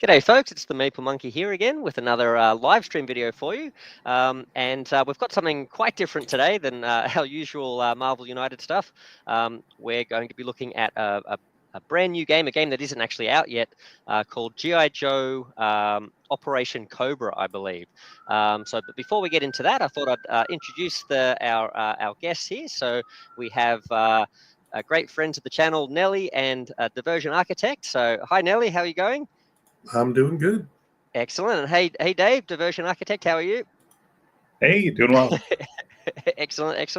G'day folks, it's the Maple Monkey here again with another live stream video for you. We've got something quite different today than our usual Marvel United stuff. We're going to be looking at a brand new game, a game that isn't actually out yet, called G.I. Joe Operation Cobra, I believe. But before we get into that, I thought I'd introduce our guests here. So we have great friends of the channel, Nelly and Diversion Architect. So hi Nelly, how are you going? I'm doing good. Excellent. And hey Dave, Diversion Architect, how are you? Hey, doing well. Excellent. These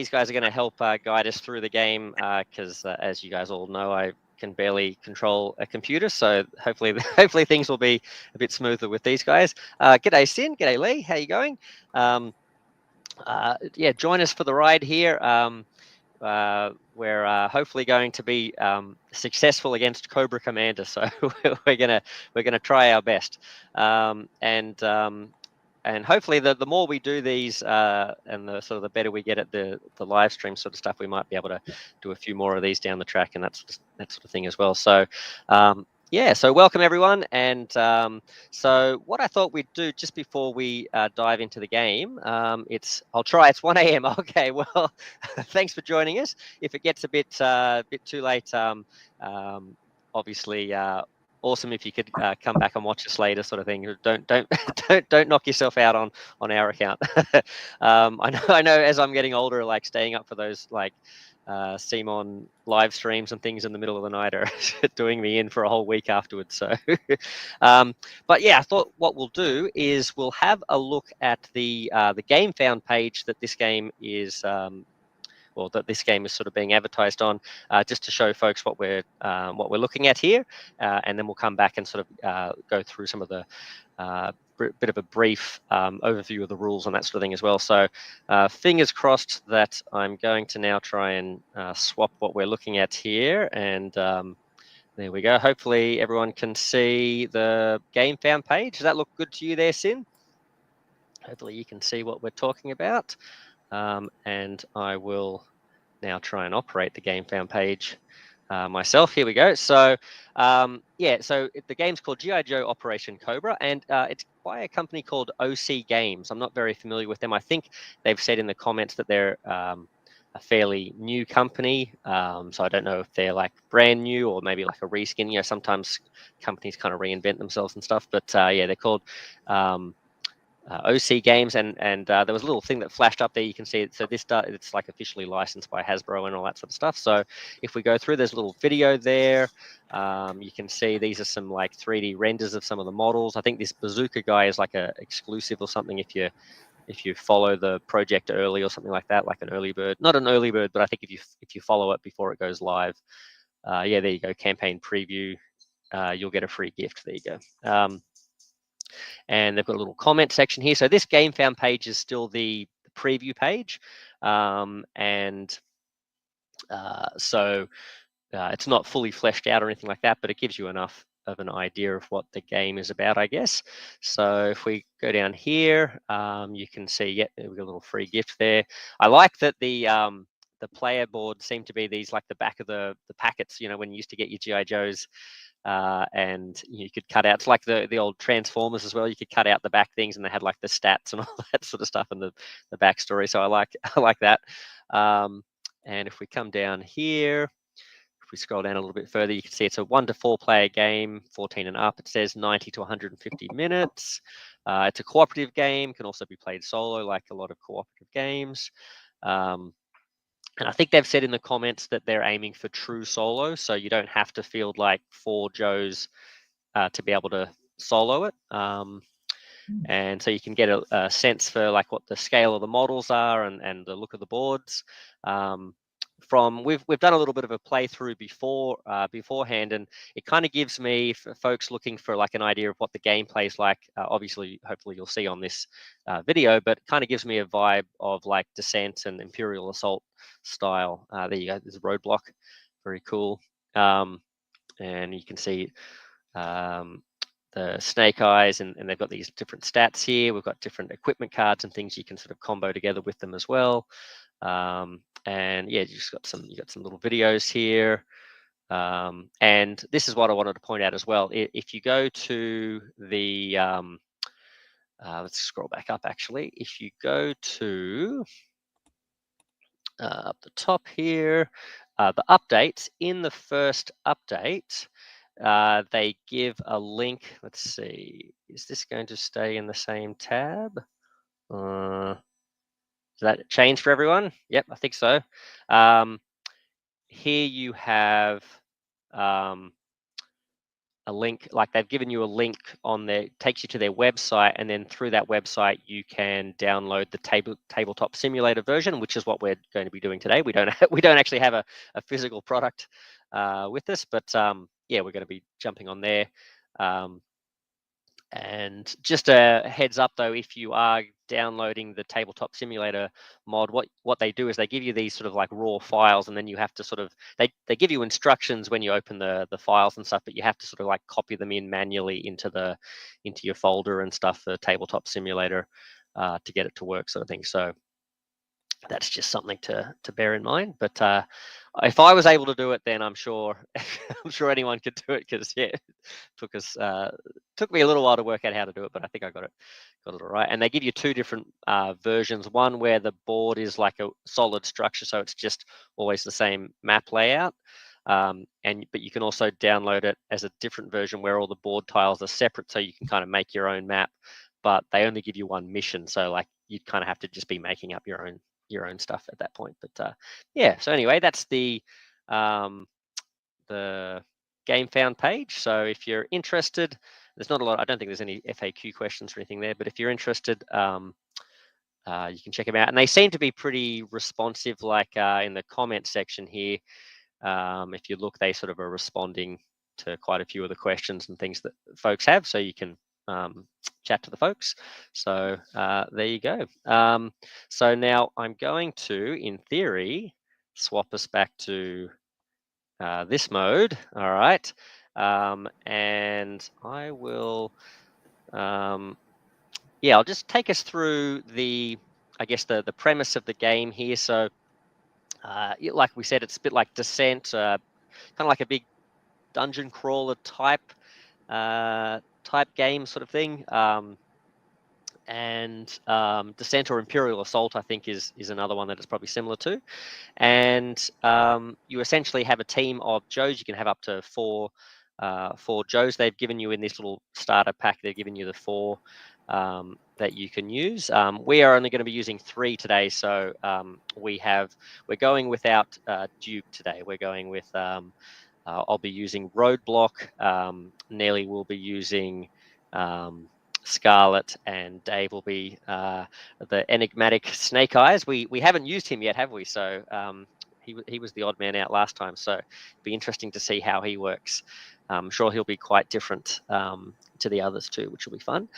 guys are going to help guide us through the game because, as you guys all know, I can barely control a computer. So hopefully things will be a bit smoother with these guys. G'day Sin, g'day Lee, how you going? Join us for the ride here. We're hopefully going to be successful against Cobra Commander, so we're gonna try our best. And hopefully the more we do these and the better we get at the live stream sort of stuff, we might be able to do a few more of these down the track and that sort of thing as well. So so welcome everyone. And so what I thought we'd do just before we dive into the game, it's 1 a.m. Okay, well, thanks for joining us. If it gets a bit too late, obviously awesome if you could come back and watch us later, sort of thing. Don't knock yourself out on our account. I know as I'm getting older, like staying up for those like Simon live streams and things in the middle of the night are doing me in for a whole week afterwards. So, but yeah, I thought what we'll do is we'll have a look at the Gamefound page that this game is. That this game is sort of being advertised on, just to show folks what we're looking at here, and then we'll come back and sort of go through some of the bit of a brief overview of the rules and that sort of thing as well. So fingers crossed that I'm going to now try and swap what we're looking at here, and there we go. Hopefully everyone can see the Gamefound page. Does that look good to you there, Sin? Hopefully you can see what we're talking about. And I will now try and operate the Gamefound page myself. Here we go. So so the game's called G.I. Joe Operation Cobra, and it's by a company called OC Games. I'm not very familiar with them. I think they've said in the comments that they're a fairly new company. So I don't know if they're like brand new or maybe like a reskin. You know, sometimes companies kind of reinvent themselves and stuff. But they're called OC Games, and there was a little thing that flashed up there. You can see it. So it's like officially licensed by Hasbro and all that sort of stuff. So if we go through, there's a little video there. You can see these are some like 3D renders of some of the models. I think this bazooka guy is like a exclusive or something if you follow the project early or something like that, like an early bird. Not an early bird, but I think if you follow it before it goes live, there you go. Campaign preview. You'll get a free gift. There you go. And they've got a little comment section here. So this Gamefound page is still the preview page, it's not fully fleshed out or anything like that, but it gives you enough of an idea of what the game is about, I guess. So if we go down here, you can see, we've got a little free gift there. I like that the player board seem to be these like the back of the packets, you know, when you used to get your G.I. Joes. And you could cut out, it's like the old Transformers as well. You could cut out the back things, and they had like the stats and all that sort of stuff and the backstory. So I like that. And if we come down here, if we scroll down a little bit further, you can see it's a 1 to 4 player game, 14 and up. It says 90 to 150 minutes. It's a cooperative game, can also be played solo, like a lot of cooperative games. And I think they've said in the comments that they're aiming for true solo, so you don't have to field like 4 Joes to be able to solo it. And so you can get a sense for like what the scale of the models are and the look of the boards. We've done a little bit of a playthrough beforehand, and it kind of gives me, for folks looking for like an idea of what the gameplay is like, obviously hopefully you'll see on this video, but it kind of gives me a vibe of like Descent and Imperial Assault style. There you go, there's a roadblock, very cool. And you can see the snake eyes, and they've got these different stats here. We've got different equipment cards and things you can sort of combo together with them as well. And yeah, you got some little videos here. And this is what I wanted to point out as well. If you go to the, let's scroll back up actually. If you go to up the top here, the updates, in the first update, they give a link. Let's see, is this going to stay in the same tab? Does that change for everyone? Yep, I think so. Here you have a link, like they've given you a link on there, takes you to their website, and then through that website you can download the tabletop simulator version, which is what we're going to be doing today. We don't actually have a physical product with us, but yeah, we're going to be jumping on there. And just a heads up though, if you are downloading the tabletop simulator mod, what they do is they give you these sort of like raw files, and then you have to sort of, they give you instructions when you open the files and stuff, but you have to sort of like copy them in manually into your folder and stuff for tabletop simulator to get it to work, sort of thing. So that's just something to bear in mind. But if I was able to do it, then I'm sure anyone could do it, because yeah, took me a little while to work out how to do it, but I think I got it all right. And they give you two different versions. One where the board is like a solid structure, so it's just always the same map layout. But you can also download it as a different version where all the board tiles are separate, so you can kind of make your own map. But they only give you one mission, so like you'd kind of have to just be making up your own stuff at that point. But yeah, so anyway, that's the Gamefound page. So if you're interested, there's not a lot, I don't think there's any FAQ questions or anything there, but if you're interested, you can check them out. And they seem to be pretty responsive, like in the comment section here. If you look, they sort of are responding to quite a few of the questions and things that folks have, so you can chat to the folks. So there you go. So now I'm going to, in theory, swap us back to this mode. All right. And I will, yeah, I'll just take us through I guess the premise of the game here. So like we said, it's a bit like Descent, kind of like a big dungeon crawler type game sort of thing. And Descent or Imperial Assault, I think, is another one that it's probably similar to. And you essentially have a team of Joes. You can have up to four Joes. They've given you in this little starter pack, they've given you the 4 that you can use. We are only going to be using 3 today, so we're going without Duke today. We're going with I'll be using Roadblock. Nelly will be using Scarlet, and Dave will be the enigmatic Snake Eyes. We haven't used him yet, have we? So he was the odd man out last time, so it'll be interesting to see how he works. I'm sure he'll be quite different to the others too, which will be fun.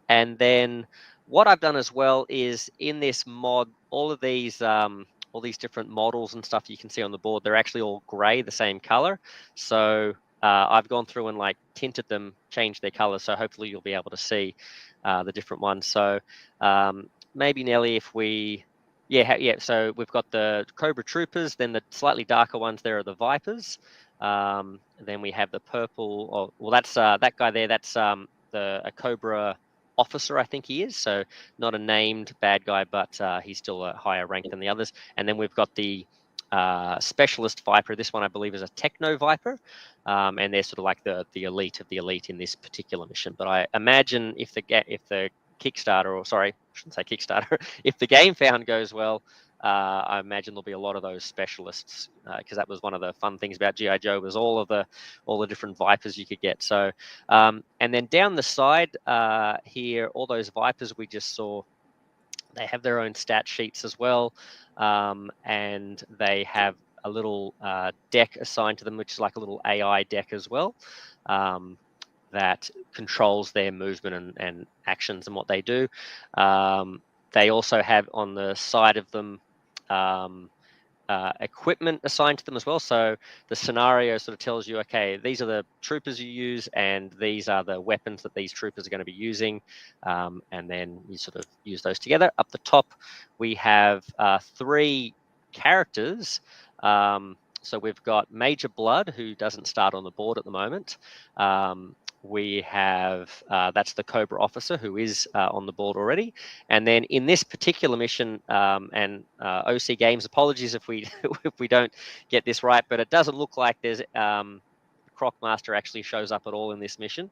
And then what I've done as well is, in this mod, all these different models and stuff you can see on the board, they're actually all grey, the same color. So I've gone through and like tinted them, changed their colors, so hopefully you'll be able to see the different ones. So maybe, Nelly, if we, yeah. So we've got the Cobra Troopers, then the slightly darker ones there are the Vipers. Then we have the purple. Well, that's that guy there. That's a Cobra officer, I think he is. So not a named bad guy, but he's still a higher rank than the others. And then we've got the specialist Viper. This one I believe is a Techno Viper, and they're sort of like the elite of the elite in this particular mission. But I imagine if the Kickstarter, or sorry, I shouldn't say Kickstarter, if the Gamefound goes well, I imagine there'll be a lot of those specialists, because that was one of the fun things about G.I.Joe, was all the different Vipers you could get. So and then down the side here, all those Vipers we just saw, they have their own stat sheets as well, and they have a little deck assigned to them, which is like a little AI deck as well, that controls their movement and actions and what they do. They also have on the side of them equipment assigned to them as well. So the scenario sort of tells you, okay, these are the troopers you use, and these are the weapons that these troopers are going to be using, and then you sort of use those together. Up the top, we have 3 characters. So we've got Major Blood, who doesn't start on the board at the moment. We have, that's the Cobra officer, who is on the board already. And then in this particular mission, and OC Games, apologies if we if we don't get this right, but it doesn't look like there's Crocmaster actually shows up at all in this mission.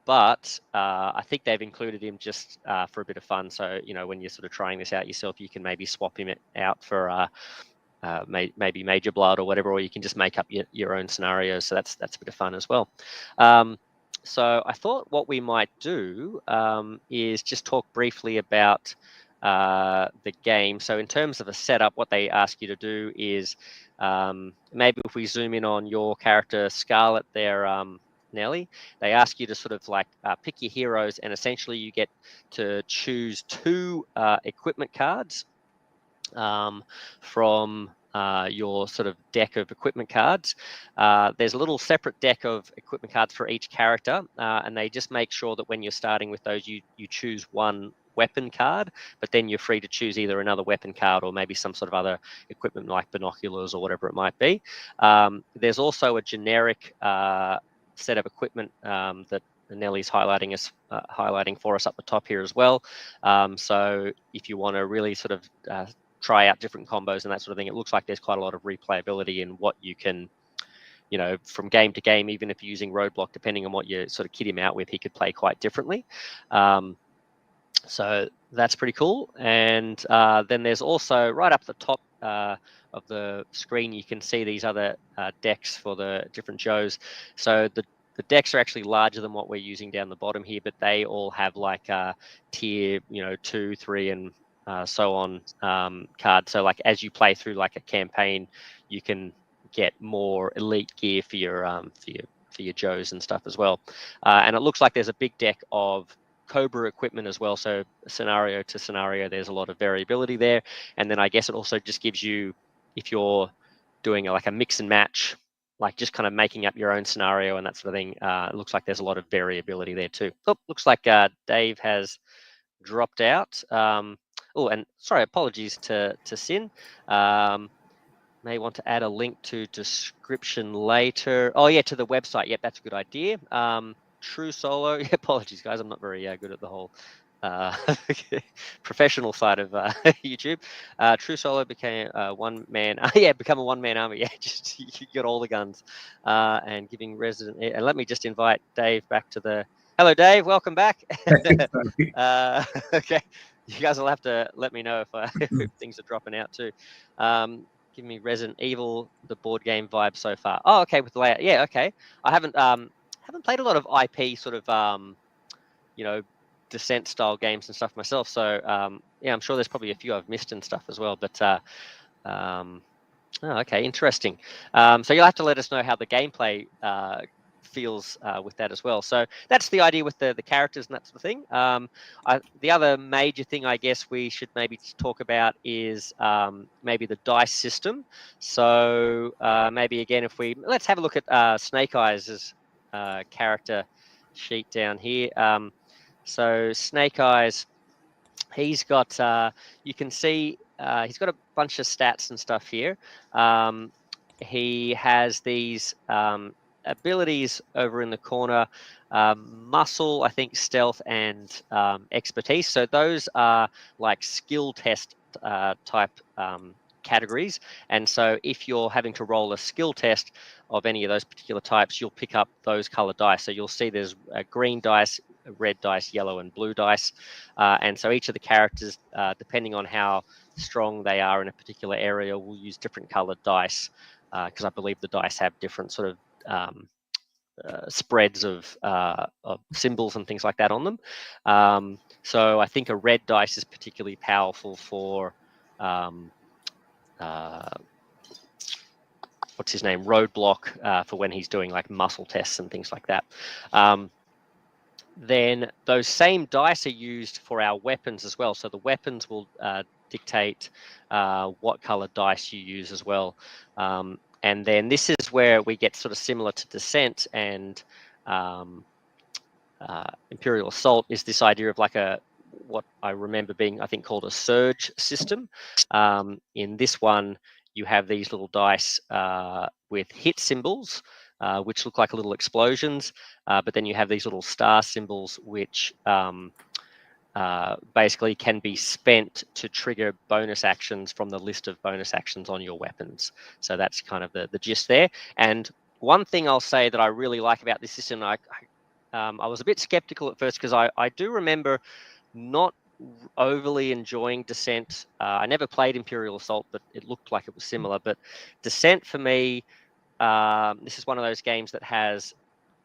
But I think they've included him just for a bit of fun. So, you know, when you're sort of trying this out yourself, you can maybe swap him out for maybe Major Blood or whatever, or you can just make up your own scenarios. So that's a bit of fun as well. So I thought what we might do is just talk briefly about the game. So in terms of a setup, what they ask you to do is maybe if we zoom in on your character Scarlet there, Nelly, they ask you to sort of like pick your heroes, and essentially you get to choose 2 equipment cards from your sort of deck of equipment cards. There's a little separate deck of equipment cards for each character, and they just make sure that when you're starting with those, you choose 1 weapon card, but then you're free to choose either another weapon card or maybe some sort of other equipment like binoculars or whatever it might be. There's also a generic set of equipment that Nellie's highlighting for us up the top here as well. So if you want to really sort of try out different combos and that sort of thing, it looks like there's quite a lot of replayability in what you can, you know, from game to game. Even if you're using Roadblock, depending on what you sort of kit him out with, he could play quite differently. So that's pretty cool. And then there's also right up the top of the screen, you can see these other decks for the different Joes. So the decks are actually larger than what we're using down the bottom here, but they all have like tier, you know, 2, 3, and so on cards. So like as you play through like a campaign, you can get more elite gear for your Joes and stuff as well. And it looks like there's a big deck of Cobra equipment as well. So scenario to scenario, there's a lot of variability there. And then I guess it also just gives you, if you're doing like a mix and match, like just kind of making up your own scenario and that sort of thing, it looks like there's a lot of variability there too. Oh, looks like Dave has dropped out. Oh, and sorry, apologies to Sin. May want to add a link to description later. Oh yeah, to the website. Yep, that's a good idea. True Solo. Yeah, apologies guys, I'm not very good at the whole professional side of YouTube. True Solo became a one-man. Yeah, become a one-man army. Yeah, just you got all the guns. And giving resident. And let me just invite Dave back to the. Hello, Dave. Welcome back. Okay, you guys will have to let me know if things are dropping out too. Give me Resident Evil, the board game vibe so far. Oh, okay, with the layout. Yeah, okay. I haven't played a lot of IP sort of you know, Descent style games and stuff myself. So yeah, I'm sure there's probably a few I've missed and stuff as well. But oh, okay, interesting. So you'll have to let us know how the gameplay feels with that as well. So that's the idea with the characters and that sort of thing. The other major thing I guess we should maybe talk about is maybe the dice system. So maybe again, if let's have a look at Snake Eyes' character sheet down here. So Snake Eyes, he's got, you can see he's got a bunch of stats and stuff here. He has these abilities over in the corner, muscle, I think, stealth, and expertise. So those are like skill test type categories. And so if you're having to roll a skill test of any of those particular types, you'll pick up those colored dice. So you'll see there's a green dice, red dice, yellow, and blue dice. And so each of the characters, depending on how strong they are in a particular area, will use different colored dice, because I believe the dice have different sort of spreads of symbols and things like that on them. So I think a red dice is particularly powerful for what's his name, Roadblock, for when he's doing like muscle tests and things like that. Then those same dice are used for our weapons as well. So the weapons will dictate what color dice you use as well. And then this is where we get sort of similar to Descent and Imperial Assault, is this idea of like what I remember being, I think, called a surge system. In this one, you have these little dice with hit symbols, which look like little explosions, but then you have these little star symbols, which basically can be spent to trigger bonus actions from the list of bonus actions on your weapons. So that's kind of the gist there. And one thing I'll say that I really like about this system, I was a bit skeptical at first because I do remember not overly enjoying Descent. I never played Imperial Assault, but it looked like it was similar. But Descent for me, this is one of those games that has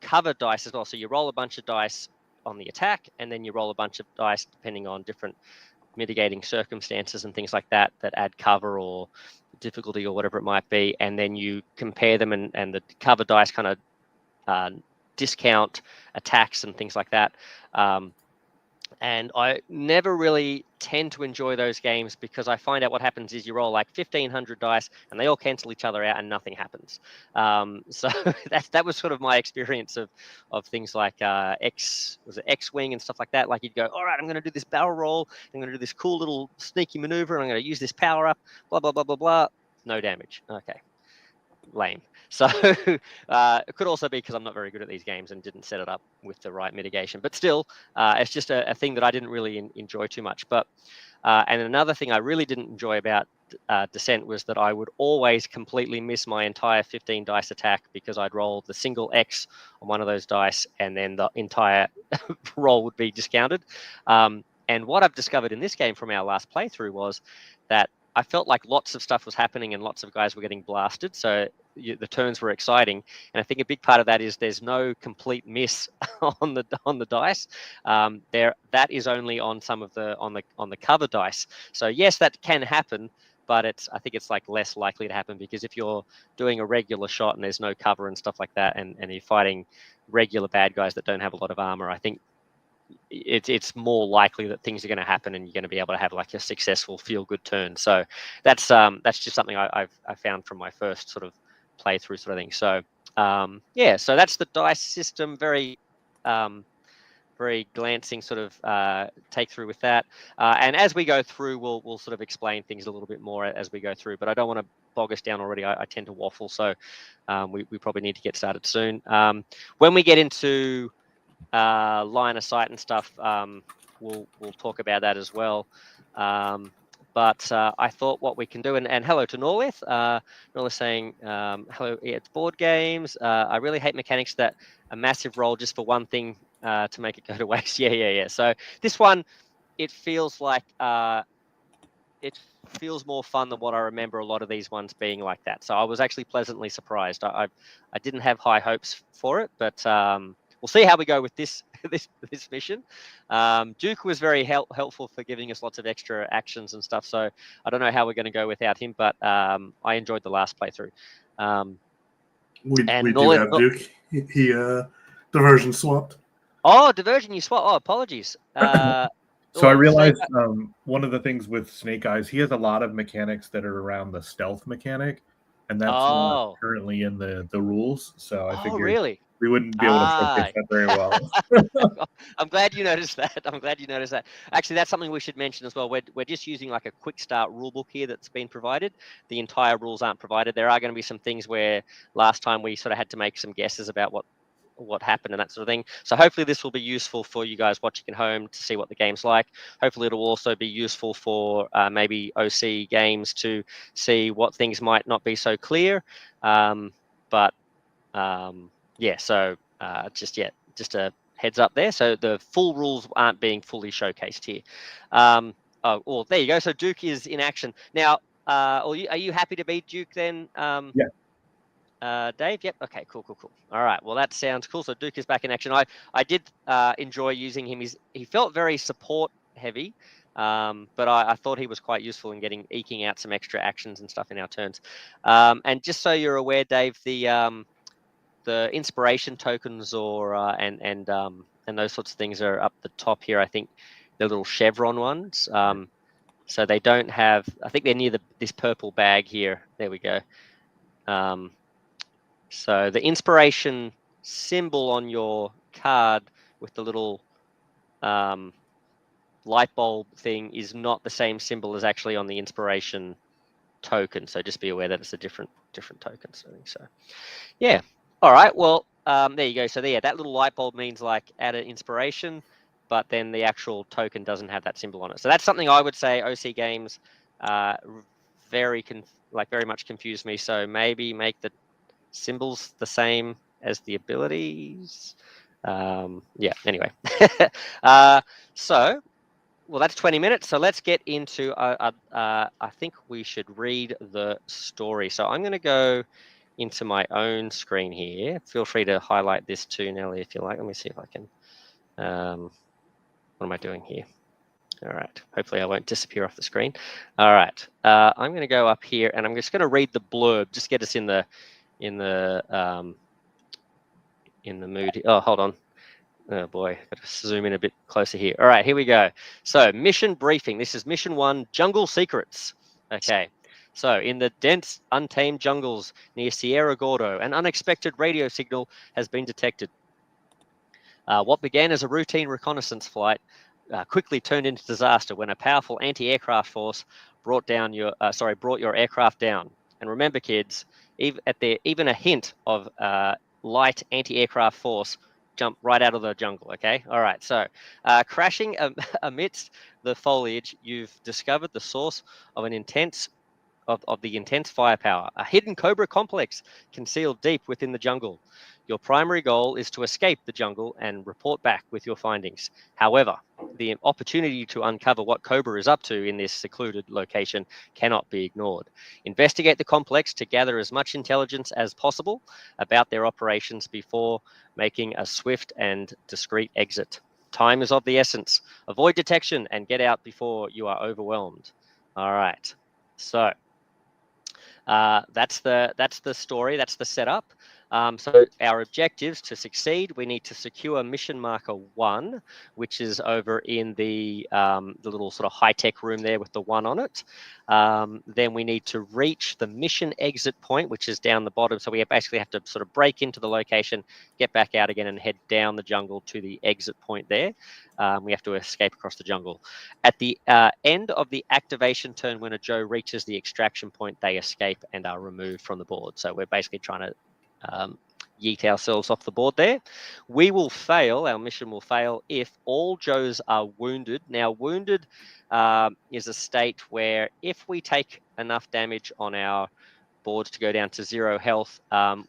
covered dice as well. So you roll a bunch of dice on the attack, and then you roll a bunch of dice depending on different mitigating circumstances and things like that that add cover or difficulty or whatever it might be, and then you compare them, and the cover dice kind of discount attacks and things like that. And I never really tend to enjoy those games because I find out what happens is you roll like 1,500 dice and they all cancel each other out and nothing happens. So that was sort of my experience of things like X-Wing and stuff like that. Like you'd go, all right, I'm going to do this barrel roll. I'm going to do this cool little sneaky maneuver. And I'm going to use this power up, blah, blah, blah, blah, blah. No damage. Okay. Lame. So it could also be because I'm not very good at these games and didn't set it up with the right mitigation. But still, it's just a thing that I didn't really enjoy too much. But and another thing I really didn't enjoy about Descent was that I would always completely miss my entire 15 dice attack because I'd roll the single X on one of those dice and then the entire roll would be discounted. And what I've discovered in this game from our last playthrough was that I felt like lots of stuff was happening and lots of guys were getting blasted. So the turns were exciting, and I think a big part of that is there's no complete miss on the dice. That is only on some of the on the cover dice. So yes, that can happen, but I think it's like less likely to happen because if you're doing a regular shot and there's no cover and stuff like that, and you're fighting regular bad guys that don't have a lot of armor, I think it's more likely that things are going to happen and you're going to be able to have like a successful feel-good turn. So that's just something I found from my first sort of playthrough sort of thing. So yeah, so that's the dice system. Very very glancing sort of take through with that. And as we go through, we'll sort of explain things a little bit more as we go through. But I don't want to bog us down already. I tend to waffle, so we probably need to get started soon. When we get into line of sight and stuff, we'll talk about that as well. But I thought what we can do, and hello to Norlith. Norlith saying, hello, it's board games. I really hate mechanics that a massive roll just for one thing to make it go to waste. Yeah. So this one, it feels like it feels more fun than what I remember a lot of these ones being like that. So I was actually pleasantly surprised. I didn't have high hopes for it, but we'll see how we go with this mission. Duke was very helpful for giving us lots of extra actions and stuff. So I don't know how we're going to go without him, but I enjoyed the last playthrough. We do have Duke. He diversion swapped. Oh, diversion, you swap. Oh, apologies. So I realized one of the things with Snake Eyes, he has a lot of mechanics that are around the stealth mechanic, and that's not currently in the rules. So I figured really? we wouldn't be able to showcase that very well. I'm glad you noticed that. Actually, that's something we should mention as well. We're just using like a Quickstart rulebook here that's been provided. The entire rules aren't provided. There are going to be some things where last time we sort of had to make some guesses about what happened and that sort of thing. So hopefully this will be useful for you guys watching at home to see what the game's like. Hopefully it'll also be useful for maybe OC games to see what things might not be so clear. But yeah, so just a heads up there. So the full rules aren't being fully showcased here. Oh, well, there you go. So Duke is in action now. Are you happy to beat Duke then? Yeah. Dave, yep. Okay, cool. All right, well that sounds cool. So Duke is back in action. I did enjoy using him. He felt very support heavy, but I thought he was quite useful in eking out some extra actions and stuff in our turns. And just so you're aware, Dave, the inspiration tokens and those sorts of things are up the top here. I think the little chevron ones. So they don't have. I think they're near this purple bag here. There we go. So the inspiration symbol on your card with the little light bulb thing is not the same symbol as actually on the inspiration token. So just be aware that it's a different token. So yeah. All right. Well, there you go. So there, that little light bulb means like add an inspiration, but then the actual token doesn't have that symbol on it. So that's something I would say OC games very much confuse me. So maybe make the symbols the same as the abilities. Yeah. Anyway. So. Well, that's 20 minutes. So let's get into, I think we should read the story. So I'm going to go into my own screen here. Feel free to highlight this too, Nelly, if you like. Let me see if I can, what am I doing here? All right. Hopefully I won't disappear off the screen. All right. I'm going to go up here and I'm just going to read the blurb. Just get us in the mood. Oh, hold on. Oh boy, got to zoom in a bit closer here. All right, here we go. So mission briefing. This is mission 1, Jungle Secrets. Okay, so in the dense, untamed jungles near Sierra Gordo, an unexpected radio signal has been detected. What began as a routine reconnaissance flight quickly turned into disaster when a powerful anti-aircraft force brought your aircraft down. And remember, kids, even a hint of light anti-aircraft force jump right out of the jungle. Okay, all right. So, crashing amidst the foliage, you've discovered the source of an intense of the intense firepower, a hidden Cobra complex concealed deep within the jungle. Your primary goal is to escape the jungle and report back with your findings. However, the opportunity to uncover what Cobra is up to in this secluded location cannot be ignored. Investigate the complex to gather as much intelligence as possible about their operations before making a swift and discreet exit. Time is of the essence. Avoid detection and get out before you are overwhelmed. All right. So that's the story. That's the setup. So our objectives to succeed, we need to secure mission marker 1, which is over in the little sort of high-tech room there with the 1 on it. Then we need to reach the mission exit point, which is down the bottom. So we basically have to sort of break into the location, get back out again, and head down the jungle to the exit point there. We have to escape across the jungle. At the end of the activation turn, when a Joe reaches the extraction point, they escape and are removed from the board. So we're basically trying to yeet ourselves off the board there. We will fail, our mission will fail, if all Joes are wounded. Now, wounded is a state where if we take enough damage on our boards to go down to 0 health,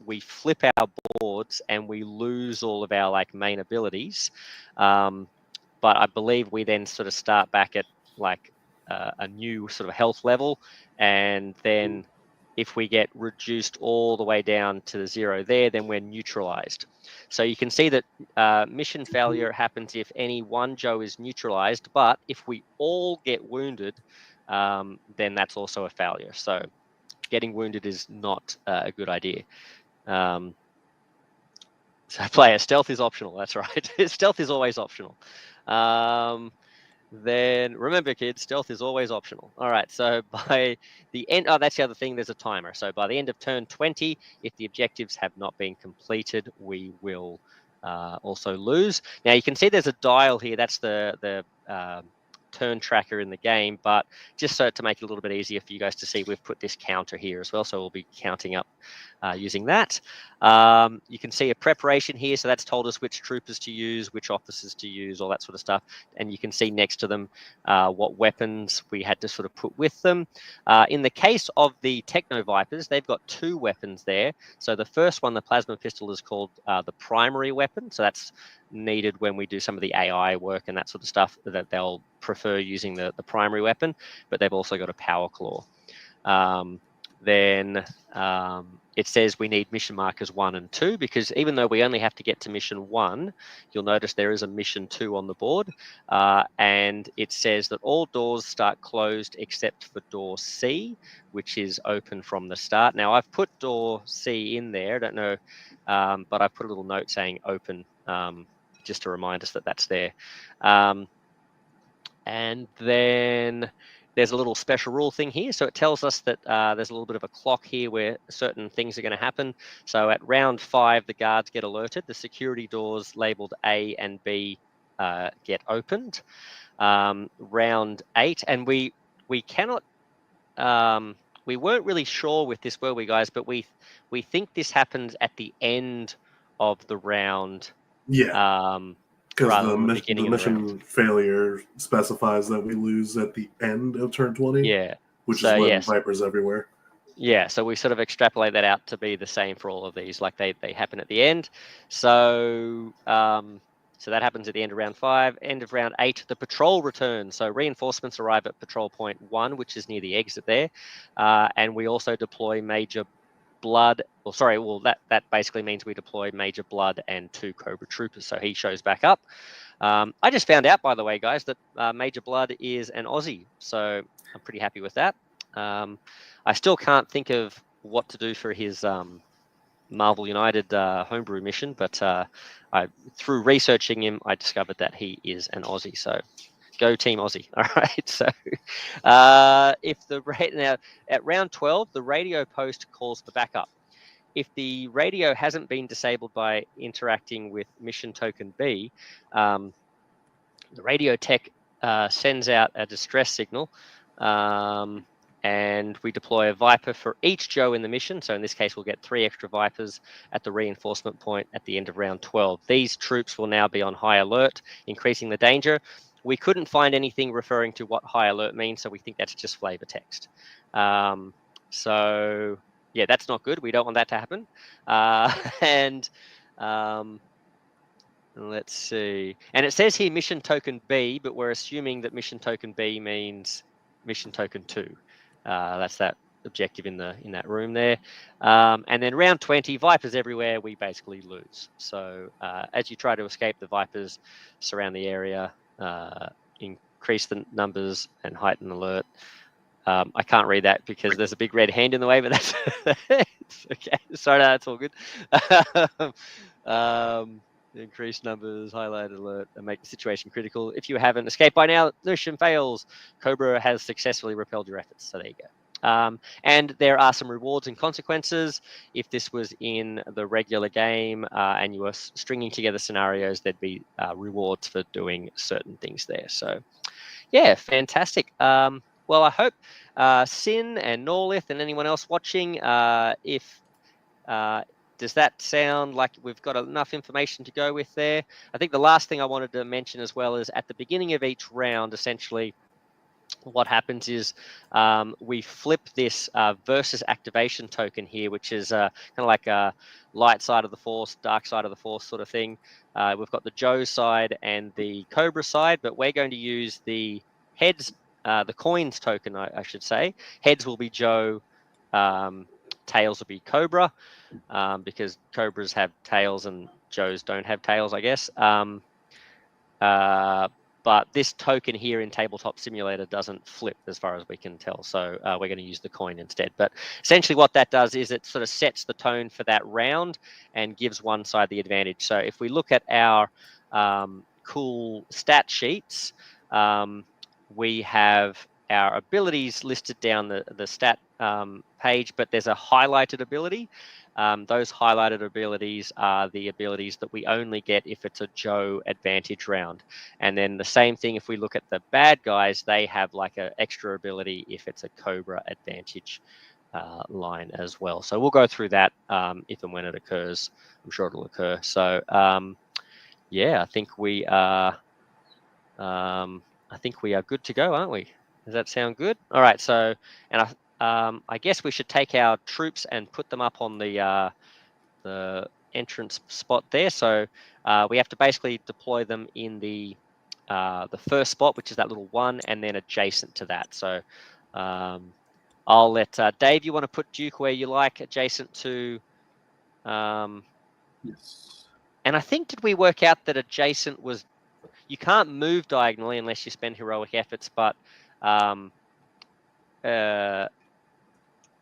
we flip our boards and we lose all of our main abilities. But I believe we then sort of start back at a new sort of health level, and then if we get reduced all the way down to the 0 there, then we're neutralized. So you can see that mission failure happens if any one Joe is neutralized, but if we all get wounded, then that's also a failure. So getting wounded is not a good idea. So player, stealth is optional. That's right. Stealth is always optional. Then remember, kids, stealth is always optional. All right, so by the end, that's the other thing, there's a timer. So by the end of turn 20, if the objectives have not been completed, we will also lose. Now you can see there's a dial here. That's the turn tracker in the game, but just so to make it a little bit easier for you guys to see, we've put this counter here as well. So we'll be counting up using that. You can see a preparation here. So that's told us which troopers to use, which officers to use, all that sort of stuff. And you can see next to them what weapons we had to sort of put with them. In the case of the Techno Vipers, they've got 2 weapons there. So the first one, the plasma pistol, is called the primary weapon. So that's needed when we do some of the AI work and that sort of stuff, that they'll prefer using the primary weapon, but they've also got a power claw. Then it says we need mission markers 1 and 2, because even though we only have to get to mission 1, you'll notice there is a mission 2 on the board, and it says that all doors start closed except for door C, which is open from the start. Now I've put door C in there, I don't know, but I've put a little note saying open, just to remind us that that's there. And then there's a little special rule thing here. So it tells us that there's a little bit of a clock here where certain things are going to happen. So at round 5, the guards get alerted. The security doors labeled A and B get opened. Round 8, and we cannot weren't really sure with this, were we, guys? But we think this happens at the end of the round. Yeah. Because rather than the beginning of the mission round. failure specifies that we lose at the end of turn 20. Yeah. Which is when Viper's everywhere. Yeah, so we sort of extrapolate that out to be the same for all of these, like they happen at the end. So so that happens at the end of round 5. End of round 8, the patrol returns. So reinforcements arrive at patrol point 1, which is near the exit there, and we also deploy Major Blood. Well, sorry, well that basically means we deploy Major Blood and 2 Cobra troopers. So he shows back up. I just found out, by the way, guys, that Major Blood is an Aussie, so I'm pretty happy with that. I still can't think of what to do for his Marvel United homebrew mission, but through researching him, I discovered that he is an Aussie. So go Team Aussie. All right. So if now at round 12, the radio post calls for backup. If the radio hasn't been disabled by interacting with mission token B, the radio tech sends out a distress signal, and we deploy a Viper for each Joe in the mission. So in this case, we'll get 3 extra Vipers at the reinforcement point at the end of round 12. These troops will now be on high alert, increasing the danger. We couldn't find anything referring to what high alert means, so we think that's just flavor text. So yeah, that's not good. We don't want that to happen. Let's see. And it says here mission token B, but we're assuming that mission token B means mission token 2. That's that objective in that room there. And then round 20, Vipers everywhere, we basically lose. So as you try to escape, the Vipers surround the area, increase the numbers and heighten alert. I can't read that because there's a big red hand in the way, but that's okay. Sorry, that's all good. Increase numbers, highlight alert, and make the situation critical. If you haven't escaped by now, mission fails. Cobra has successfully repelled your efforts. So there you go. And there are some rewards and consequences. If this was in the regular game and you were stringing together scenarios, there'd be rewards for doing certain things there. So yeah, fantastic. Well, I hope Sin and Norlith and anyone else watching, does that sound like we've got enough information to go with there? I think the last thing I wanted to mention as well is at the beginning of each round, essentially, what happens is we flip this versus activation token here, which is kind of like a light side of the force, dark side of the force sort of thing. We've got the Joe side and the Cobra side, but we're going to use the heads, the coins token, I should say. Heads will be Joe, tails will be Cobra, because Cobras have tails and Joes don't have tails, I guess. But this token here in Tabletop Simulator doesn't flip as far as we can tell. So we're going to use the coin instead. But essentially what that does is it sort of sets the tone for that round and gives one side the advantage. So if we look at our cool stat sheets, we have our abilities listed down the stat page, but there's a highlighted ability. Those highlighted abilities are the abilities that we only get if it's a Joe advantage round. And then the same thing if we look at the bad guys, they have like an extra ability if it's a Cobra advantage line as well. So we'll go through that if and when it occurs. I'm sure it'll occur. So yeah, I think we are good to go, aren't we? Does that sound good? All right. So, and I guess we should take our troops and put them up on the entrance spot there. So we have to basically deploy them in the first spot, which is that little one, and then adjacent to that. So I'll let Dave. You want to put Duke where you like, adjacent to. Yes. And I think did we work out that adjacent was you can't move diagonally unless you spend heroic efforts, but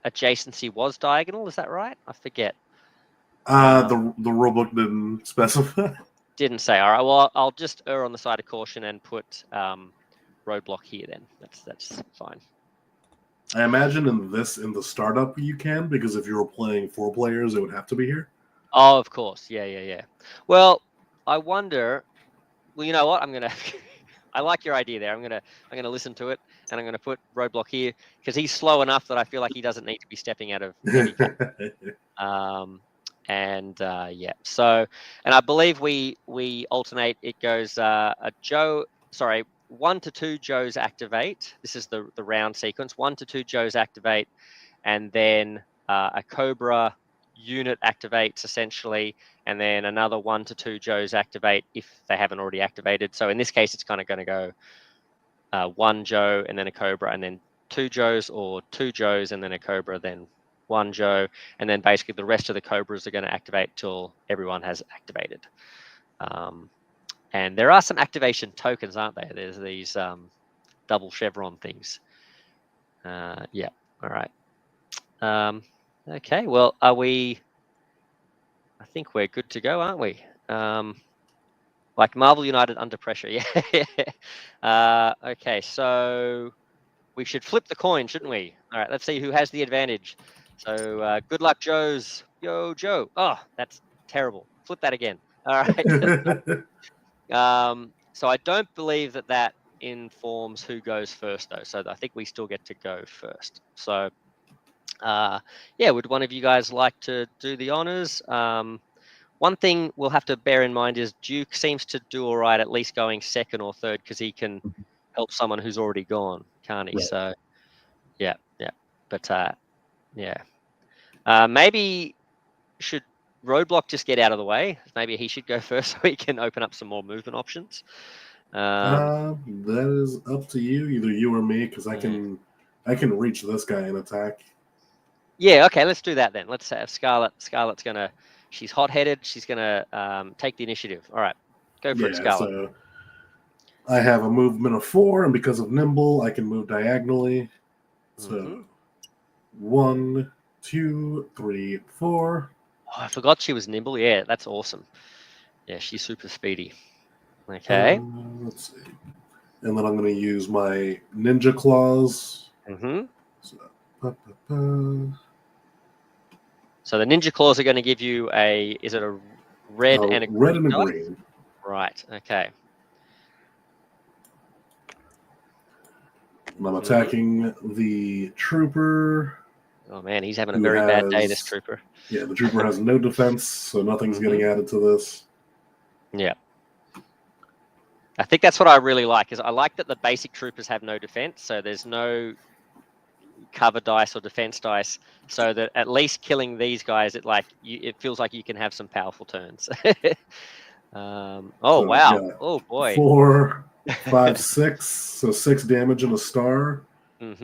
adjacency was diagonal. Is that right? I forget. The rulebook didn't specify. Didn't say. All right. Well, I'll just err on the side of caution and put roadblock here. Then that's fine. I imagine in the startup you can, because if you were playing 4 players, it would have to be here. Oh, of course. Yeah. Well, I wonder. Well, you know what? I'm gonna I like your idea there. I'm gonna listen to it, and I'm gonna put Roadblock here because he's slow enough that I feel like he doesn't need to be stepping out of heavy cover. Yeah. So, and I believe we alternate. It goes a Joe. Sorry, 1 to 2 Joes activate. This is the round sequence. 1 to 2 Joes activate, and then a Cobra unit activates essentially, and then another 1 to 2 Joes activate if they haven't already activated. So in this case, it's kind of going to go 1 Joe and then a Cobra, and then 2 Joes, or 2 Joes and then a Cobra, then 1 Joe, and then basically the rest of the Cobras are going to activate till everyone has activated. And there are some activation tokens, aren't there? There's these double chevron things. Yeah. All right. Okay. Well, are we? I think we're good to go, aren't we? Like Marvel United under pressure. Yeah. Okay. So we should flip the coin, shouldn't we? All right. Let's see who has the advantage. So good luck, Joe's. Yo, Joe. Oh, that's terrible. Flip that again. All right. So I don't believe that informs who goes first, though. So I think we still get to go first. So, yeah, would one of you guys like to do the honors? One thing we'll have to bear in mind is Duke seems to do all right, at least going second or third, because he can help someone who's already gone, can't he? Right. So, yeah. But, yeah. Maybe should Roadblock just get out of the way? Maybe he should go first so he can open up some more movement options. That is up to you, either you or me, because I can reach this guy and attack. Yeah, okay, let's do that then. Let's have Scarlet. Scarlet's gonna. She's hot-headed. She's gonna take the initiative. All right, go for it, Scarlet. So I have a movement of 4, and because of nimble, I can move diagonally. So 1, 2, 3, 4. Oh, I forgot she was nimble. Yeah, that's awesome. Yeah, she's super speedy. Okay. Let's see. And then I'm going to use my ninja claws. So the ninja claws are going to give you a. Is it a red and a red and a green? Right. Okay. And I'm attacking the trooper. Oh man, he's having a very bad day, this trooper. Yeah, the trooper has no defense, so nothing's getting added to this. Yeah. I think that's what I really like, is I like that the basic troopers have no defense, so there's no cover dice or defense dice, so that at least killing these guys, it feels like you can have some powerful turns. Oh, so wow. Oh boy. 4, 5, 6. So 6 damage and a star.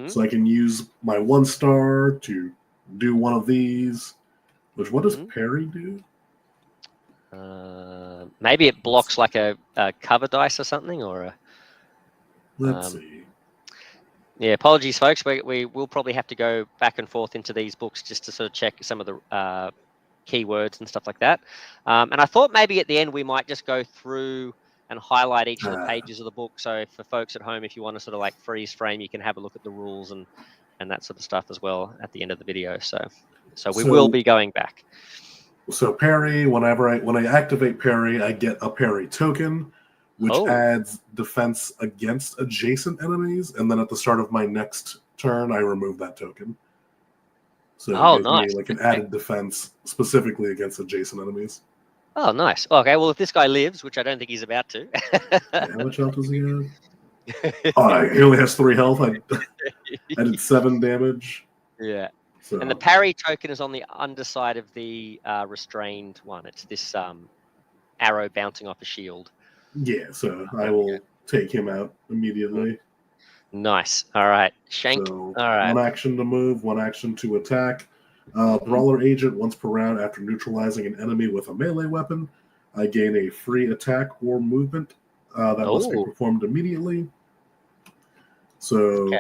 So I can use my 1 star to do one of these. Which, what does parry do? Maybe it blocks like a cover dice or something, or a. Let's see. Yeah, apologies, folks. We will probably have to go back and forth into these books just to sort of check some of the keywords and stuff like that. And I thought maybe at the end we might just go through and highlight each of the pages of the book. So for folks at home, if you want to sort of like freeze frame, you can have a look at the rules and that sort of stuff as well at the end of the video. So we will be going back. So parry, when I activate parry, I get a parry token, which adds defense against adjacent enemies, and then at the start of my next turn, I remove that token. So it gives me like an added defense specifically against adjacent enemies. Oh, nice. Okay, well, if this guy lives, which I don't think he's about to. How much health does he have? Oh, he only has 3 health. I did 7 damage. Yeah. So. And the parry token is on the underside of the restrained one. It's this arrow bouncing off a shield. Yeah, so I will take him out immediately. Nice. All right. Shank. So all right. 1 action to move, 1 action to attack. Brawler agent, once per round after neutralizing an enemy with a melee weapon, I gain a free attack or movement that must be performed immediately. So,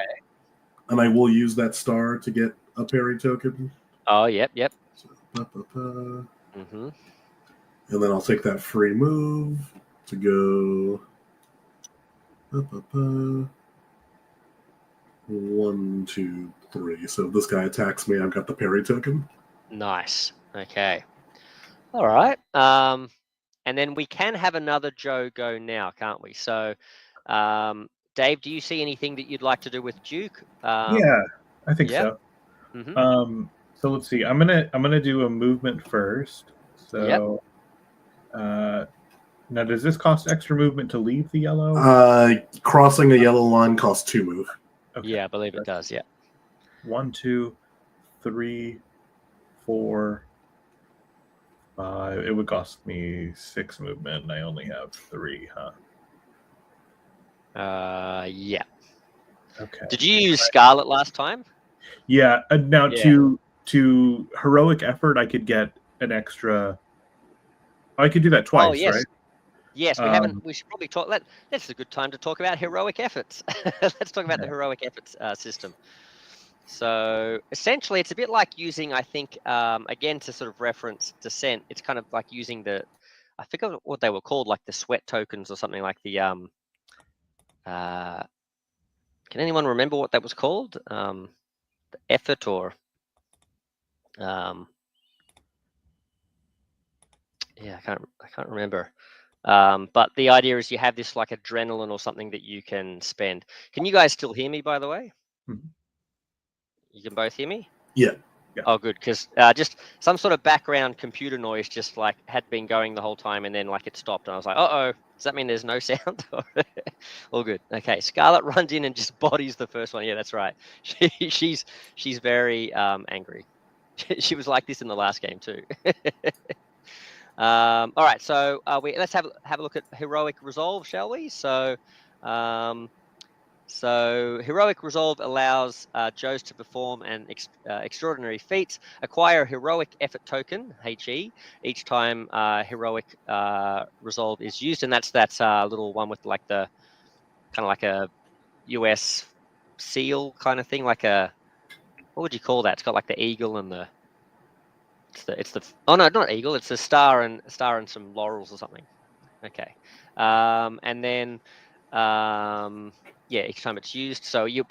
and I will use that star to get a parry token. Oh, yep. So, and then I'll take that free move to go 1, 2, 3. So if this guy attacks me, I've got the parry token. Nice. Okay. All right. And then we can have another Joe go now, can't we? So Dave, do you see anything that you'd like to do with Duke? Yeah, I think so. Mm-hmm. So let's see. I'm gonna do a movement first. So now does this cost extra movement to leave the yellow? Crossing a yellow line costs 2 move. Okay. Yeah, I believe it does. Yeah. 1, 2, 3, 4, 5. It would cost me 6 movement, and I only have 3, huh? Yeah. Okay. Did you use Scarlet last time? Yeah. Now to heroic effort, I could get an extra. I could do that twice, oh, yes. right? Yes, we haven't. We should probably talk. That's a good time to talk about heroic efforts. Let's talk about the heroic efforts system. So essentially, it's a bit like using, I think, again, to sort of reference Descent, it's kind of like using I forget what they were called, like the sweat tokens or something like the, can anyone remember what that was called? The effort or, yeah, I can't remember. But the idea is you have this like adrenaline or something that you can spend. Can you guys still hear me, by the way? Mm-hmm. You can both hear me? Yeah. Oh, good, because just some sort of background computer noise just like had been going the whole time, and then like it stopped, and I was like, "Uh-oh, does that mean there's no sound?" All good. Okay, Scarlet runs in and just bodies the first one. Yeah, that's right. She's very angry. She was like this in the last game too. All right, so let's have a look at heroic resolve, shall we? So. So heroic resolve allows Joes to perform an extraordinary feat, acquire a heroic effort token (HE) each time heroic resolve is used, and that's little one with like the kind of like a US seal kind of thing, like a, what would you call that? It's got like the eagle and it's the oh no, not eagle, it's a star and some laurels or something. Okay, and then. Yeah, each time it's used. So you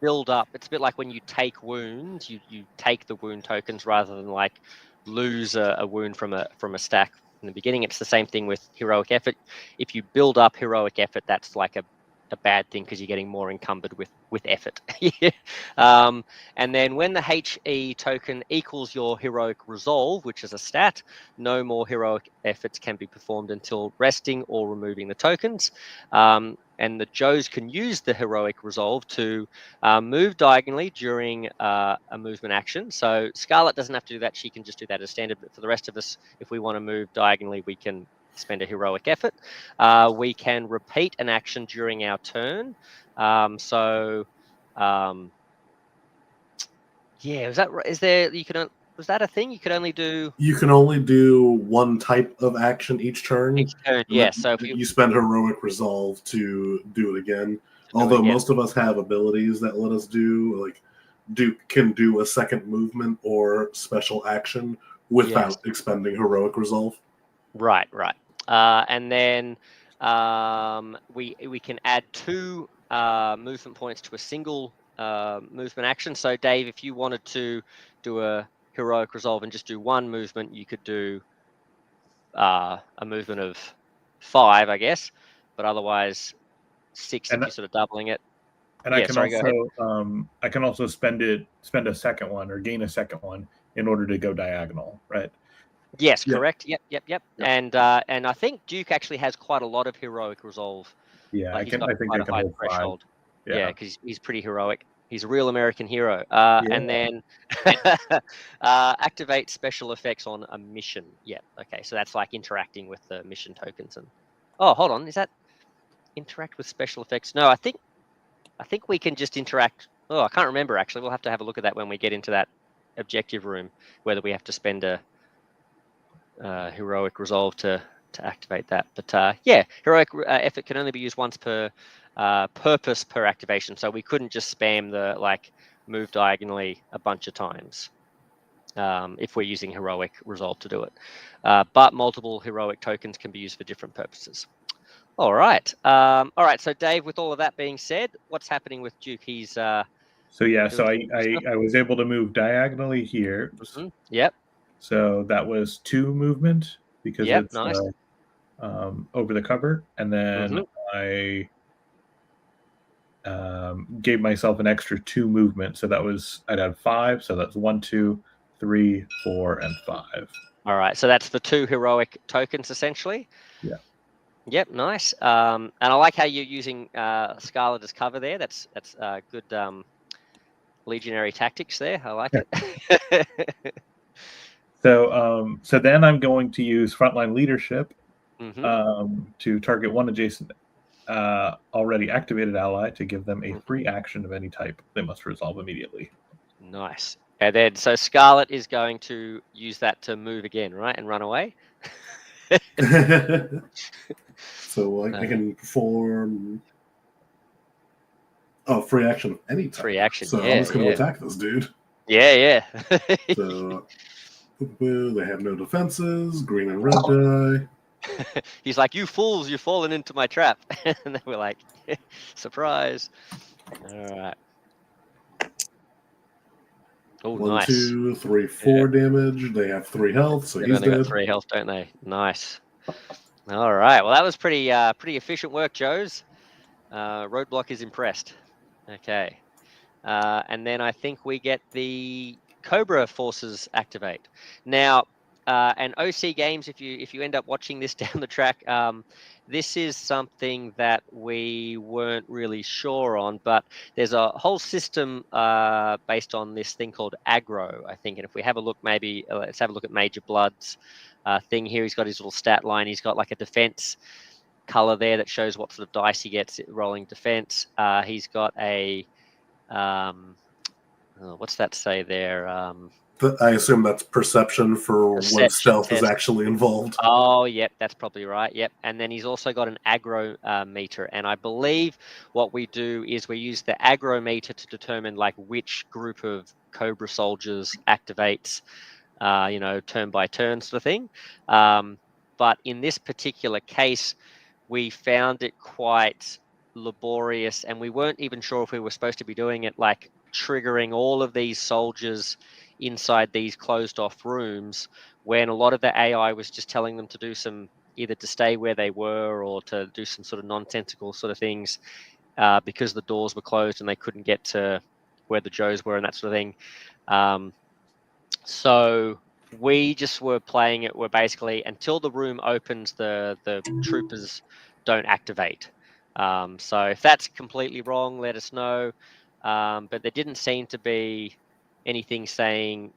build up. It's a bit like when you take wounds, you take the wound tokens rather than like lose a wound from a stack in the beginning. It's the same thing with heroic effort. If you build up heroic effort, that's like a bad thing because you're getting more encumbered with effort. And then when the HE token equals your heroic resolve, which is a stat, no more heroic efforts can be performed until resting or removing the tokens. And the Joes can use the heroic resolve to move diagonally during a movement action. So Scarlet doesn't have to do that. She can just do that as standard. But for the rest of us, if we want to move diagonally, we can spend a heroic effort. We can repeat an action during our turn. Yeah, was that a thing? You could only do... You can only do one type of action each turn. Each turn, yeah. So if you spend heroic resolve to do it again. Although most of us have abilities that let us can do a second movement or special action without expending heroic resolve. Right. And then we can add 2 movement points to a single movement action. So Dave, if you wanted to do a heroic resolve and just do 1 movement, you could do a movement of 5, I guess, but otherwise 6 if you're sort of doubling it. And I can also spend a second one or gain a second one in order to go diagonal, right? Yes, correct. Yep. And I think Duke actually has quite a lot of heroic resolve. Yeah, like I think I can hold threshold. 5. Yeah, because he's pretty heroic. He's a real American hero. And then activate special effects on a mission. Yeah, okay. So that's like interacting with the mission tokens. And hold on, is that interact with special effects? No, I think we can just interact. I can't remember actually. We'll have to have a look at that when we get into that objective room, whether we have to spend a heroic resolve to activate that. But yeah, heroic effort can only be used once per purpose per activation. So we couldn't just spam the move diagonally a bunch of times if we're using heroic resolve to do it. But multiple heroic tokens can be used for different purposes. All right. So Dave, with all of that being said, what's happening with Duke? He's I was able to move diagonally here. Mm-hmm. Yep. So that was 2 movement because it's nice. Over the cover, and then I gave myself an extra 2 movement. So that was, I'd have 5. So that's 1, 2, 3, 4, and 5. All right. So that's the 2 heroic tokens, essentially. Yeah. Yep. Nice. And I like how you're using Scarlet as cover there. That's good legionary tactics there. I like it. So then I'm going to use frontline leadership Mm-hmm. to target one adjacent already activated ally to give them a free action of any type they must resolve immediately. Nice. And then, so Scarlet is going to use that to move again, right, and run away. So I can perform free action of any type. Free action. So yeah, I'm just going to attack this dude. Yeah. So they have no defenses. Green and red die. He's like, "You fools! You've fallen into my trap." And then we're like, "Surprise!" All right. Oh, 1, 2, 3, 4 damage. They have 3 health, so he's dead. Got 3 health, don't they? Nice. All right. Well, that was pretty efficient work, Joe's. Roadblock is impressed. Okay. And then I think we get the Cobra forces activate. Now, and OC Games, if you end up watching this down the track, this is something that we weren't really sure on, but there's a whole system based on this thing called aggro, I think. And if we have a look, maybe let's have a look at Major Blood's thing here. He's got his little stat line. He's got like a defense color there that shows what sort of dice he gets rolling defense. He's got a what's that say there? I assume that's perception for when stealth is actually involved. Oh, yep, that's probably right. Yep. And then he's also got an aggro meter. And I believe what we do is we use the aggro meter to determine like which group of Cobra soldiers activates, turn by turn sort of thing. But in this particular case, we found it quite laborious, and we weren't even sure if we were supposed to be doing it like triggering all of these soldiers inside these closed off rooms, when a lot of the AI was just telling them to do some, either to stay where they were or to do some sort of nonsensical sort of things because the doors were closed and they couldn't get to where the Joes were and that sort of thing. So we just were playing it where basically until the room opens, the troopers don't activate. So if that's completely wrong, let us know. But there didn't seem to be anything saying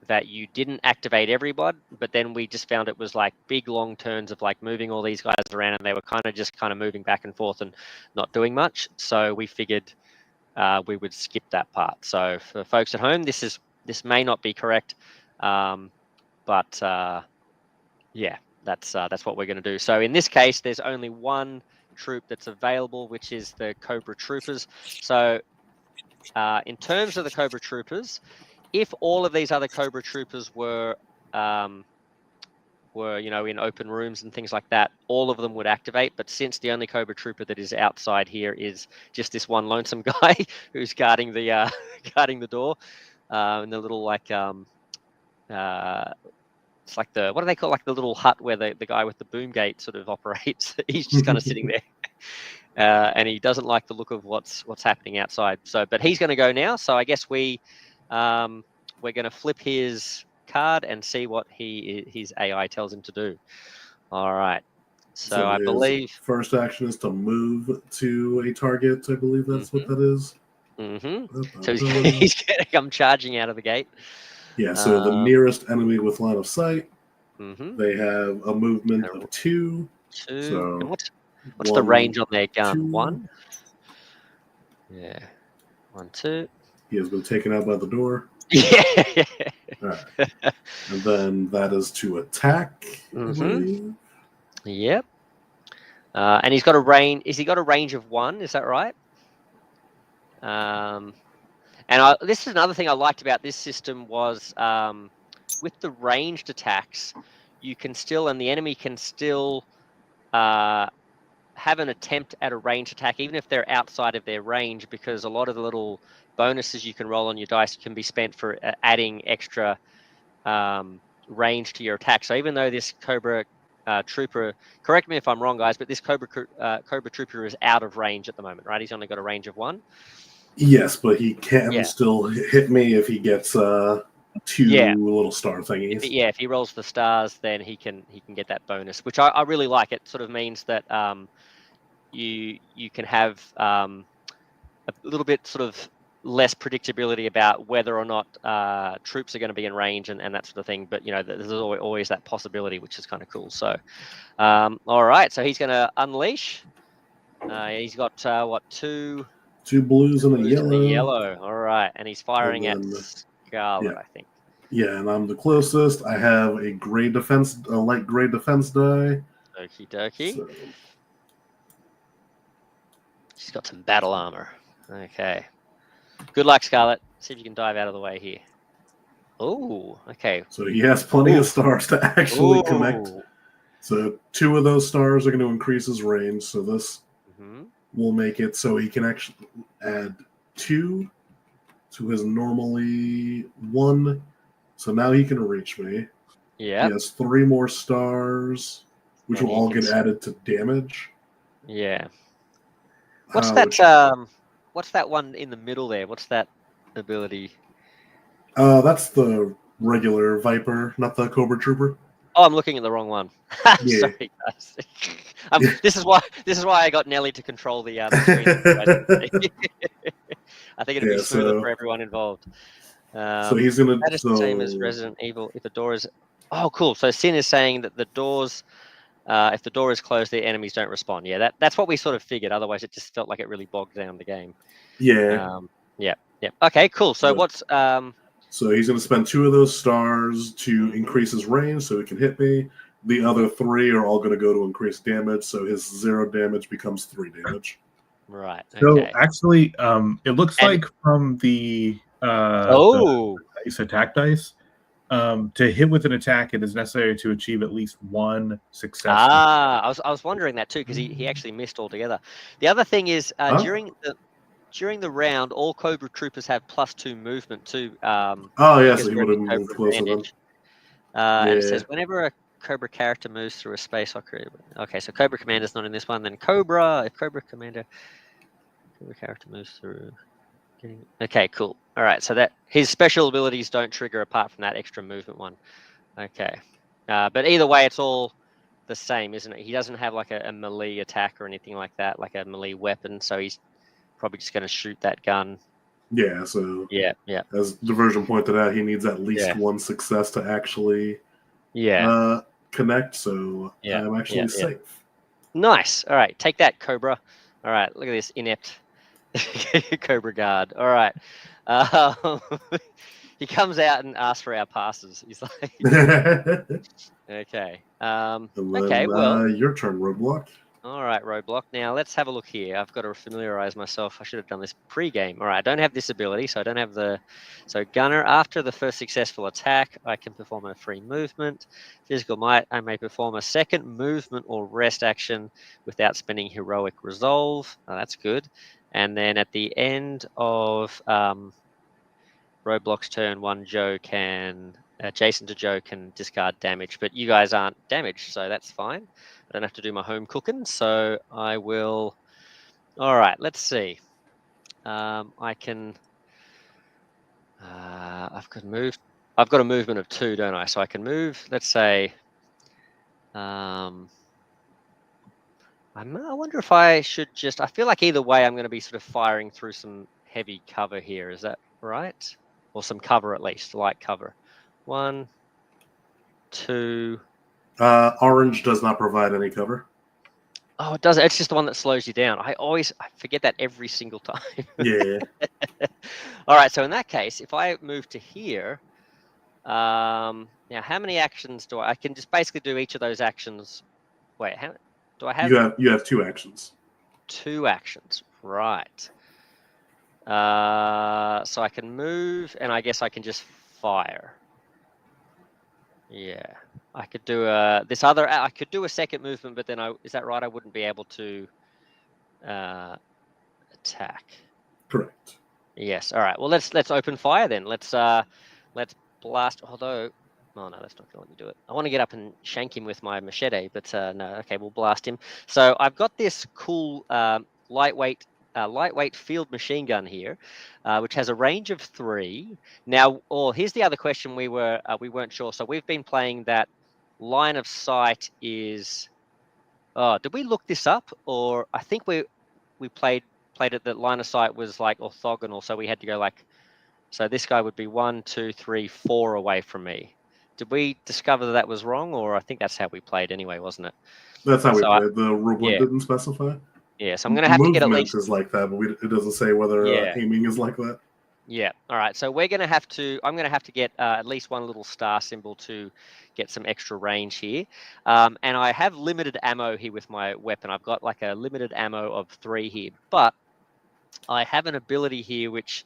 that you didn't activate everyone, but then we just found it was like big long turns of like moving all these guys around, and they were kind of moving back and forth and not doing much. So we figured we would skip that part. So for folks at home, this may not be correct, but yeah, that's what we're going to do. So in this case, there's only one troop that's available, which is the Cobra Troopers. So in terms of the Cobra Troopers, if all of these other Cobra Troopers were in open rooms and things like that, all of them would activate. But since the only Cobra Trooper that is outside here is just this one lonesome guy who's guarding the guarding the door, in the little like it's like what do they call, like the little hut where the guy with the boom gate sort of operates. He's just kind of sitting there. And he doesn't like the look of what's happening outside. So, but he's going to go now. So I guess we're going to flip his card and see what his AI tells him to do. All right. So I believe first action is to move to a target. I believe that's what that is. Mm-hmm. So he's going to come charging out of the gate. Yeah. So the nearest enemy with line of sight. Mm-hmm. They have a movement of 2. So and what's the range on their gun? 2. 1. Yeah. 1, 2. He has been taken out by the door. Yeah. All right. And then that is to attack. Mm-hmm. Yep. And he's got a range. Has he got a range of 1? Is that right? And this is another thing I liked about this system was with the ranged attacks, you can still, and the enemy can still have an attempt at a ranged attack, even if they're outside of their range, because a lot of the little bonuses you can roll on your dice can be spent for adding extra range to your attack. So even though this Cobra trooper. Correct me if I'm wrong, guys, but this Cobra trooper is out of range at the moment, right? He's only got a range of 1. Yes, but he can still hit me if he gets 2 little star thingies. If he rolls the stars, then he can get that bonus, which I really like. It sort of means that you can have a little bit sort of less predictability about whether or not troops are going to be in range and that sort of thing. But there's always that possibility, which is kind of cool. So, all right, so he's going to unleash. He's got what, 2 blues and a yellow. yellow. All right, and he's firing at Scarlet, I think. Yeah, and I'm the closest. I have a light gray defense die. Okie dokie. So. She's got some battle armor. Okay. Good luck, Scarlet. See if you can dive out of the way here. Oh, okay. So he has plenty of stars to actually connect. So 2 of those stars are going to increase his range. So this will make it so he can actually add 2 to his normally 1. So now he can reach me. Yeah. He has 3 more stars, which will all get added to damage. Yeah. What's that? What's that one in the middle there? What's that ability? That's the regular Viper, not the Cobra Trooper. Oh, I'm looking at the wrong one. Sorry, guys. This is why I got Nelly to control the screen. I think it'd be smoother for everyone involved. So he's gonna. That is the same as Resident Evil. If the door is, cool. So Sin is saying that the doors, if the door is closed, the enemies don't respond. Yeah, that's what we sort of figured. Otherwise, it just felt like it really bogged down the game. Yeah. Yeah. Okay, cool. So what's So he's going to spend 2 of those stars to increase his range, so he can hit me. The other 3 are all going to go to increase damage, so his 0 damage becomes 3 damage. Right. Okay. So actually, it looks like from the attack dice, to hit with an attack, it is necessary to achieve at least 1 success. I was wondering that too, because he actually missed altogether. The other thing is during the round, all Cobra Troopers have +2 movement too. So he would have moved closer then. And it says whenever a Cobra character moves through a space, okay, so Cobra Commander's not in this one. Then Cobra, if Cobra character moves through. Okay, cool. All right, so that his special abilities don't trigger apart from that extra movement one. Okay, but either way, it's all the same, isn't it? He doesn't have like a melee attack or anything like that, like a melee weapon. So he's probably just going to shoot that gun. Yeah. So yeah. As Diversion pointed out, he needs at least 1 success to actually connect. So I'm actually safe. Nice. All right, take that, Cobra. All right, look at this inept Cobra guard. All right. He comes out and asks for our passes. He's like, okay. Okay, well. Your turn, Roadblock. All right, Roadblock. Now, let's have a look here. I've got to familiarize myself. I should have done this pre-game. All right, I don't have this ability, so I don't have the... So, Gunner, after the first successful attack, I can perform a free movement. Physical Might, I may perform a second movement or rest action without spending Heroic Resolve. Oh, that's good. And then at the end of Roadblock's turn, Jason to Joe can discard damage, but you guys aren't damaged, so that's fine. I don't have to do my home cooking, so I will. All right, let's see. I can. I've got moved. I've got a movement of 2, don't I? So I can move. Let's say. I wonder if I should just. I feel like either way, I'm going to be sort of firing through some heavy cover here. Is that right? Or some cover at least, light cover. 1, 2. Orange does not provide any cover. Oh, it does. It's just the one that slows you down. I forget that every single time. Yeah. All right. So in that case, if I move to here, now how many actions do I can just basically do each of those actions. Wait, how do I have? You have 2 actions. 2 actions, right? So I can move, and I guess I can just fire. Yeah, I could do I could do a second movement, but then is that right? I wouldn't be able to attack. Correct. Yes. All right. Well, let's open fire then. Let's blast. Although Oh no, that's not going to let me do it. I want to get up and shank him with my machete, but no. Okay, we'll blast him. So I've got this cool lightweight field machine gun here, which has a range of 3. Now, here's the other question we weren't sure. So we've been playing that line of sight is. Oh, did we look this up, or I think we played it that line of sight was like orthogonal, so we had to go like. So this guy would be 1, 2, 3, 4 away from me. Did we discover that was wrong, or I think that's how we played anyway, wasn't it? That's how we played. The rulebook didn't specify. Yeah, so I'm going to have to get at least. Movement is like that, but it doesn't say whether aiming is like that. Yeah. All right. So we're going to have to. I'm going to have to get at least one little star symbol to get some extra range here. And I have limited ammo here with my weapon. I've got like a limited ammo of 3 here, but I have an ability here which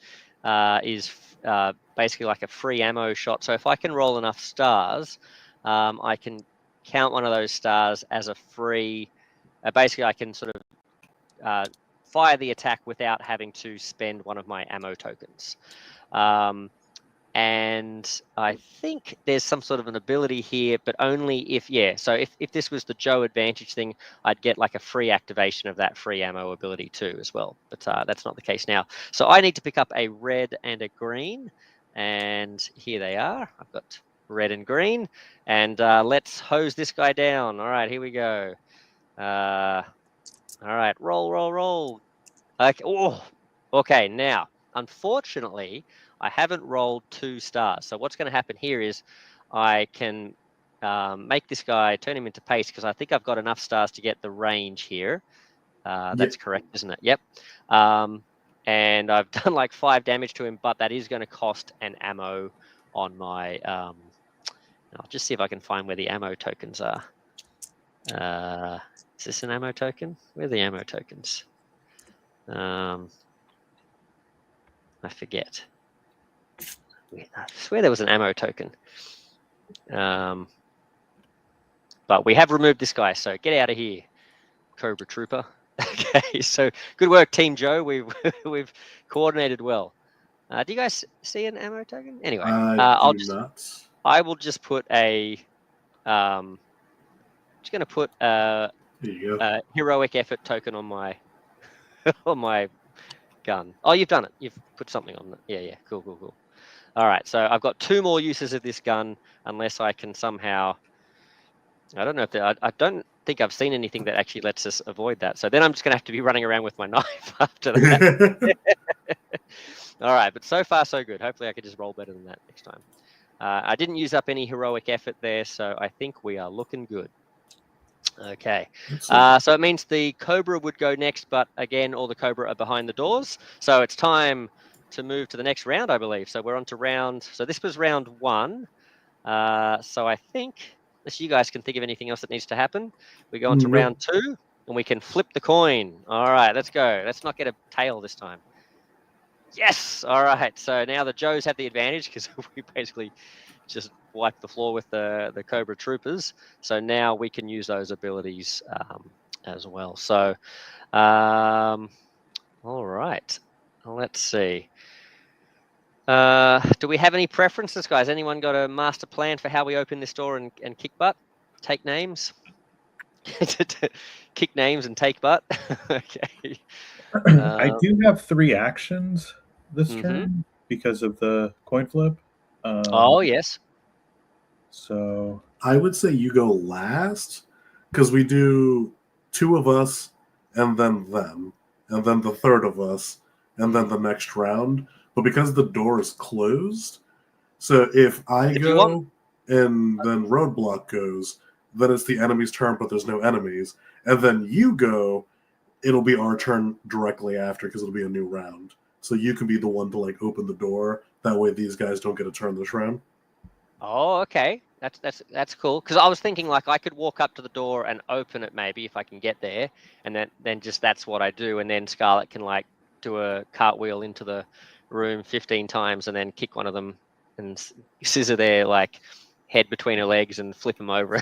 is basically like a free ammo shot. So if I can roll enough stars, I can count one of those stars as a free. Basically, I can sort of fire the attack without having to spend one of my ammo tokens. And I think there's some sort of an ability here, but only if, so if this was the Joe advantage thing, I'd get like a free activation of that free ammo ability too as well. But that's not the case now. So I need to pick up a red and a green. And here they are. I've got red and green. And let's hose this guy down. All right, here we go. All right, roll. Okay. Oh, okay. Now, unfortunately, I haven't rolled 2 stars. So what's going to happen here is I can make this guy, turn him into paste, because I think I've got enough stars to get the range here. That's correct, isn't it? Yep. And I've done like 5 damage to him, but that is going to cost an ammo on my. I'll just see if I can find where the ammo tokens are. Is this an ammo token? Where are the ammo tokens? I forget. I swear there was an ammo token. But we have removed this guy, so get out of here, Cobra Trooper. Okay, so good work, Team Joe. We've coordinated well. Do you guys see an ammo token? Anyway, I will just put a. Just going to put a heroic effort token on my on my gun. Oh, you've done it. You've put something on it. Yeah. Cool. All right, so I've got 2 more uses of this gun, unless I can somehow. I don't know if I don't think I've seen anything that actually lets us avoid that. So then I'm just going to have to be running around with my knife after that. All right, but so far so good. Hopefully I could just roll better than that next time. I didn't use up any heroic effort there, so I think we are looking good. Okay, so it means the Cobra would go next, but again, all the Cobra are behind the doors. So it's time to move to the next round, I believe. So we're on to round. So this was round 1. So I think, unless you guys can think of anything else that needs to happen, we go on to round 2, and we can flip the coin. All right, let's go. Let's not get a tail this time. Yes. All right. So now the Joes have the advantage because we basically just wiped the floor with the Cobra Troopers. So now we can use those abilities as well. So, all right. Let's see. Do we have any preferences, guys? Anyone got a master plan for how we open this door and kick butt? Take names? Kick names and take butt? Okay. I do have 3 actions this turn because of the coin flip. Oh, yes. So I would say you go last, because we do 2 of us and then them, and then the 3rd of us, and then the next round. But because the door is closed, so if I go and then Roadblock goes, then it's the enemy's turn, but there's no enemies. And then you go, it'll be our turn directly after, because it'll be a new round. So you can be the one to like open the door. That way these guys don't get a turn this round. Oh, okay. That's cool. Because I was thinking like I could walk up to the door and open it maybe if I can get there, and then just that's what I do, and then Scarlet can like do a cartwheel into the room 15 times and then kick one of them and scissor their like head between her legs and flip them over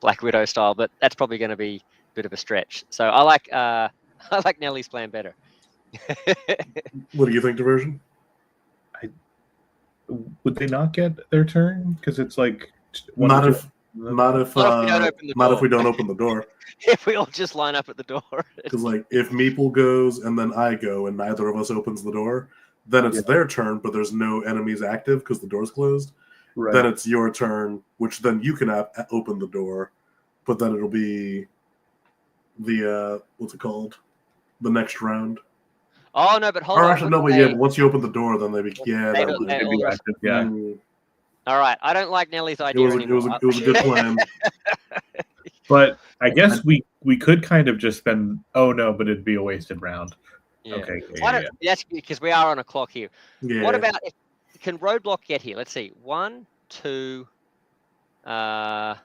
Black Widow style. But that's probably going to be a bit of a stretch. So I like Nellie's plan better. What do you think, Diversion? would they not get their turn? Because it's like not if we don't open the door. If we all just line up at the door. Because like if Meeple goes and then I go and neither of us opens the door, then it's their turn, but there's no enemies active because the door's closed. Right. Then it's your turn, which then you can open the door, but then it'll be the what's it called? The next round. Oh no, but hold on. Or actually, no, but yeah, but once you open the door, then they'd be active. Yeah. All right, I don't like Nellie's idea anymore. It was a good plan. But I guess we could kind of just spend. Oh no, but it'd be a wasted round. Yeah. Okay. That's because we are on a clock here. Yeah. What about can Roadblock get here? Let's see. 1, 2. I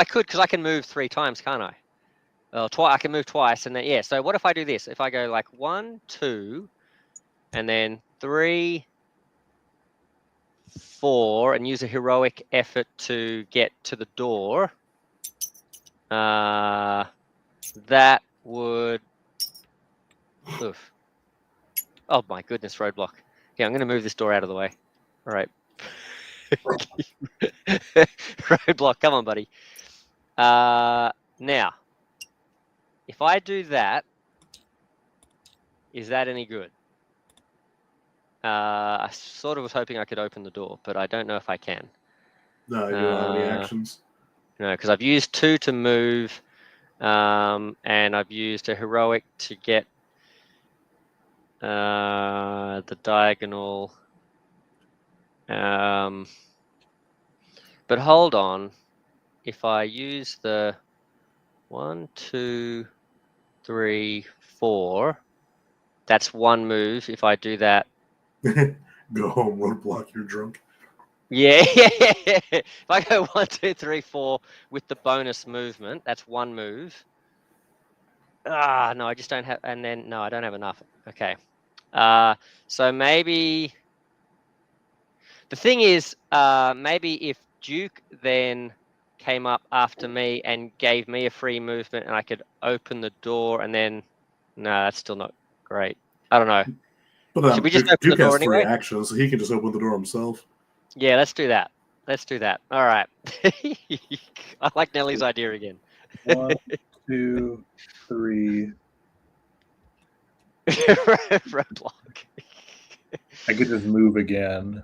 could because I can move 3 times, can't I? I can move twice, and then So what if I do this? If I go like 1, 2, and then 3, 4, and use a heroic effort to get to the door, that would. Oof. Oh my goodness, Roadblock. Yeah, I'm going to move this door out of the way. All right. Roadblock, come on, buddy. Now, if I do that, is that any good? I sort of was hoping I could open the door, but I don't know if I can. No, you don't have any actions. No, because I've used 2 to move, and I've used a heroic to get the diagonal. But hold on. If I use the 1, 2, 3, 4, that's 1 move. If I do that, go home, Roadblock. You're drunk. Yeah. If I go 1, 2, 3, 4 with the bonus movement, that's 1 move. No, I just don't have. And then no, I don't have enough. Okay. So maybe the thing is, maybe if Duke then came up after me and gave me a free movement, and I could open the door, and then no, that's still not great. I don't know. But should we just open Duke the door has 3 anyway? actions, so he can just open the door himself. Yeah, let's do that. All right. I like Nellie's idea again. 1, 2, 3. Roadblock. I could just move again.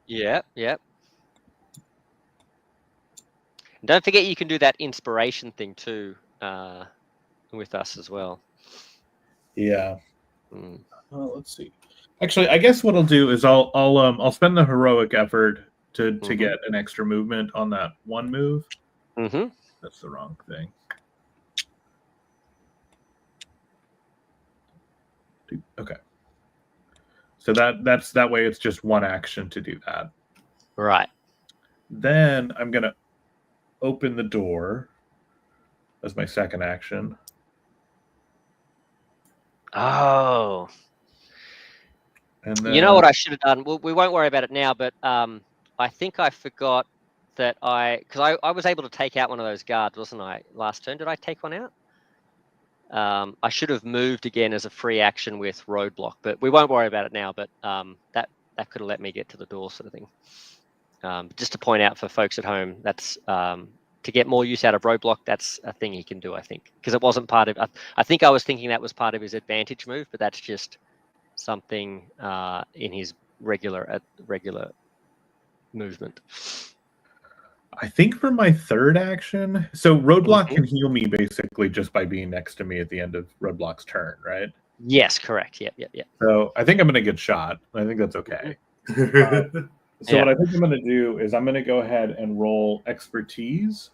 Yeah. Don't forget you can do that inspiration thing too with us as well. Yeah. Let's see. Actually, I guess what I'll do is I'll spend the heroic effort to get an extra movement on that 1 move. That's the wrong thing. Okay. So that's that way. It's just 1 action to do that. Right. Then I'm gonna open the door as my second action. Oh. And then, you know what I should have done? We won't worry about it now, but I think I forgot that because I was able to take out one of those guards, wasn't I? Last turn, did I take one out? I should have moved again as a free action with Roadblock, but we won't worry about it now. But that could have let me get to the door, sort of thing. Just to point out for folks at home, that's to get more use out of Roadblock. That's a thing he can do, I think, because it wasn't part of. I think I was thinking that was part of his advantage move, but that's just something in his regular movement. I think for my third action, so Roadblock can heal me basically just by being next to me at the end of Roadblock's turn, right? Yes, correct. Yep. So I think I'm going to get shot. I think that's okay. So what I think I'm going to do is I'm going to go ahead and roll expertise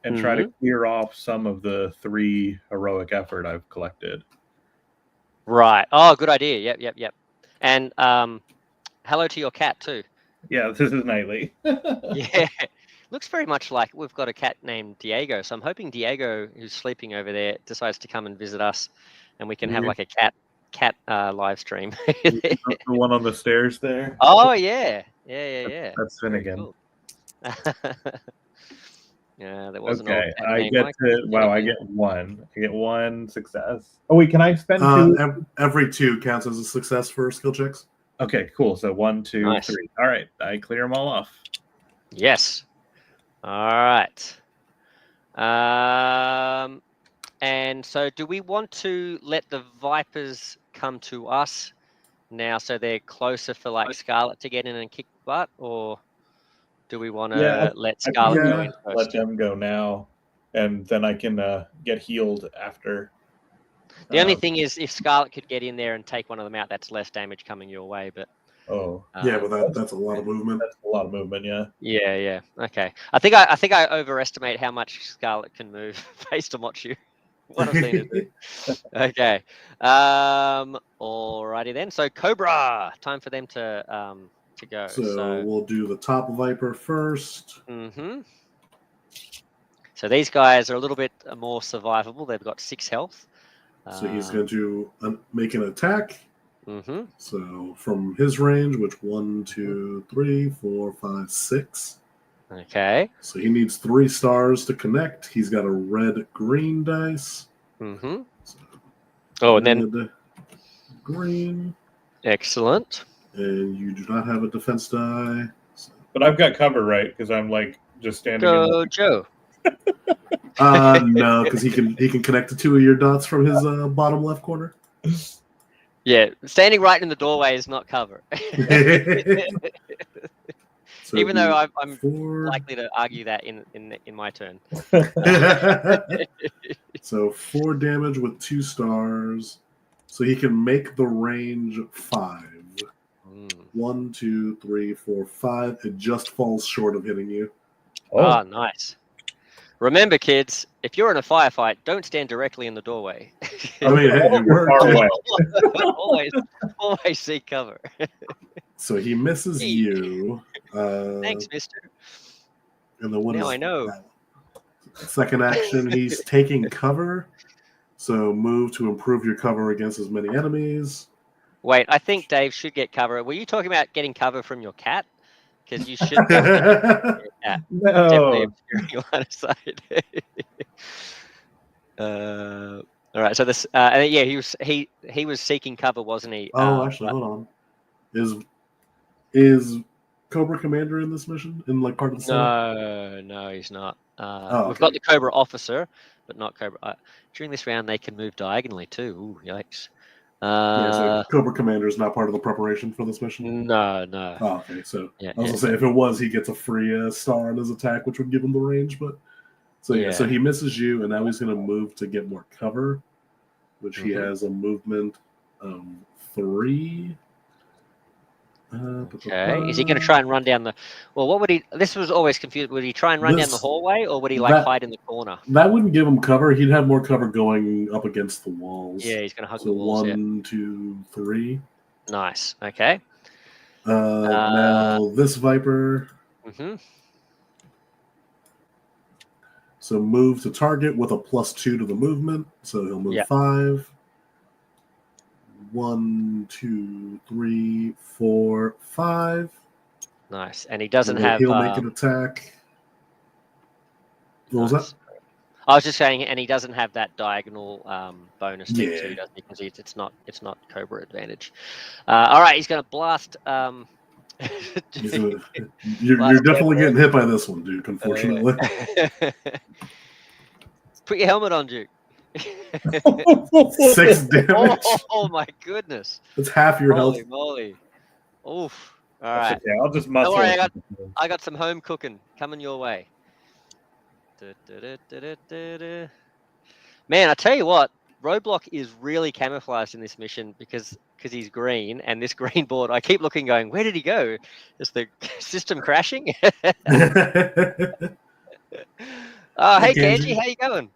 and try to clear off some of the 3 heroic effort I've collected. Right. Oh, good idea. Yep. And hello to your cat too. Yeah, this is Nightly. Yeah. Looks very much like we've got a cat named Diego. So I'm hoping Diego, who's sleeping over there, decides to come and visit us, and we can have like a cat live stream. The one on the stairs there. Oh yeah. That's Finnegan. cool. Yeah, there was an Okay, old cat I named get Mike. to wow. I get one. I get one success. Oh wait, can I spend two? Every 2 counts as a success for skill checks. Okay, cool. So 1, 2, Nice. 3. All right, I clear them all off. Yes. All right. And so do we want to let the Vipers come to us now so they're closer for like Scarlet to get in and kick butt, or do we want to let Scarlet go in first? Let them go now, and then I can get healed after. The only thing is, if Scarlet could get in there and take one of them out, that's less damage coming your way. But but that's a lot of movement. That's a lot of movement. Yeah. Yeah. Okay. I think I overestimate how much Scarlet can move based on what I've seen it do. Okay. Alrighty then. So Cobra, time for them to go. So we'll do the top Viper first. Mm-hmm. So these guys are a little bit more survivable. They've got 6 health. So he's going to make an attack. Mm-hmm. So from his range, which 1, 2, 3, 4, 5, 6. Okay. So he needs 3 stars to connect. He's got a red-green dice. Mm-hmm. So and then green. Excellent. And you do not have a defense die. So. But I've got cover, right? Because I'm like just standing. Go, Joe. No, because he can connect to 2 of your dots from his bottom left corner. Yeah, standing right in the doorway is not cover. So even though I'm 4... likely to argue that in my turn. So 4 damage with 2 stars. So he can make the range 5. 1, 2, 3, 4, 5. It just falls short of hitting you. Oh, nice. Remember, kids, if you're in a firefight, don't stand directly in the doorway. I mean, hey, it worked. always seek cover. So he misses you. Thanks, mister. And then I know. Second action, he's taking cover. So move to improve your cover against as many enemies. Wait, I think Dave should get cover. Were you talking about getting cover from your cat? Because you should definitely get No. Definitely obscuring line of sight. All right, so this he was seeking cover, wasn't he? Actually, hold on. Is Cobra Commander in this mission? In like part of the setup? No, he's not. We've got the Cobra Officer, but not Cobra. During this round, they can move diagonally too. Ooh, yikes. So Cobra Commander is not part of the preparation for this mission? No. Oh, okay, so I was going to say, if it was, he gets a free star on his attack, which would give him the range, but... So he misses you, and now he's going to move to get more cover, which he has a movement of 3. Okay. Is he going to try and run down the... Well, what would he... This was always confused. Would he try and run down the hallway, or would he hide in the corner? That wouldn't give him cover. He'd have more cover going up against the walls. Yeah, he's going to hug the walls. 1, 2, 3. Nice. Okay. Now this Viper. Mm-hmm. So move to target with a +2 to the movement. So he'll move 5. 1, 2, 3, 4, 5. Nice. And he doesn't have... He'll make an attack. What was that? I was just saying, and he doesn't have that diagonal bonus thing too, doesn't he? Because it's not Cobra advantage. All right, he's going to blast... You're definitely getting hit by this one, Duke, unfortunately. Put your helmet on, Duke. 6 damage. Oh my goodness. It's half your Holy health. Moly. Oof. All right. Okay, I'll just muscle. Don't worry, I got some home cooking coming your way. Man, I tell you what, Roadblock is really camouflaged in this mission because he's green, and this green board, I keep looking going, where did he go? Is the system crashing? Oh, hey, Kanji, how you going?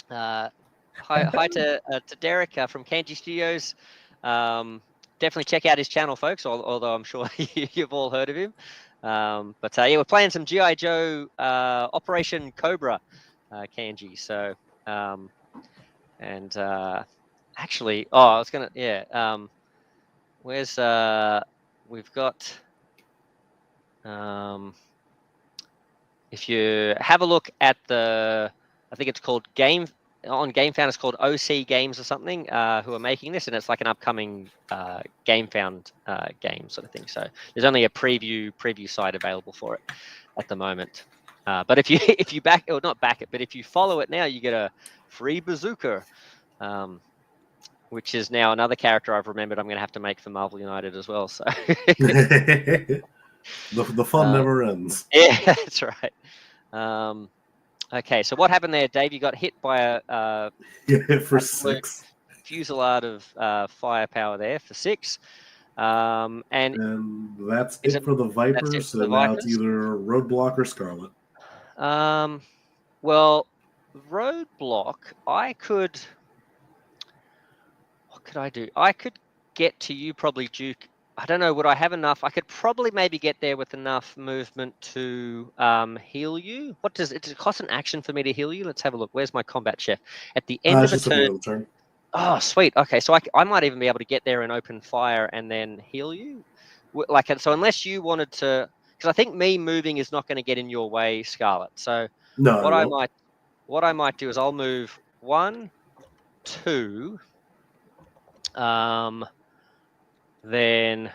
Hi to Derek from Kanji Studios. Definitely check out his channel, folks, although I'm sure you've all heard of him. But we're playing some G.I.Joe Operation Cobra, Kanji. So, actually, I was going to, where's, we've got, if you have a look at I think it's called on Gamefound, it's called OC Games or something, who are making this, and it's like an upcoming Gamefound game sort of thing. So there's only a preview site available for it at the moment. But if you back or not back it, but if you follow it now, you get a free bazooka, which is now another character I've remembered I'm going to have to make for Marvel United as well. So the fun never ends. Yeah, that's right. Okay, so what happened there, Dave? You got hit by a for 6 fusillade of firepower there for 6. And that's it for the Vipers. So now it's either Roadblock or Scarlet. Well, Roadblock, what could I do? I could get to you probably, Duke. I don't know, would I have enough? I could probably maybe get there with enough movement to heal you. Does it cost an action for me to heal you? Let's have a look. Where's my combat chef? At the end of a turn. Oh, sweet. Okay, so I might even be able to get there and open fire and then heal you. So unless you wanted to, because I think me moving is not going to get in your way, Scarlet. So no, what I might do is I'll move 1, 2. Then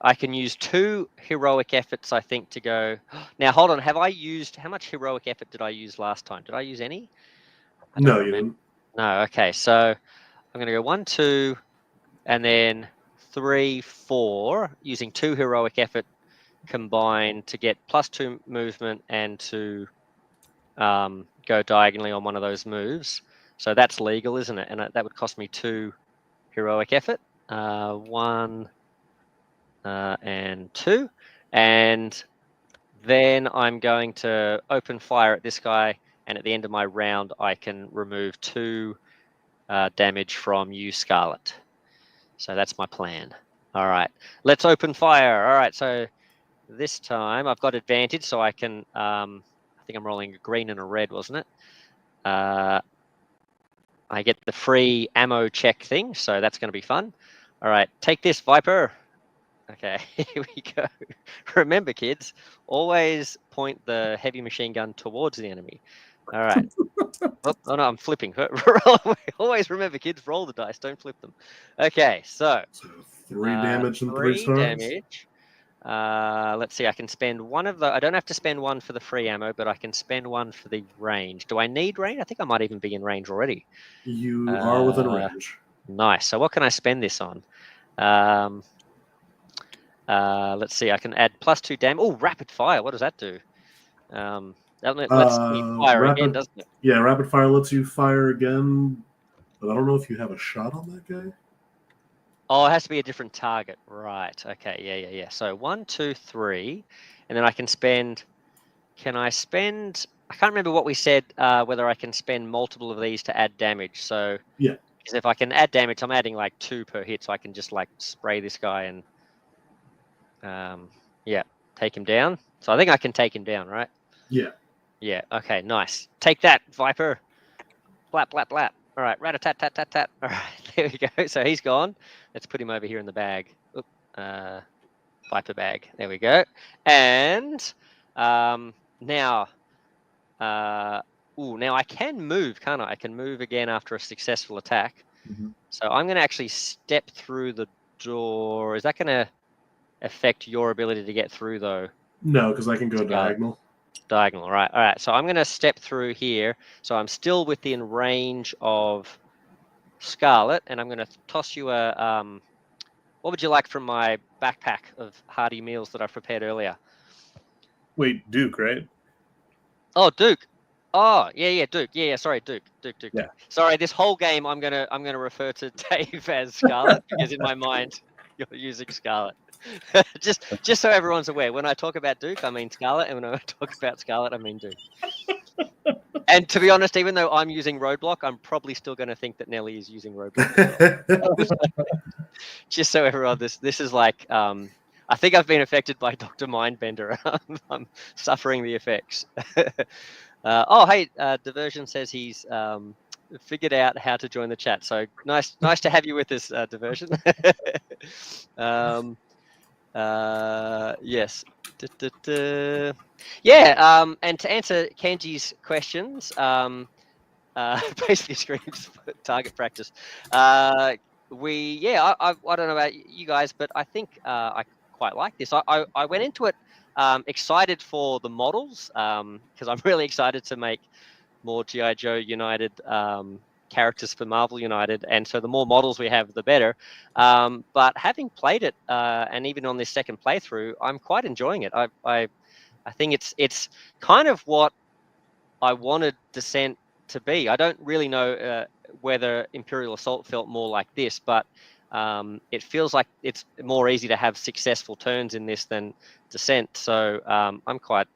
I can use 2 heroic efforts, I think, to go. Now, hold on. How much heroic effort did I use last time? Did I use any? No, you didn't. No, okay. So I'm going to go 1, 2, and then 3, 4, using 2 heroic effort combined to get +2 movement and to go diagonally on one of those moves. So that's legal, isn't it? And that would cost me 2 heroic effort. 1 and 2, and then I'm going to open fire at this guy, and at the end of my round I can remove 2 damage from you, Scarlet. So that's my plan. All right, let's open fire. All right, so this time I've got advantage, so I can I think I'm rolling a green and a red, wasn't it? I get the free ammo check thing, so that's going to be fun. All right, take this, Viper. Okay, here we go. Remember, kids, always point the heavy machine gun towards the enemy. All right. Oh no, I'm flipping. Always remember, kids, roll the dice, don't flip them. Okay, so 3 damage and 3 stars. Damage. Let's see, I can spend 1 of the. I don't have to spend 1 for the free ammo, but I can spend 1 for the range. Do I need range? I think I might even be in range already. You are within range. Nice. So what can I spend this on? Let's see, I can add +2 damage. Oh, rapid fire. What does that do? That lets me fire again, doesn't it? Yeah, rapid fire lets you fire again, but I don't know if you have a shot on that guy. Oh, it has to be a different target. Right. Okay. Yeah. So 1, 2, 3, and then I can spend. Can I spend? I can't remember what we said. Whether I can spend multiple of these to add damage. So yeah, because if I can add damage, I'm adding like 2 per hit, so I can just like spray this guy and take him down. So I think I can take him down, right? Yeah. Yeah. Okay. Nice. Take that, Viper. Blap, blap, blap. All right. Rat-a-tat-tat-tat-tat. All right. There we go. So he's gone. Let's put him over here in the bag. Oop. Viper bag. There we go. And now, now I can move, can't I? I can move again after a successful attack. Mm-hmm. So I'm going to actually step through the door. Is that going to affect your ability to get through, though? No, because I can go diagonal. Diagonal, right. All right, so I'm going to step through here. So I'm still within range of Scarlet, and I'm going to toss you a... what would you like from my backpack of hearty meals that I've prepared earlier? Wait, Duke, right? Oh, Duke. Oh, yeah, Duke. Yeah, sorry, Duke. Yeah. Sorry, this whole game I'm gonna refer to Dave as Scarlet because in my mind you're using Scarlet. just so everyone's aware, when I talk about Duke, I mean Scarlet, and when I talk about Scarlet, I mean Duke. And to be honest, even though I'm using Roadblock, I'm probably still going to think that Nelly is using Roadblock as well. Just so everyone, this is like, I think I've been affected by Dr. Mindbender. I'm suffering the effects. Oh, hey, Diversion says he's figured out how to join the chat. So nice to have you with us, Diversion. Yes. Yeah. And to answer Kenji's questions, basically screams target practice. I don't know about you guys, but I think I quite like this. I went into it excited for the models because I'm really excited to make more G.I. Joe United characters for Marvel United, and so the more models we have, the better. But having played it, and even on this second playthrough, I'm quite enjoying it. I think it's kind of what I wanted Descent to be. I don't really know whether Imperial Assault felt more like this, but it feels like it's more easy to have successful turns in this than Descent. So I'm quite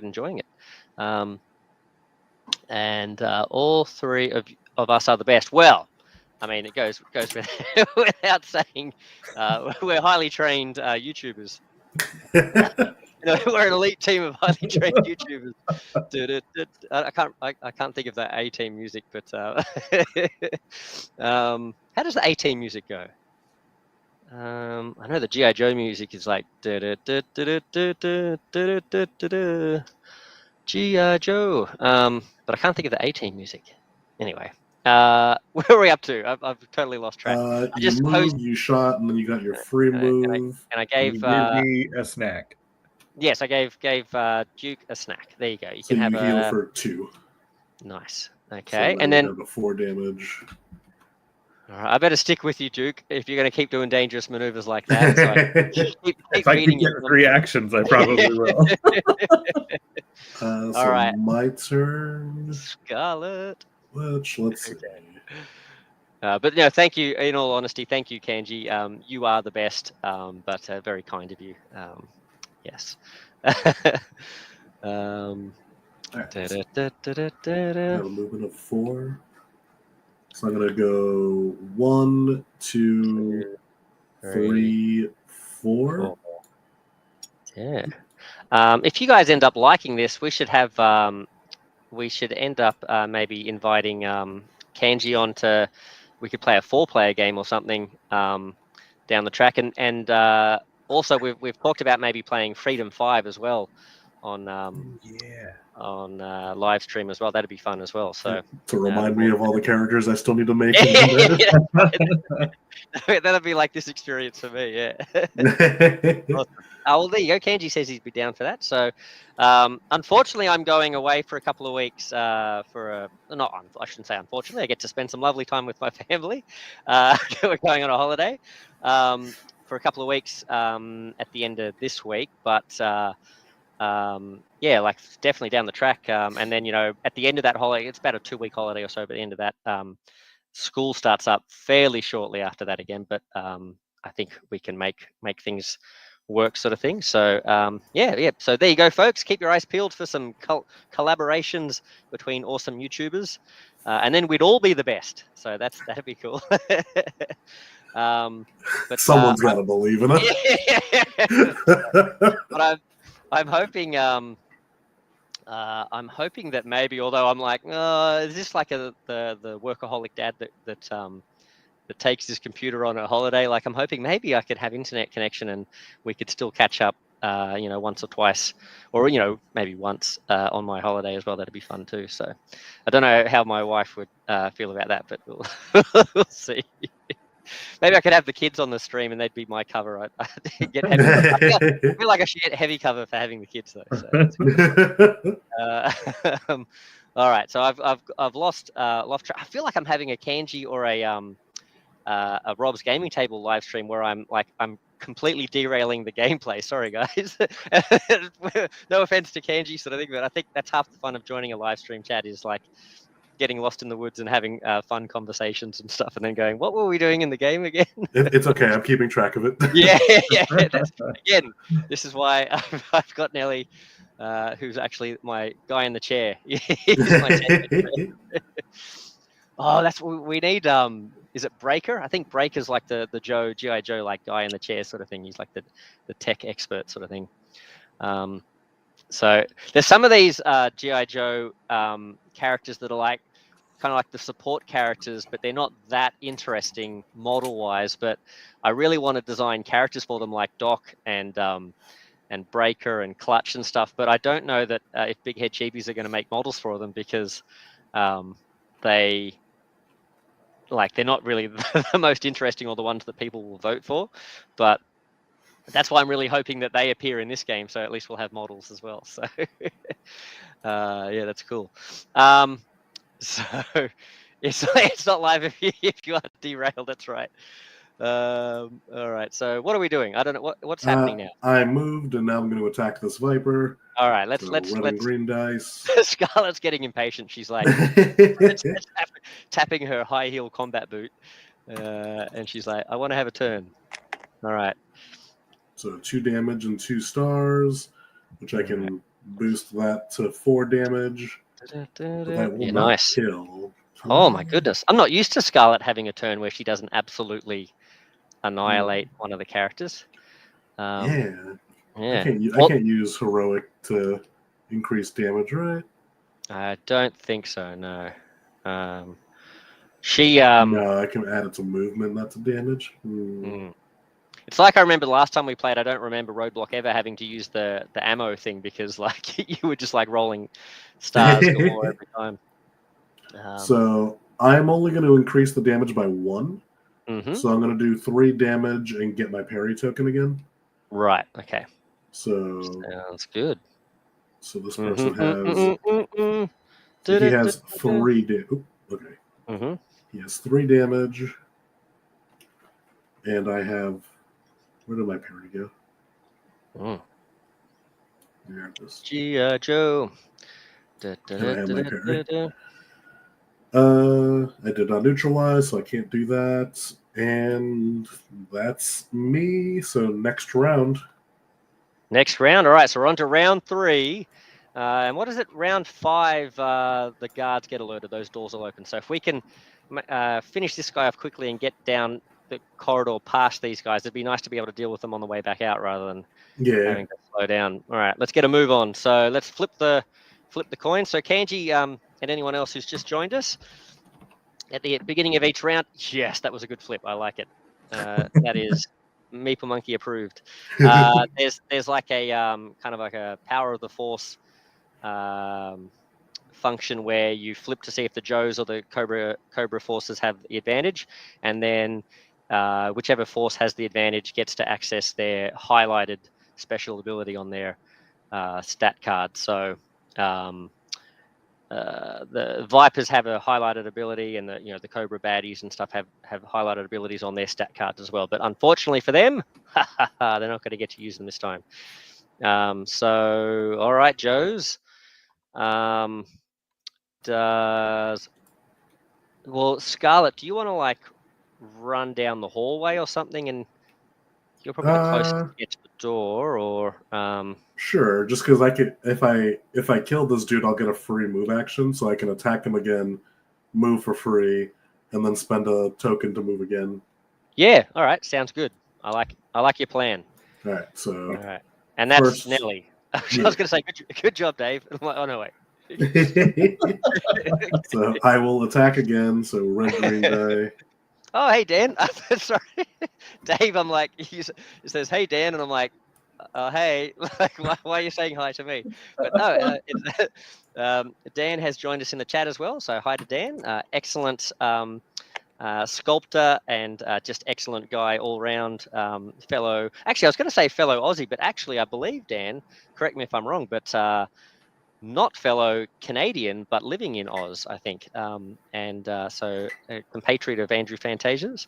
enjoying it. And all three of us are the best. Well, I mean, it goes without saying, we're highly trained YouTubers. We're an elite team of highly trained YouTubers. I can't think of that A-Team music, but how does the A-Team music go? I know the G.I. Joe music is like G.I. Joe, but I can't think of the A-Team music. Anyway, where are we up to? I've totally lost track. You moved, you shot, and then you got your free move. And I gave you gave me a snack. Yes, I gave Duke a snack. There you go. You so can you have heal for 2. Nice. Okay, so and then 4 damage. All right, I better stick with you, Duke, if you're going to keep doing dangerous maneuvers like that. So keep if I could get reactions, I probably will. So all right, my turn. Scarlet. Let's see. But no, thank you. In all honesty, thank you, Kanji. You are the best, but very kind of you. Yes. Right. I have a movement of 4. So I'm gonna go 1, 2, 3, 4. Yeah. If you guys end up liking this, we should have. We should end up maybe inviting Kanji on to. We could play a 4-player game or something down the track, and also we've talked about maybe playing Freedom 5 as well on on live stream as well. That'd be fun as well. So to remind me of all the characters I still need to make. That'll be like this experience for me. Yeah. Awesome. Well, there you go. Kanji says he'd be down for that. So, unfortunately, I'm going away for a couple of weeks I shouldn't say unfortunately. I get to spend some lovely time with my family. We're going on a holiday for a couple of weeks at the end of this week. But yeah, like definitely down the track. And then, at the end of that holiday, it's about a 2-week holiday or so. But at the end of that, school starts up fairly shortly after that again. But I think we can make things work, sort of thing. So yeah. So there you go, folks. Keep your eyes peeled for some collaborations between awesome YouTubers, and then we'd all be the best. So that'd be cool. But someone's got to believe in it. But I'm hoping. I'm hoping that maybe, although I'm like, is this like the workaholic dad that takes his computer on a holiday? Like, I'm hoping maybe I could have internet connection and we could still catch up, once or twice, or maybe once on my holiday as well. That'd be fun too. So, I don't know how my wife would feel about that, but we'll see. Maybe I could have the kids on the stream and they'd be my cover. I'd get heavy. I feel like I should get heavy cover for having the kids though. So. All right, so I've lost track. I feel like I'm having a Kanji or a Rob's Gaming Table live stream where I'm completely derailing the gameplay. Sorry, guys. No offense to Kanji, sort of thing, but I think that's half the fun of joining a live stream chat is like getting lost in the woods and having fun conversations and stuff, and then going, "What were we doing in the game again?" It's okay. I'm keeping track of it. Yeah. Again, this is why I've got Nelly, who's actually my guy in the chair. Oh, that's what we need. Is it Breaker? I think Breaker's like the G.I. Joe like guy in the chair sort of thing. He's like the tech expert sort of thing. So there's some of these G.I. Joe characters that are like kind of like the support characters, but they're not that interesting model-wise. But I really want to design characters for them, like Doc and Breaker and Clutch and stuff. But I don't know that if Big Head Cheapies are going to make models for them, because they're not really the most interesting or the ones that people will vote for. But that's why I'm really hoping that they appear in this game, so at least we'll have models as well. So yeah, that's cool. So it's not live if you are derailed. That's right. All right. So what are we doing? I don't know what's happening now. I moved, and now I'm going to attack this Viper. All right. Let's red and green dice. Scarlett's getting impatient. She's like tapping her high heel combat boot, and she's like, "I want to have a turn." All right. So 2 damage and 2 stars, which I can boost that to 4 damage. But that will not kill. Oh my goodness! I'm not used to Scarlett having a turn where she doesn't absolutely annihilate one of the characters. Yeah. I can't use heroic to increase damage, right? I don't think so. No. No, I can add it to movement, not to damage. It's like I remember the last time we played. I don't remember Roadblock ever having to use the ammo thing, because like you were just like rolling stars galore every time. So I'm only going to increase the damage by 1. So I'm going to do 3 damage and get my parry token again. Right. Okay. So sounds good. So this person has. So he has 3 damage. Okay. He has 3 damage, and I have. Where did my parry go? There it is. G.I.Joe. Can I have my parry? I did not neutralize, so I can't do that. And that's me. So next round. Next round. All right. So we're on to round 3. And what is it? Round 5, the guards get alerted. Those doors will open. So if we can finish this guy off quickly and get down the corridor past these guys, it'd be nice to be able to deal with them on the way back out rather than having to slow down. All right. Let's get a move on. So let's flip the coin. So Kanji and anyone else who's just joined us, at the beginning of each round, yes, that was a good flip. I like it. That is Meeple Monkey approved. There's like a kind of like a power of the force function where you flip to see if the Joes or the Cobra forces have the advantage, and then whichever force has the advantage gets to access their highlighted special ability on their stat card. So the Vipers have a highlighted ability, and the Cobra baddies and stuff have highlighted abilities on their stat cards as well. But unfortunately for them, they're not going to get to use them this time. So all right, Joes. Scarlett, do you want to like run down the hallway or something? And you're probably the closest to get to the door, or Sure, just because I could, if I kill this dude, I'll get a free move action, so I can attack him again, move for free, and then spend a token to move again. Yeah, all right, sounds good. I like your plan. All right, so all right, and that's first, Nelly. I was going to say, good job, Dave. Oh no, wait. So I will attack again. So red green die. Oh, hey Dan. Sorry, Dave. I'm like, he says, "Hey Dan," and I'm like, "Hey, like, why are you saying hi to me?" But no, Dan has joined us in the chat as well. So hi to Dan. Excellent sculptor and just excellent guy all round. Fellow. Actually, I was going to say fellow Aussie, but actually, I believe Dan. Correct me if I'm wrong, but. Not fellow Canadian, but living in Oz, I think. And so a compatriot of Andrew Fantasia's.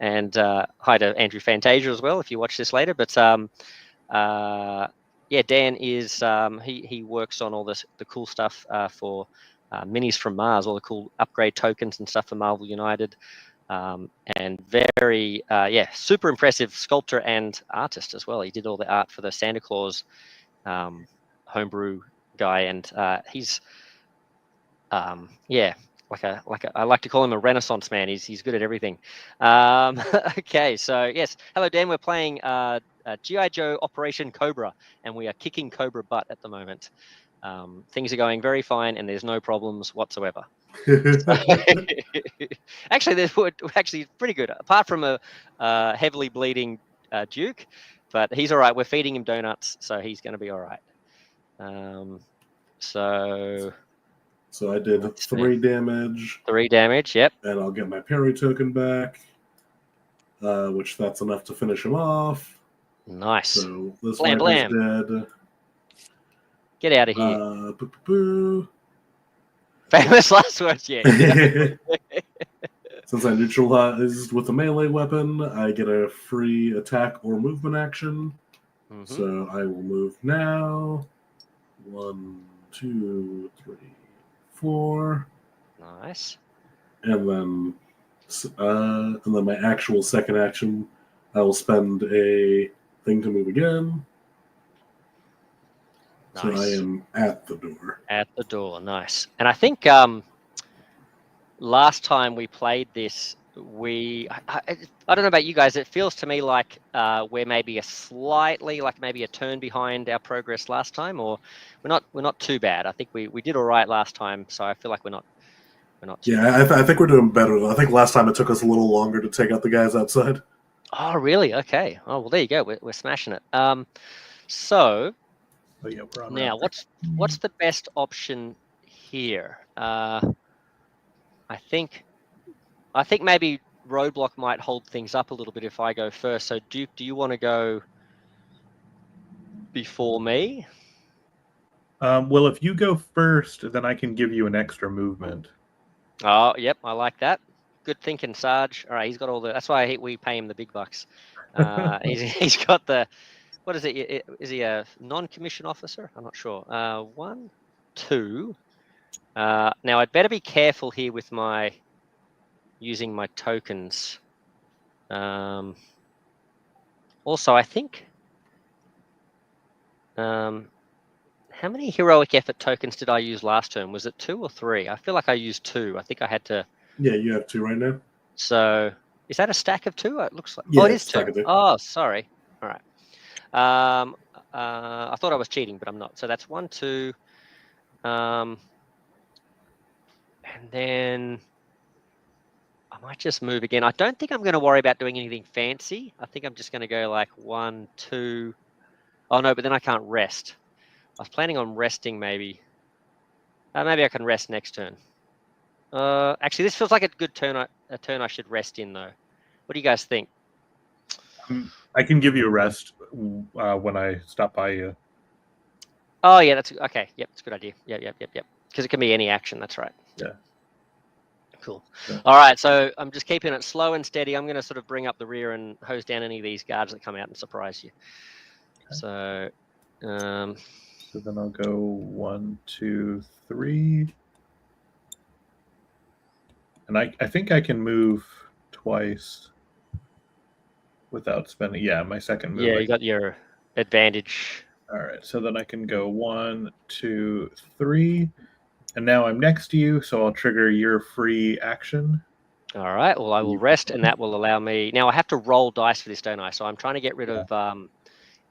And hi to Andrew Fantasia as well, if you watch this later. But yeah, Dan is, he works on all the cool stuff for Minis from Mars, all the cool upgrade tokens and stuff for Marvel United. And very, super impressive sculptor and artist as well. He did all the art for the Santa Claus homebrew guy, and he's like I like to call him a Renaissance man. He's good at everything. Okay, so yes, hello Dan. We're playing G.I.Joe Operation Cobra, and we are kicking Cobra butt at the moment. Things are going very fine, and there's no problems whatsoever. Actually, this would actually pretty good. Apart from a heavily bleeding Duke, but he's all right. We're feeding him donuts, so he's going to be all right. So I did 3 damage. 3 damage. Yep. And I'll get my parry token back, which that's enough to finish him off. Nice. So this Blam, Viper's blam. dead. Get out of here. Boo, boo, boo. Famous last words, yeah. Since I neutralized with a melee weapon, I get a free attack or movement action. So I will move now. 1, 2, 3, 4. Nice. And then my actual second action, I will spend a thing to move again. Nice. So I am at the door. At the door, nice. And I think last time we played this, I don't know about you guys, it feels to me like we're maybe maybe a turn behind our progress last time, or we're not too bad. I think we did all right last time, so I feel like we're not too bad. I think we're doing better. I think last time it took us a little longer to take out the guys outside. Oh, really? Okay. Oh, well, there you go. We're smashing it. So now what's the best option here? I think maybe Roadblock might hold things up a little bit if I go first. So Duke, do you want to go before me? Well, if you go first, then I can give you an extra movement. Oh, yep, I like that. Good thinking, Sarge. All right, he's got all the. That's why we pay him the big bucks. He's got the. What is it? Is he a non-commissioned officer? I'm not sure. 1, 2. Now I'd better be careful here with using my tokens. Also, I think. How many heroic effort tokens did I use last turn? Was it 2 or 3? I feel like I used 2. I think I had to. Yeah, you have 2 right now. So is that a stack of 2? It looks like. Yeah, oh, it is 2. 2. Oh, sorry. All right. I thought I was cheating, but I'm not. So that's 1, 2. And then I might just move again. I don't think I'm going to worry about doing anything fancy. I think I'm just going to go like 1, 2. Oh, no, but then I can't rest. I was planning on resting maybe. Maybe I can rest next turn. Actually, this feels like a good turn. A turn I should rest in, though. What do you guys think? I can give you a rest when I stop by you. Oh, yeah, that's okay. Yep, that's a good idea. Yep. Because it can be any action. That's right. Yeah. Cool. Yeah. All right, so I'm just keeping it slow and steady. I'm going to sort of bring up the rear and hose down any of these guards that come out and surprise you. Okay. So then I'll go 1, 2, 3. And I think I can move twice without spending. Yeah, my second move. Yeah, you got your advantage. All right, so then I can go 1, 2, 3. And now I'm next to you, so I'll trigger your free action. All right, well, I will rest, and that will allow me... Now, I have to roll dice for this, don't I? So I'm trying to get rid of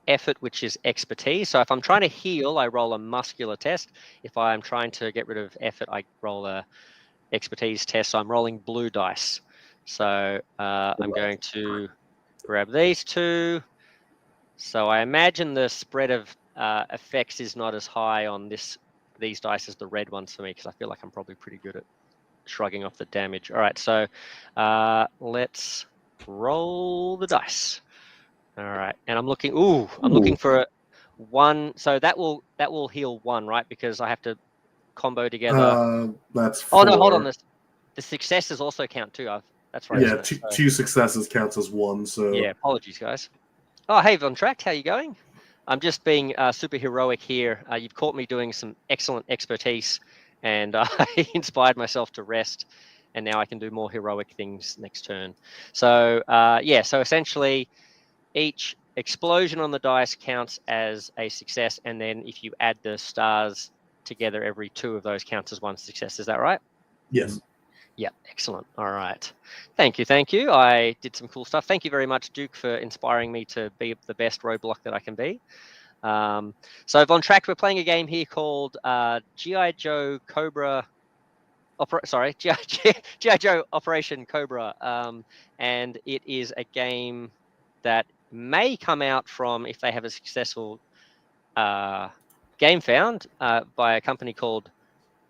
effort, which is expertise. So if I'm trying to heal, I roll a muscular test. If I'm trying to get rid of effort, I roll a expertise test. So I'm rolling blue dice. So I'm going to grab these 2. So I imagine the spread of effects is not as high on these dice as the red ones for me, because I feel like I'm probably pretty good at shrugging off the damage. All right, so let's roll the dice. All right, and I'm looking. I'm looking for a 1. So that will heal 1, right? Because I have to combo together. That's 4. Oh no, hold on. The successes also count too. That's right. Yeah, 2 successes counts as 1. So yeah, apologies, guys. Oh, hey, Von Tract, how you going? I'm just being super heroic here. You've caught me doing some excellent expertise, and I inspired myself to rest, and now I can do more heroic things next turn. So yeah, so essentially each explosion on the dice counts as a success, and then if you add the stars together, every 2 of those counts as 1 success. Is that right? Yes. Yeah, excellent. All right. Thank you. I did some cool stuff. Thank you very much, Duke, for inspiring me to be the best Roadblock that I can be. So Von Tract, we're playing a game here called G.I.Joe Cobra. G.I.Joe Operation Cobra, and it is a game that may come out from, if they have a successful Gamefound by a company called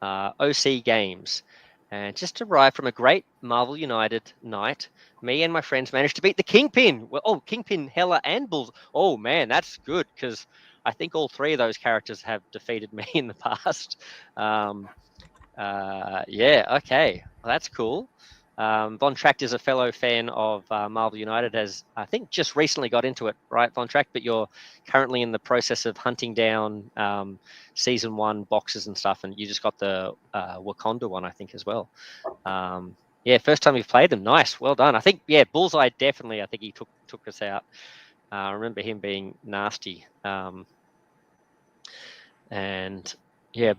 OC Games. And just arrived from a great Marvel United night, me and my friends managed to beat the Kingpin. Well, Kingpin, Hela, and Bulls. Oh man, that's good, because I think all three of those characters have defeated me in the past. Yeah, okay, well, that's cool. Von Tract is a fellow fan of Marvel United, has I think just recently got into it, right, Von Tract? But you're currently in the process of hunting down season 1 boxes and stuff, and you just got the Wakanda one, I think, as well. Yeah, first time you've played them. Nice, well done. I think, yeah, Bullseye definitely. I think he took us out. I remember him being nasty. And yeah,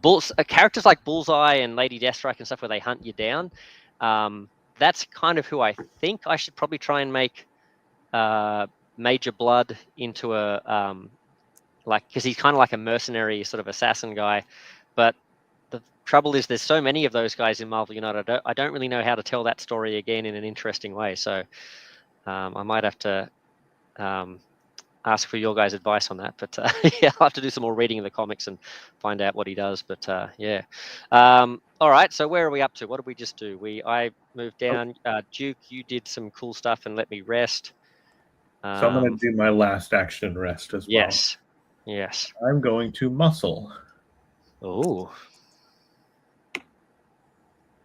characters like Bullseye and Lady Deathstrike and stuff, where they hunt you down. That's kind of who I think I should probably try and make Major Blood into a because he's kind of like a mercenary sort of assassin guy. But the trouble is, there's so many of those guys in Marvel United. I don't really know how to tell that story again in an interesting way. So I might have to ask for your guys' advice on that. But yeah, I'll have to do some more reading of the comics and find out what he does. But yeah. All right. So where are we up to? What did we just do? I moved down. Duke, you did some cool stuff and let me rest. So I'm going to do my last action rest as well. Yes. I'm going to muscle. Oh.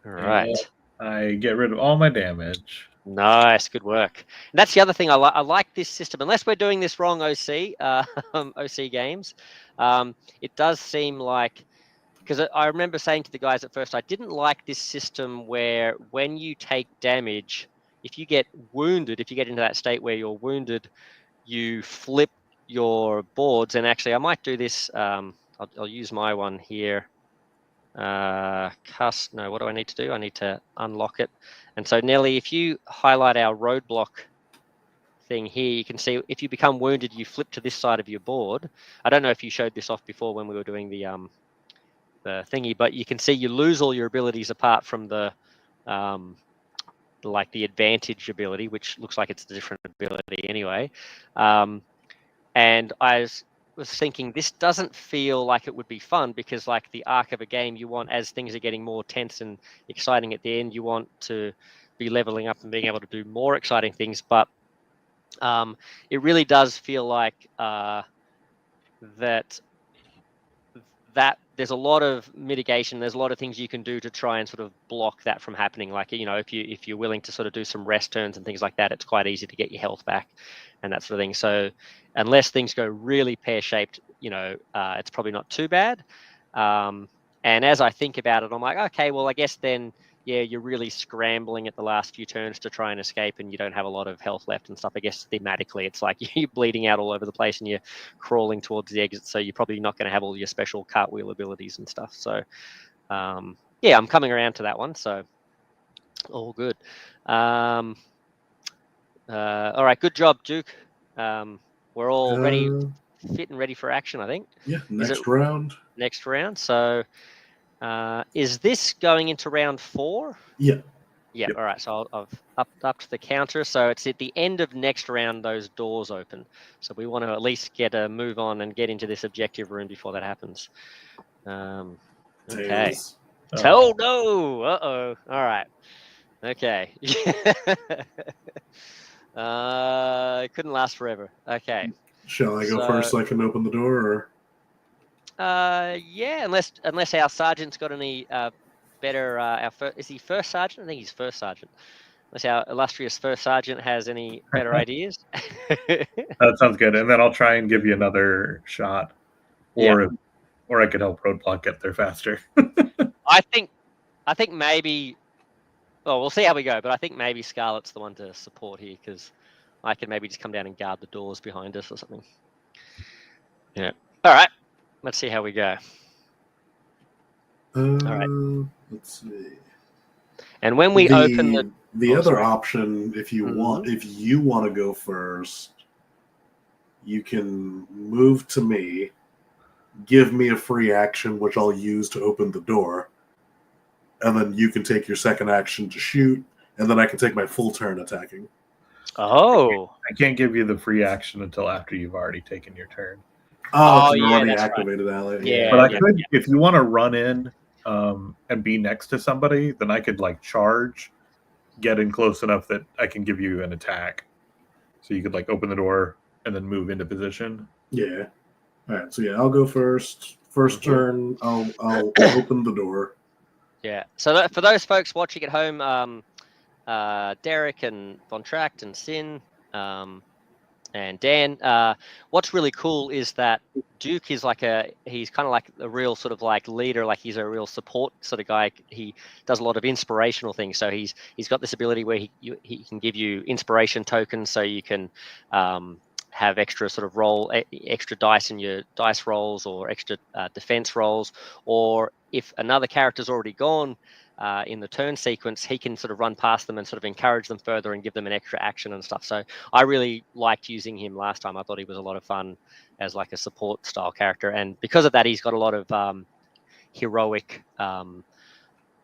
All right. I get rid of all my damage. Nice, good work. And that's the other thing I like this system. Unless we're doing this wrong, OC Games, it does seem like, because I remember saying to the guys at first, I didn't like this system where when you take damage, if you get wounded, if you get into that state where you're wounded, you flip your boards. And actually, I might do this. I'll use my one here. No, what do I need to do? I need to unlock it. And so, Nelly, if you highlight our roadblock thing here, you can see if you become wounded, you flip to this side of your board. I don't know if you showed this off before when we were doing the thingy, but you can see you lose all your abilities apart from the like the advantage ability, which looks like it's a different ability anyway. And I was thinking, this doesn't feel like it would be fun, because like the arc of a game, you want, as things are getting more tense and exciting at the end, you want to be leveling up and being able to do more exciting things. But it really does feel like that there's a lot of mitigation. There's a lot of things you can do to try and sort of block that from happening. Like, if you're willing to sort of do some rest turns and things like that, it's quite easy to get your health back and that sort of thing. So unless things go really pear-shaped, it's probably not too bad. And as I think about it, I'm like, okay, well, I guess then, yeah, you're really scrambling at the last few turns to try and escape, and you don't have a lot of health left and stuff. I guess thematically, it's like you're bleeding out all over the place and you're crawling towards the exit, so you're probably not going to have all your special cartwheel abilities and stuff. So, yeah, I'm coming around to that one, so all good. All right, good job, Duke. We're all ready, fit and ready for action, I think. Yeah, next round. Next round, so... is this going into round 4? Yeah. Yeah. Yep. All right. So I've up to the counter. So it's at the end of next round, those doors open. So we want to at least get a move on and get into this objective room before that happens. Okay. Oh no. Uh-oh. All right. Okay. It couldn't last forever. Okay. Shall I go first so I can open the door, or? Yeah, unless our sergeant's got any better. Is he first sergeant? I think he's first sergeant. Unless our illustrious first sergeant has any better ideas. That sounds good. And then I'll try and give you another shot, or I could help Roadblock get there faster. I think maybe. Well, we'll see how we go, but I think maybe Scarlet's the one to support here, because I can maybe just come down and guard the doors behind us or something. Yeah. All right. Let's see how we go. All right. Let's see. And when we open the other option, if you want to go first, you can move to me, give me a free action, which I'll use to open the door, and then you can take your second action to shoot, and then I can take my full turn attacking. Oh. I can't give you the free action until after you've already taken your turn. Oh, it's an already activated ally. Yeah, but I could, if you want to run in and be next to somebody, then I could like charge, get in close enough that I can give you an attack. So you could like open the door and then move into position. Yeah. All right. So yeah, I'll go first. First turn, I'll open the door. Yeah. So for those folks watching at home, Derek and Von Tract and Sin, and Dan, what's really cool is that Duke is he's kind of like a real sort of like leader, like he's a real support sort of guy. He does a lot of inspirational things. So he's got this ability where he can give you inspiration tokens, so you can have extra sort of extra dice in your dice rolls, or extra defense rolls, or if another character's already gone in the turn sequence, he can sort of run past them and sort of encourage them further and give them an extra action and stuff. So I really liked using him last time. I thought he was a lot of fun as like a support style character, and because of that, he's got a lot of heroic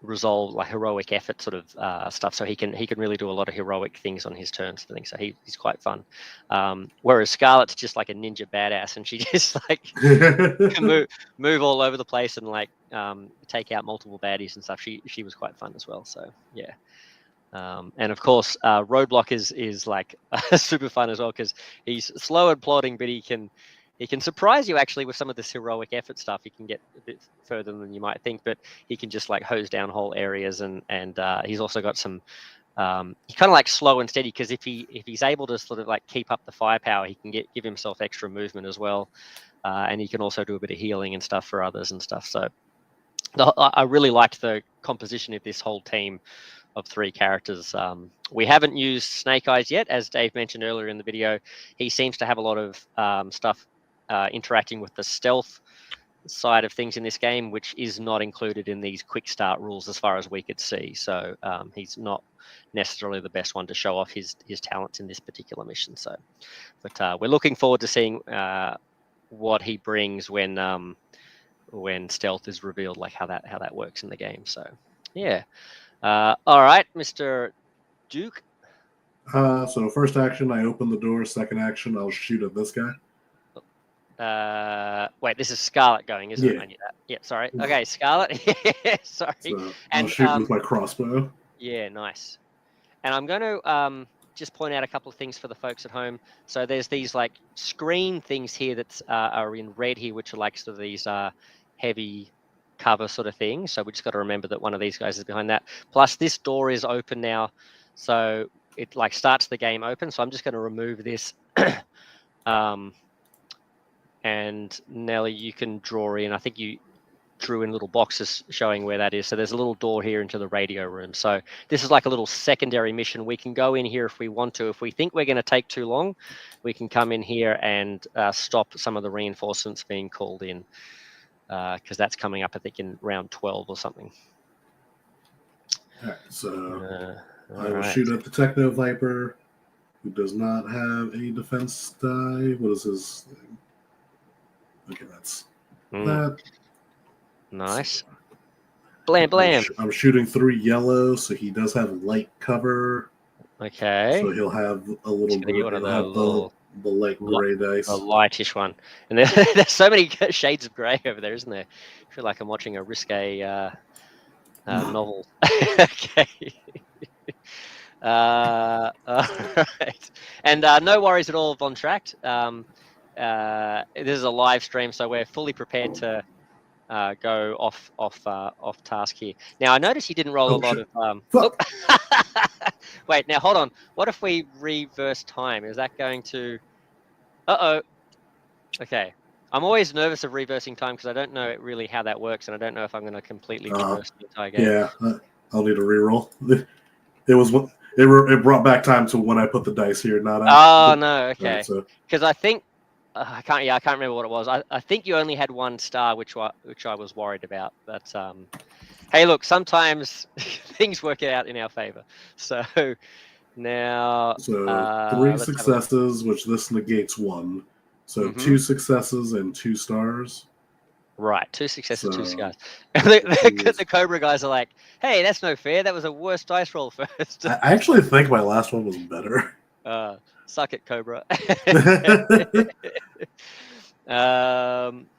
resolve, like heroic effort sort of stuff. So he can really do a lot of heroic things on his turns. I think so. He's quite fun. Whereas Scarlet's just like a ninja badass, and she just like can move all over the place and like take out multiple baddies and stuff. She was quite fun as well. So yeah. And of course, Roadblock is like super fun as well, because he's slow and plodding, but he can surprise you actually with some of this heroic effort stuff. He can get a bit further than you might think, but he can just like hose down whole areas, and he's also got some. He kind of like slow and steady, because if he's able to sort of like keep up the firepower, he can give himself extra movement as well, and he can also do a bit of healing and stuff for others and stuff. So I really liked the composition of this whole team of 3 characters. We haven't used Snake Eyes yet, as Dave mentioned earlier in the video. He seems to have a lot of stuff interacting with the stealth side of things in this game, which is not included in these quick start rules as far as we could see. So he's not necessarily the best one to show off his talents in this particular mission. So, but we're looking forward to seeing what he brings when stealth is revealed, like how that works in the game. So yeah. All right, Mr. Duke. So first action, I open the door. Second action, I'll shoot at this guy. Wait, this is Scarlet going, isn't it? I knew that. Yeah, sorry. Okay, Scarlet. Sorry. So I'll shoot with my crossbow. Yeah, nice. And I'm going to just point out a couple of things for the folks at home. So there's these like screen things here that are in red here, which are like sort of these heavy cover sort of thing. So we just got to remember that one of these guys is behind that. Plus this door is open now, so it like starts the game open. So I'm just going to remove this. And Nelly, you can draw in. I think you drew in little boxes showing where that is. So there's a little door here into the radio room. So this is like a little secondary mission. We can go in here if we want to. If we think we're going to take too long, we can come in here and stop some of the reinforcements being called in, because that's coming up, I think, in round 12 or something. All right, so I will shoot at the Techno Viper, who does not have a defense die. What is his thing? Okay, that's that. Nice. Blam, blam. I'm shooting through yellow, so he does have light cover. Okay. So he'll have a little bit. He'll have the light gray dice. A lightish one. And there's so many shades of gray over there, isn't there? I feel like I'm watching a risque novel. Okay. All right. And no worries at all, Von Tract. This is a live stream, so we're fully prepared to go off task here. Now I noticed you didn't roll a lot of. Wait, now hold on. What if we reverse time? Is that going to? Okay. I'm always nervous of reversing time because I don't know really how that works, and I don't know if I'm going to completely reverse the entire game. Yeah, I'll need a reroll. It brought back time to when I put the dice here. Not. Oh no, okay. Because so. I think I can't remember what it was. I think you only had 1 star, which I was worried about. But hey, look, sometimes things work out in our favor. So now, 3 successes, which this negates 1. So 2 successes and 2 stars. Right, 2 successes, 2 So, scars. The Cobra guys are like, hey, that's no fair. That was a worse dice roll first. I actually think my last one was better. Suck it, Cobra.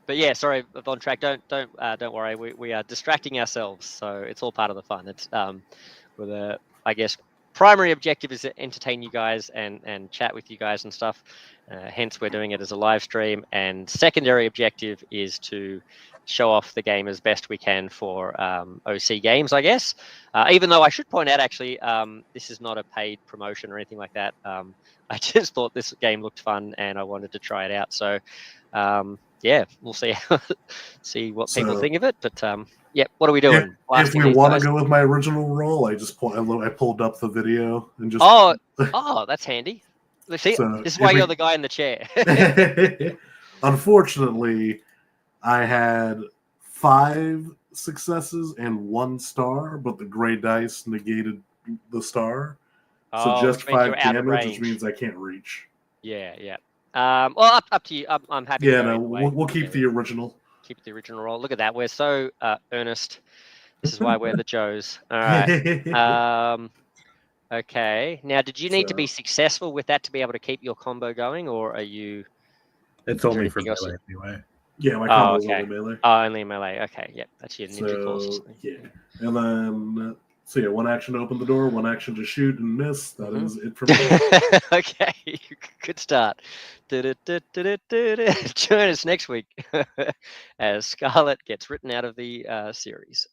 But yeah, sorry, on track. Don't worry. We are distracting ourselves, so it's all part of the fun. It's with a, I guess, primary objective is to entertain you guys and chat with you guys and stuff. Hence, we're doing it as a live stream. And secondary objective is to show off the game as best we can for OC Games, I guess. Even though I should point out, actually, this is not a paid promotion or anything like that. I just thought this game looked fun and I wanted to try it out. So, yeah, we'll see what people think of it. But yeah, what are we doing? If we want to go with my original role, I pulled up the video and just. Oh, that's handy. See, So this is why you're the guy in the chair. Unfortunately, I had 5 successes and 1 star, but the gray dice negated the star. So just 5 damage, which means I can't reach. Yeah. Well, up to you. I'm happy. Yeah, no, we'll keep the original. Keep the original roll. Look at that. We're so earnest. This is why we're the Joes. All right. Okay. Now, did you need to be successful with that to be able to keep your combo going, or are you? It's only for melee anyway. Yeah, my combo is only melee. Oh, only melee. Okay, yep. That's your ninja course or something. Yeah. And then, so yeah, 1 action to open the door, 1 action to shoot and miss. That is it for me. Okay, good start. Join us next week as Scarlet gets written out of the series.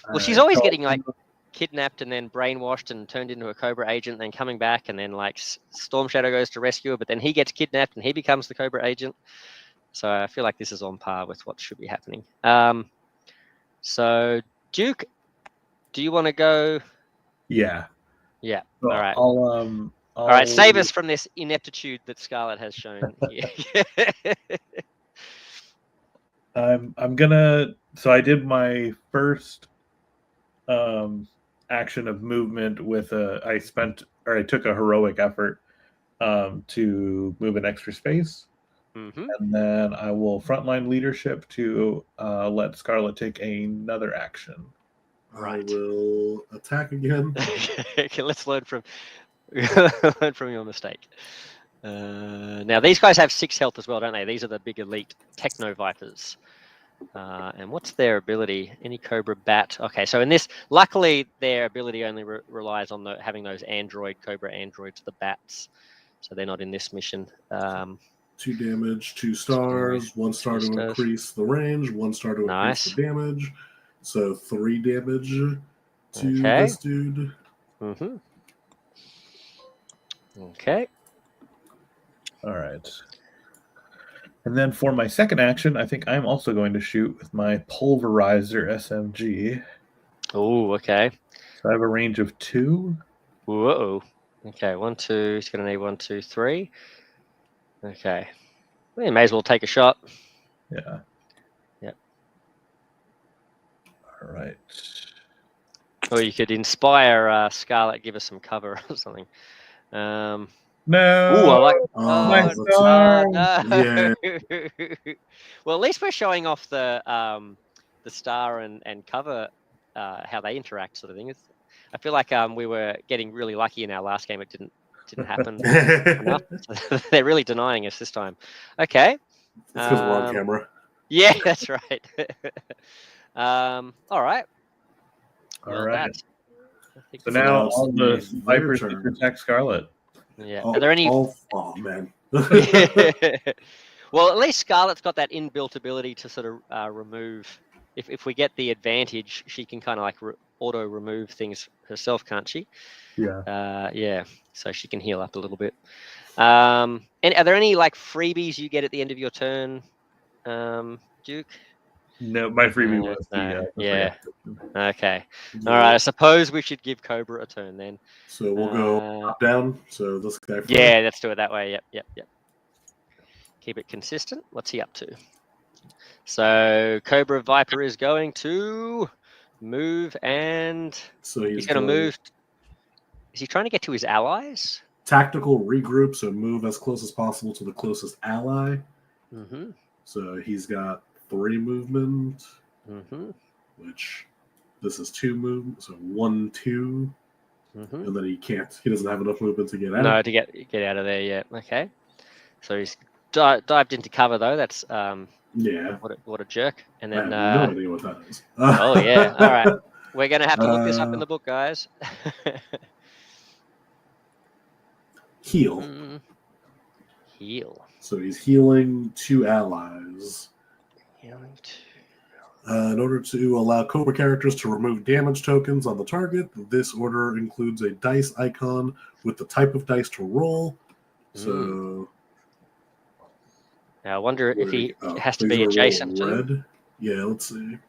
Well, she's always getting like kidnapped and then brainwashed and turned into a Cobra agent, then coming back, and then like Storm Shadow goes to rescue her, but then he gets kidnapped and he becomes the Cobra agent. So I feel like this is on par with what should be happening. So Duke, do you want to go? Yeah. Yeah. So all right. All right. Save us from this ineptitude that Scarlet has shown here. I'm gonna. So I did my first action of movement with I took a heroic effort to move an extra space. Mm-hmm. And then I will frontline leadership to let Scarlet take another action. Right. I will attack again. Okay, let's learn from your mistake. Now these guys have 6 health as well, don't they? These are the big elite Techno Vipers. And what's their ability? Any Cobra Bat? Okay, so in this, luckily their ability only relies on having those Cobra androids, the bats. So they're not in this mission. 2 damage, 2 stars, 1 star to increase the range, 1 star to increase the damage. So 3 damage to this dude. Mm-hmm. Okay. All right. And then for my second action, I think I'm also going to shoot with my Pulverizer SMG. Oh, okay. So I have a range of 2. Whoa. Okay, 1, 2. He's going to need 1, 2, 3. Okay. Well, you may as well take a shot. Yeah. Yep. All right. Or you could inspire Scarlet, give us some cover or something. No. Ooh, I like. No. Yeah. Well, at least we're showing off the star and cover, how they interact, sort of thing. I feel like we were getting really lucky in our last game. It didn't happen enough. They're really denying us this time. Okay. It's because we're on camera. Yeah, that's right. All right. All right. So now all the Vipers can protect Scarlet. Yeah. Are there any? Oh man. Well, at least Scarlet's got that inbuilt ability to sort of remove. If we get the advantage, she can kind of like auto remove things herself, can't she? Yeah. Yeah. So she can heal up a little bit. And are there any like freebies you get at the end of your turn, Duke? No, my freebie was yeah. Okay. All right. I suppose we should give Cobra a turn then. So we'll go up down. So this guy. Yeah, let's do it that way. Yep. Keep it consistent. What's he up to? So Cobra Viper is going to move, and so he's going to move. Is he trying to get to his allies? Tactical regroup. So move as close as possible to the closest ally. Mm-hmm. So he's got 3 movement, which this is 2 movement, so 1, 2, and then he doesn't have enough movement to get out. No, to get out of there yet. Okay. So he's dived into cover though. That's yeah. What a jerk. And then I have no idea what that is. Oh yeah. All right. We're gonna have to look this up in the book, guys. Heal. Heal. So he's healing 2 allies. Healing 2. In order to allow Cobra characters to remove damage tokens on the target, this order includes a dice icon with the type of dice to roll. So now I wonder if he has to be adjacent to red. Yeah, let's see.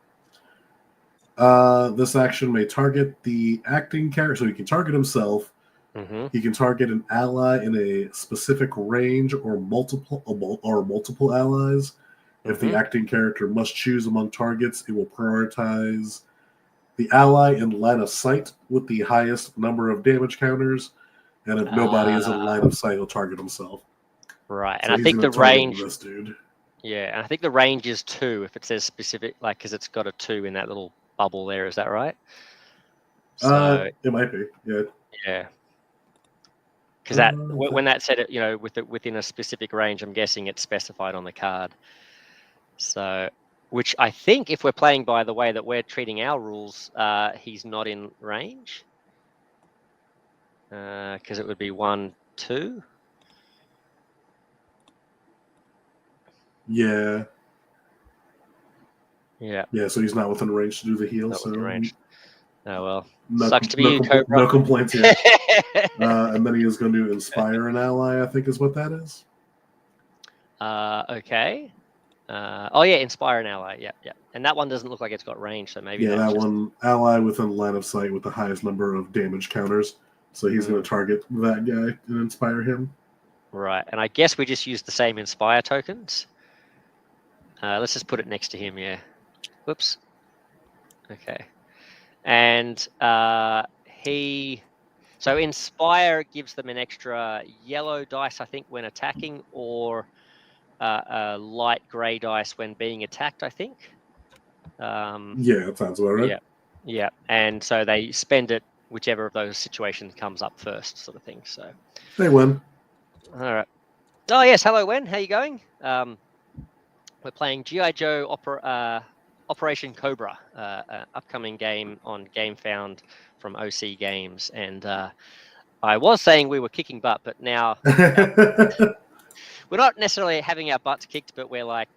This action may target the acting character, so he can target himself. He can target an ally in a specific range or multiple allies. If the acting character must choose among targets, it will prioritize the ally in line of sight with the highest number of damage counters, and if nobody is in line of sight, he'll target himself. Right, So and I think the range. This dude. Yeah, and I think the range is 2 if it says specific, like because it's got a 2 in that little bubble there. Is that right? So it might be. Yeah. Yeah. Because that when that said it, within a specific range, I'm guessing it's specified on the card. So, which I think if we're playing by the way that we're treating our rules, he's not in range. Because it would be 1, 2. Yeah. Yeah. Yeah, so he's not within range to do the heal. Not within range. Oh well. No, sucks to be you, Cobra. No complaints here. And then he is going to inspire an ally, I think is what that is. Okay. Oh yeah, inspire an ally. Yeah. And that one doesn't look like it's got range, so maybe. Yeah, that one ally within line of sight with the highest number of damage counters. So he's going to target that guy and inspire him. Right, and I guess we just use the same inspire tokens. Let's just put it next to him. Yeah. Whoops. Okay. And so inspire gives them an extra yellow dice, I think, when attacking, or a light grey dice when being attacked, I think. Yeah, that sounds about right. Yeah. And so they spend it whichever of those situations comes up first, sort of thing. So they win. All right. Oh yes, hello, Wen. How you going? We're playing G.I.Joe Operation Cobra, upcoming game on Gamefound from OC Games, and I was saying we were kicking butt, but now we're not necessarily having our butts kicked, but we're like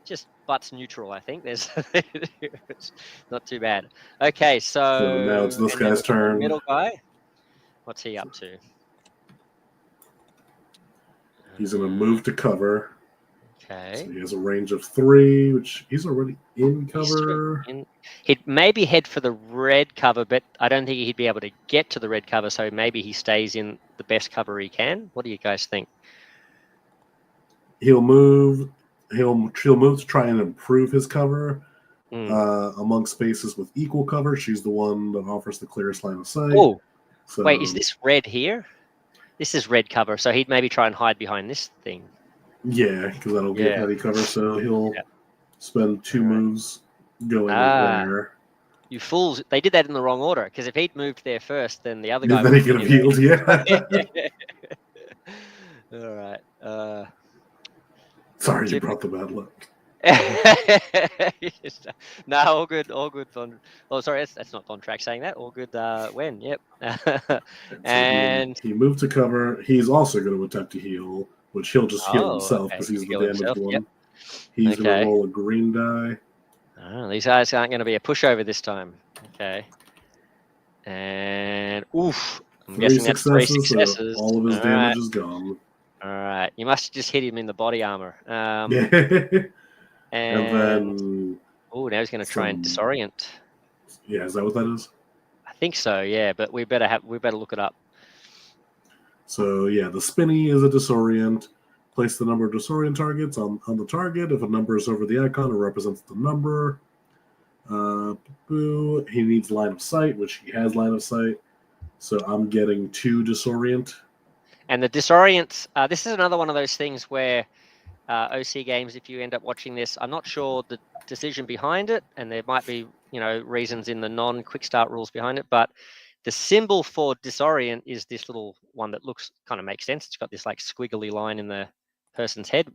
just butts neutral. I think it's not too bad. Okay, so now it's this guy's turn. Middle guy, what's he up to? He's going to move to cover. Okay. So he has a range of 3, which he's already in cover. He'd maybe head for the red cover, but I don't think he'd be able to get to the red cover, so maybe he stays in the best cover he can. What do you guys think? He'll move to try and improve his cover among spaces with equal cover. She's the one that offers the clearest line of sight. Oh, so, wait, is this red here? This is red cover, so he'd maybe try and hide behind this thing. Yeah, because that'll get heavy cover, so he'll spend 2 moves going there. You fools! They did that in the wrong order, because if he'd moved there first, then the other guy then he could have healed, All right. Sorry you brought the bad luck. No, all good. Oh, sorry, that's not Contract saying that. All good. When? Yep. And he moved to cover. He's also going to attempt to heal, which he'll just heal himself because he's the damaged one. Yep. He's going to roll a green die. Oh, these guys aren't going to be a pushover this time. Okay. And oof, I'm guessing that's 3 successes. So all of his damage is gone. All right, you must just hit him in the body armor. And then, now he's going to try and disorient. Yeah, is that what that is? I think so. Yeah, but we better look it up. So yeah, the spinny is a disorient. Place the number of disorient targets on the target. If a number is over the icon, it represents the number. He needs line of sight, which he has line of sight. So I'm getting 2 disorient. And the disorient, this is another one of those things where OC games, if you end up watching this, I'm not sure the decision behind it, and there might be, reasons in the non-Quickstart rules behind it, but the symbol for disorient is this little one that kind of makes sense. It's got this like squiggly line in the person's head.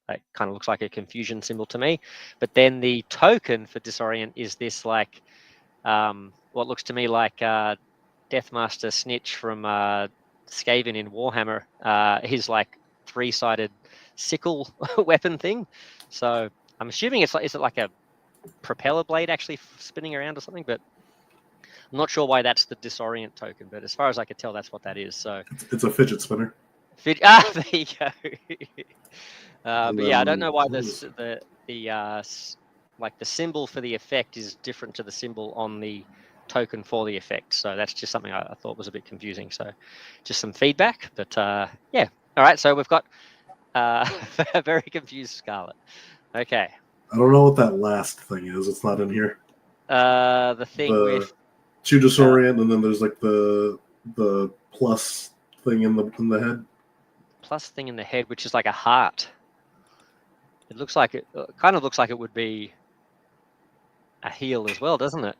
That kind of looks like a confusion symbol to me. But then the token for disorient is this like, what looks to me like Deathmaster Snitch from Skaven in Warhammer. His like 3-sided sickle weapon thing. So I'm assuming is it like a propeller blade actually spinning around or something? But I'm not sure why that's the disorient token. But as far as I could tell, that's what that is. So it's a fidget spinner. There you go. But yeah, I don't know why the symbol for the effect is different to the symbol on the token for the effect. So that's just something I thought was a bit confusing. So just some feedback. But yeah, all right. So we've got a very confused Scarlet. Okay. I don't know what that last thing is. It's not in here. The thing with to disorient, and then there's like the plus thing in the head. Plus thing in the head, which is like a heart. It looks like it kind of looks like it would be a heal as well, doesn't it?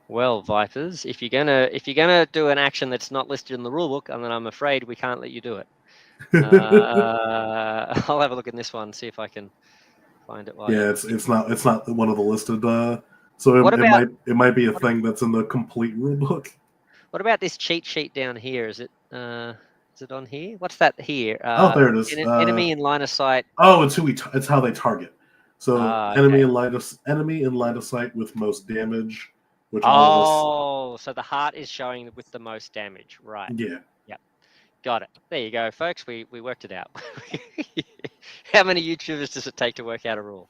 Well, Vipers, if you're gonna do an action that's not listed in the rulebook, and then I'm afraid we can't let you do it. I'll have a look in this one, see if I can find it. Yeah, it's not one of the listed. So it might be a thing that's in the complete rulebook. What about this cheat sheet down here? Is it on here? What's that here? There it is. Enemy in line of sight. Oh, it's how they target. So okay. enemy in line of sight with most damage. Which so the heart is showing with the most damage, right? Yeah. Yep. Got it. There you go, folks. We worked it out. How many YouTubers does it take to work out a rule?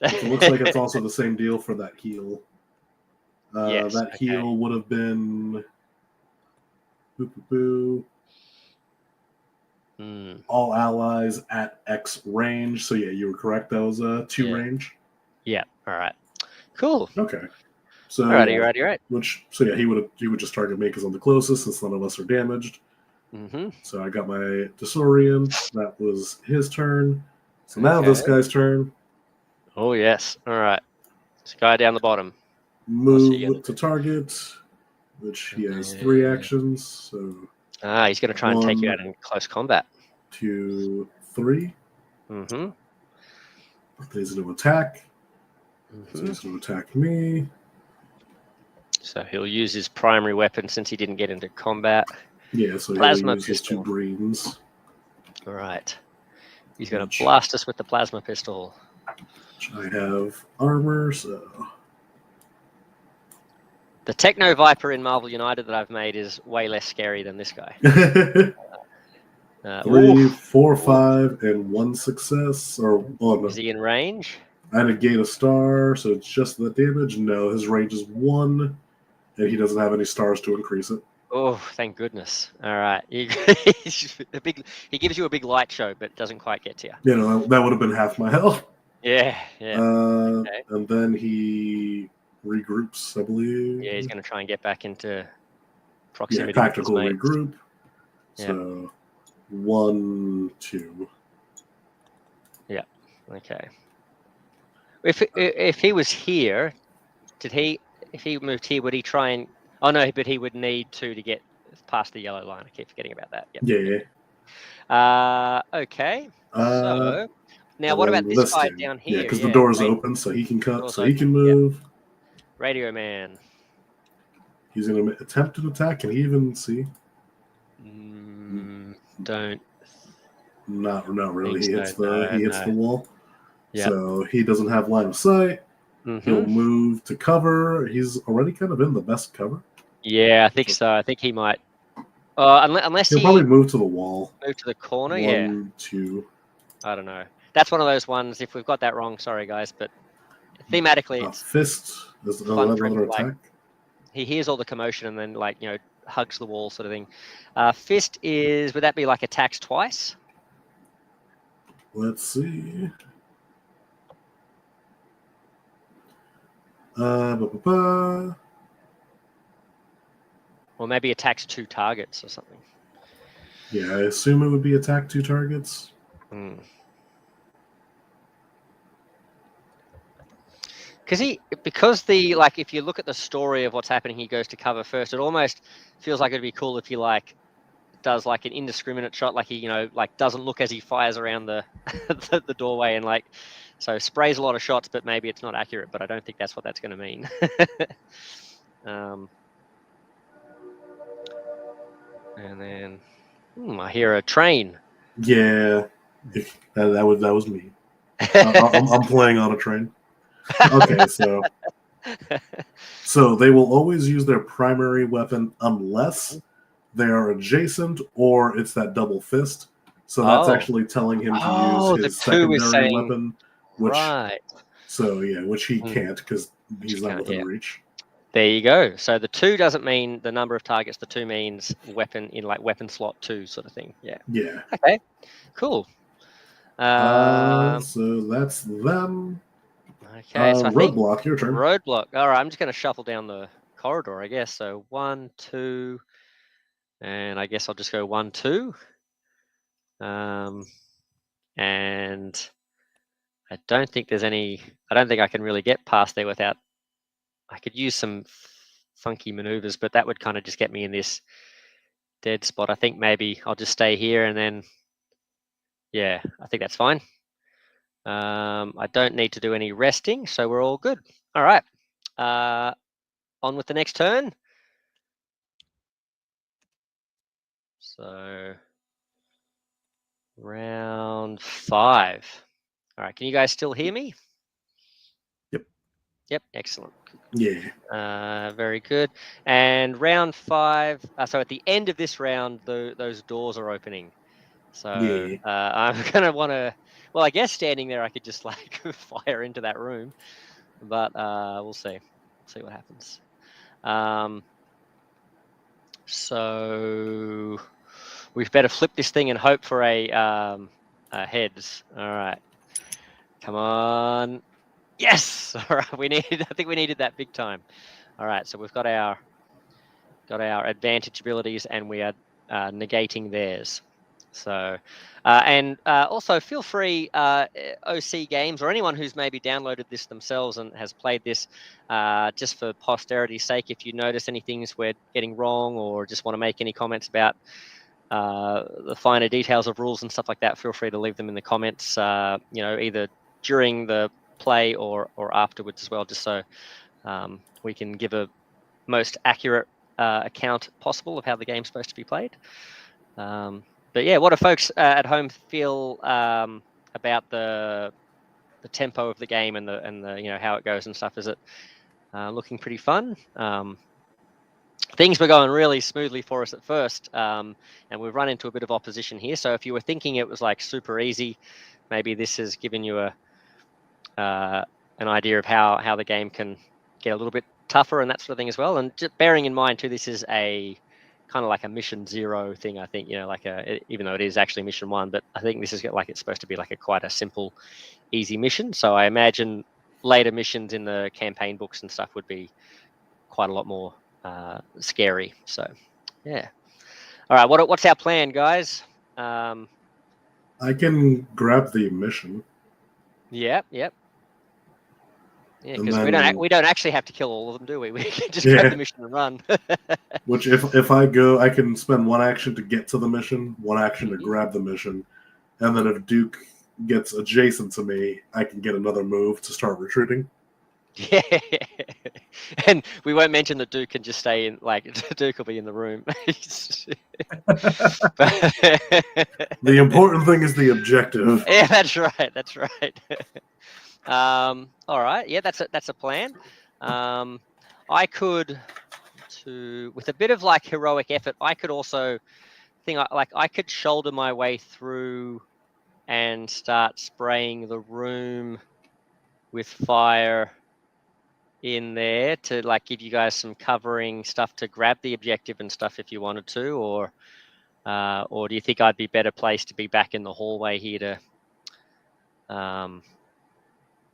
It looks like it's also the same deal for that heal. Yes, that heal would have been all allies at X range. So yeah, you were correct. That was 2 range. Yeah. All right. Cool. Okay. So Alrighty. He would just target me because I'm the closest, since none of us are damaged. Mm-hmm. So I got my disorient. That was his turn. So now this guy's turn. Oh yes. All right. This guy down the bottom. Move to target, which he has 3 actions. So he's going to try and take you out in close combat. 2, 3. Mm-hmm. He's going to attack. So he's going to attack me. So he'll use his primary weapon since he didn't get into combat. Yeah, so plasma he'll use his 2 greens. All right. He's going to blast us with the plasma pistol. Which I have armor, so... The Techno Viper in Marvel United that I've made is way less scary than this guy. 3, 4, 5, and 1 success. Is he in range? I negate a star, so it's just the damage. No, his range is 1, and he doesn't have any stars to increase it. Oh, thank goodness! All right, he gives you a big light show, but doesn't quite get to you. You know, that would have been half my health. Yeah. Okay. And then he regroups, I believe. Yeah, he's going to try and get back into proximity. Yeah, tactical regroup. Yeah. So 1, 2. Yeah. Okay. If he was here, if he moved here, would he try and? Oh no, but he would need 2 to get past the yellow line. I keep forgetting about that. Yep. Yeah. Okay. So now, what about this guy down here? Yeah, because the door's open, so he can cut, so he can move. Yep. Radio Man. He's going to attempt an attack. Can he even see? Don't. Not really. He hits the wall. Yep. So he doesn't have line of sight. Mm-hmm. He'll move to cover. He's already kind of in the best cover. Yeah, I think so. I think he might. Unless he'll probably move to the wall. Move to the corner. 1, 2. I don't know. That's one of those ones. If we've got that wrong, sorry guys, but thematically, it's fist. Is another attack. He hears all the commotion and then, hugs the wall, sort of thing. Fist would that be like attacks twice? Let's see. Or maybe attacks 2 targets or something. Yeah, I assume it would be attack 2 targets. Because if you look at the story of what's happening, he goes to cover first. It almost feels like it'd be cool if he does an indiscriminate shot, he doesn't look as he fires around the the doorway, and so sprays a lot of shots, but maybe it's not accurate. But I don't think that's what that's going to mean. And then I hear a train. Yeah, that was me. I'm playing on a train. Okay, so they will always use their primary weapon unless they are adjacent or it's that double fist. So that's actually telling him to use his secondary weapon, which which he can't because he's not within reach. There you go. So the 2 doesn't mean the number of targets. The 2 means weapon in weapon slot 2 sort of thing. Yeah. Yeah. Okay. Cool. So that's them. Okay. So I think Roadblock, your turn. Roadblock. All right. I'm just going to shuffle down the corridor, I guess. So 1, 2, and I guess I'll just go 1, 2. And I don't think there's any. I don't think I can really get past there without. I could use some funky maneuvers, but that would kind of just get me in this dead spot. I think maybe I'll just stay here, and then I think that's fine. I don't need to do any resting, so we're all good. All right, on with the next turn. So round 5. All right, can you guys still hear me? Yep, excellent. Yeah. Very good. And round 5. So at the end of this round, those doors are opening. So I'm gonna want to. Well, I guess standing there, I could just fire into that room, but we'll see. See what happens. So we've better flip this thing and hope for a heads. All right, come on. Yes. All right. I think we needed that big time. All right. So we've got our advantage abilities, and we are negating theirs. So, and also feel free, OC Games or anyone who's maybe downloaded this themselves and has played this, just for posterity's sake, if you notice any things we're getting wrong or just want to make any comments about the finer details of rules and stuff like that, feel free to leave them in the comments, either during the play or afterwards as well, just so we can give a most accurate account possible of how the game's supposed to be played. But yeah, what do folks at home feel about the tempo of the game and the how it goes and stuff? Is it looking pretty fun? Things were going really smoothly for us at first, and we've run into a bit of opposition here. So if you were thinking it was super easy, maybe this has given you an idea of how the game can get a little bit tougher and that sort of thing as well. And just bearing in mind too, this is a kind of a mission 0 thing, I think, even though it is actually mission 1, but I think this is it's supposed to be quite a simple, easy mission. So I imagine later missions in the campaign books and stuff would be quite a lot more scary. So yeah. All right, what's our plan, guys? I can grab the mission. Yep. Yeah, because we don't actually have to kill all of them, do we? We can just grab the mission and run. Which if I go, I can spend 1 action to get to the mission, 1 action to grab the mission, and then if Duke gets adjacent to me, I can get another move to start retreating. Yeah, and we won't mention that Duke can just stay in. Duke will be in the room. The important thing is the objective. Yeah, that's right. All right. Yeah, that's a plan. I could, with a bit of heroic effort, I could also think I could shoulder my way through and start spraying the room with fire in there to give you guys some covering stuff to grab the objective and stuff if you wanted to, or do you think I'd be better placed to be back in the hallway here to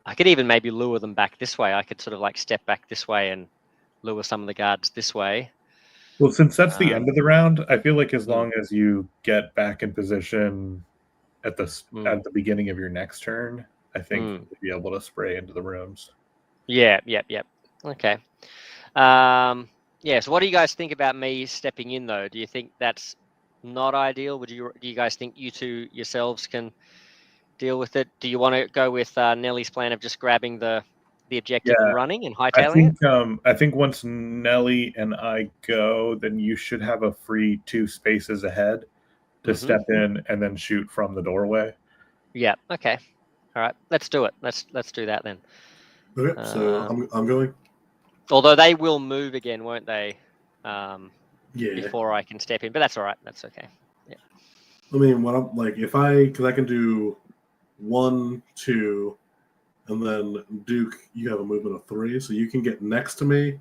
I could even maybe lure them back this way. I could sort of step back this way and lure some of the guards this way. Well, since that's the end of the round, I feel like as Mm. long as you get back in position at the beginning of your next turn, I think you'll be able to spray into the rooms. Yeah. Okay. So what do you guys think about me stepping in, though? Do you think that's not ideal? Do you guys think you two yourselves can deal with it? Do you want to go with Nellie's plan of just grabbing the objective and running and hightailing it? I think once Nelly and I go, then you should have a free 2 spaces ahead to step in and then shoot from the doorway. Yeah. Okay. All right. Let's do it. Let's do that then. Okay. So I'm going. Although they will move again, won't they? Yeah. Before I can step in, but that's all right. That's okay. Yeah. I mean, what I'm like, because I can do 1, 2, and then Duke, you have a movement of 3, so you can get next to me,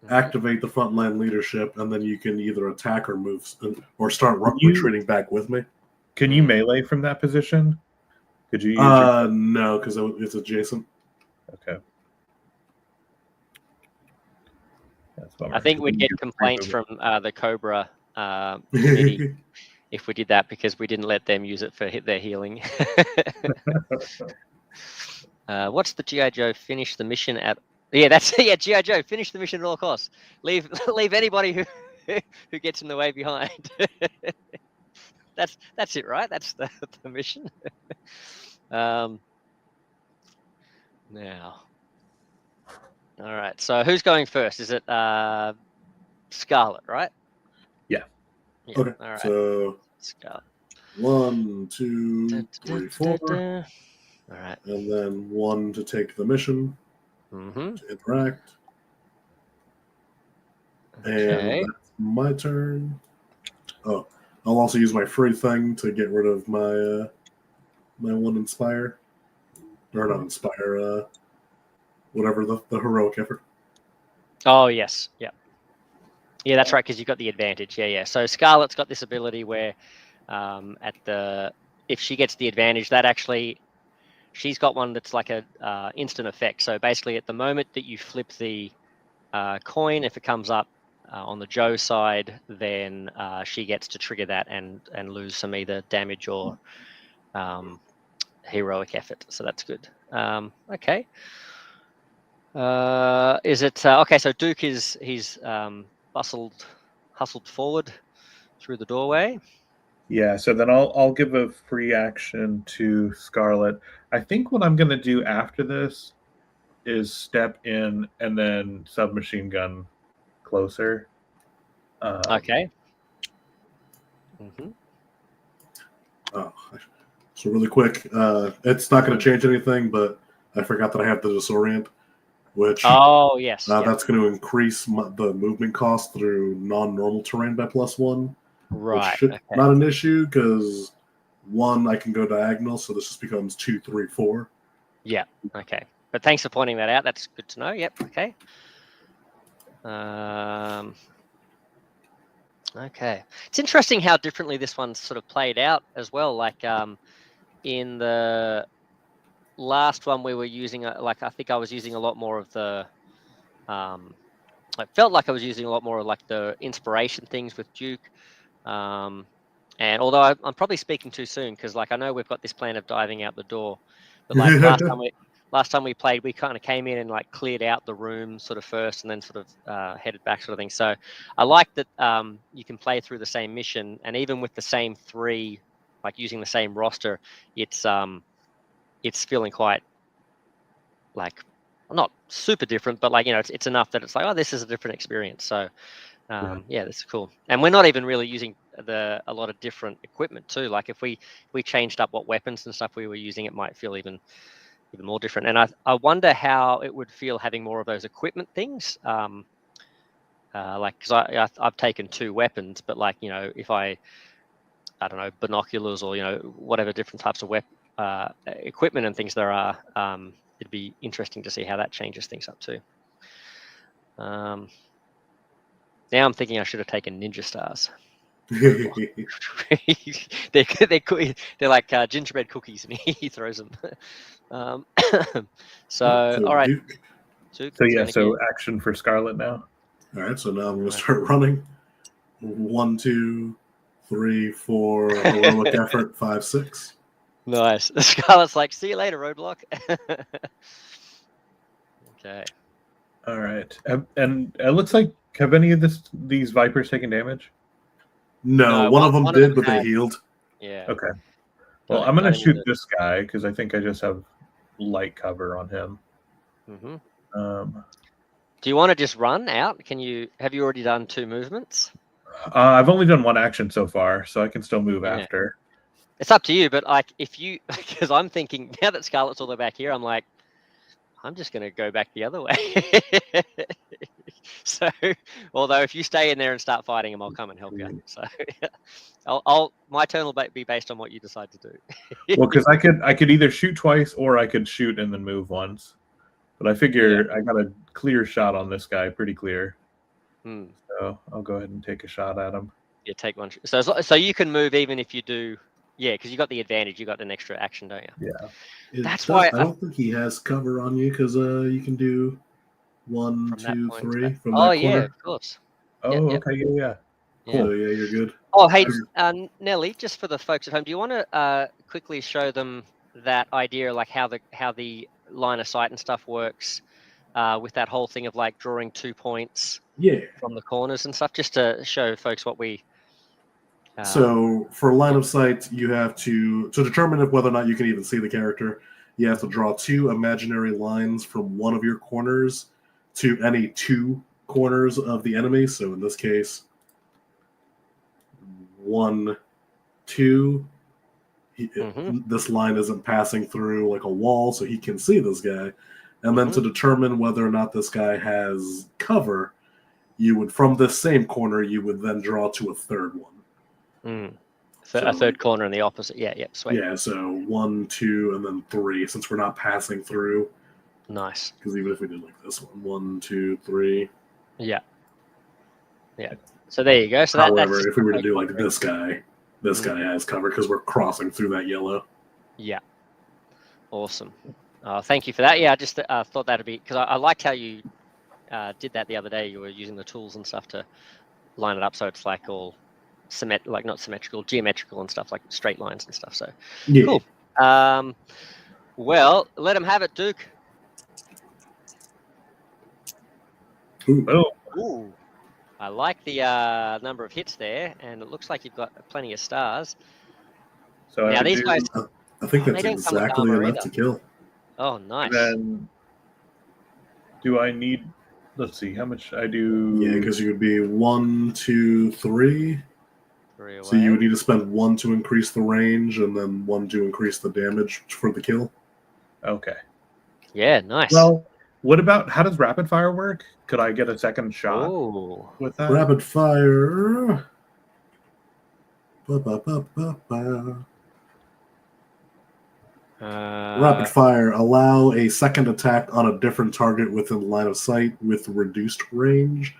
activate the frontline leadership, and then you can either attack or move or start retreating back with me. Can you melee from that position? Could you use no, because it's adjacent. Okay. I think we'd get complaints from the Cobra committee if we did that, because we didn't let them use it for their healing. What's the G.I.Joe? Finish the mission at... G.I. Joe, finish the mission at all costs. Leave anybody who gets in the way behind. That's it, right? That's the mission. Now, all right. So who's going first? Is it Scarlet, right? Yeah. Okay. All right. So Scarlet. 1, 2, 3, 4. All right. And then 1 to take the mission to interact. Okay. And that's my turn. Oh, I'll also use my free thing to get rid of my my 1 inspire, or not inspire. Whatever the heroic effort. Oh yes, yeah, that's right, because you've got the advantage. Yeah. So Scarlet's got this ability where, if she gets the advantage, that actually, she's got one that's like a instant effect. So basically, at the moment that you flip the coin, if it comes up on the Joe side, then she gets to trigger that and lose some either damage or heroic effort. So that's good. Okay. Is it okay? So Duke he's hustled forward through the doorway. Yeah, so then I'll give a free action to Scarlet. I think what I'm gonna do after this is step in and then submachine gun closer. Okay. Oh, so really quick, it's not going to change anything, but I forgot that I have the disorient, which yes, that's going to increase the movement cost through non-normal terrain by +1. Right. Which should not an issue, because 1 I can go diagonal, so this just becomes 2, 3, 4. Yeah. Okay. But thanks for pointing that out. That's good to know. Yep. Okay. Okay. It's interesting how differently this one's sort of played out as well. Like in the last one, we were using I think I was using a lot more of the I felt like I was using a lot more of like the inspiration things with Duke. And although I'm probably speaking too soon, because like I know we've got this plan of diving out the door, but like last time we played, we kind of came in and like cleared out the room sort of first, and then sort of headed back, sort of thing. So I like that you can play through the same mission, and even with the same 3, like using the same roster, it's feeling quite like not super different, but like it's enough that it's like, oh, this is a different experience. So yeah, that's cool. And we're not even really using a lot of different equipment too. Like if we changed up what weapons and stuff we were using, it might feel even more different. And I wonder how it would feel having more of those equipment things. Like, because I've taken 2 weapons, but like if I don't know, binoculars or whatever different types of equipment and things there are, it'd be interesting to see how that changes things up too. Now I'm thinking I should have taken ninja stars. they're like gingerbread cookies, and he throws them. So all right. Duke. So action for Scarlet now. All right, so now I'm going to start running. 1, 2, 3, 4, heroic effort, 5, 6. Nice. Scarlet's like, see you later, Roadblock. Okay. All right. And it looks like, have any of these Vipers taken damage? No, one of them did, but they healed. Yeah. Okay. Well, I'm going to shoot this guy because I think I just have light cover on him. Do you want to just run out? Have you already done 2 movements? I've only done 1 action so far, so I can still move after. It's up to you, but like because I'm thinking now that Scarlet's all the way back here, I'm like, I'm just going to go back the other way. So, although if you stay in there and start fighting him, I'll come and help you. So, my turn will be based on what you decide to do. Well, because I could either shoot twice or I could shoot and then move once. But I figure I got a clear shot on this guy, pretty clear. So I'll go ahead and take a shot at him. Yeah, take one. So you can move even if you do. Yeah, because you got the advantage. You got an extra action, don't you? Yeah. That's why I don't think he has cover on you because you can do 1, 2, 3 from that corner. Yeah, of course. Oh, okay, yeah. Cool. So, yeah, you're good. Oh, hey, Nelly, just for the folks at home, do you want to quickly show them that idea, like how the line of sight and stuff works with that whole thing of like drawing 2 points from the corners and stuff, just to show folks what we... So for line of sight, you have to determine whether or not you can even see the character, you have to draw 2 imaginary lines from one of your corners to any 2 corners of the enemy. So in this case, 1, 2. This line isn't passing through like a wall, so he can see this guy. And then to determine whether or not this guy has cover, you would, from this same corner, you would then draw to a third one. So a third corner in the opposite. Yeah, sweet. Yeah, so 1, 2, and then 3, since we're not passing through. Nice. Because even if we did like this one, 1, 2, 3. Yeah. So there you go. So however, if we were to do like this guy has cover because we're crossing through that yellow. Yeah. Awesome. Thank you for that. Yeah, I just thought that'd be, because I liked how you did that the other day. You were using the tools and stuff to line it up so it's like all not symmetrical, geometrical and stuff, like straight lines and stuff. So cool. Well, let him have it, Duke. Ooh. I like the number of hits there, and it looks like you've got plenty of stars. So now these guys, I think that's exactly enough to kill. Oh, nice. And then, do I need? Let's see how much I do. Yeah, because you would be 1, 2, 3. 3 away. So you would need to spend 1 to increase the range, and then 1 to increase the damage for the kill. Okay. Yeah, nice. Well, what about, how does rapid fire work? Could I get a second shot with that? Rapid fire. Rapid fire. Allow a second attack on a different target within line of sight with reduced range.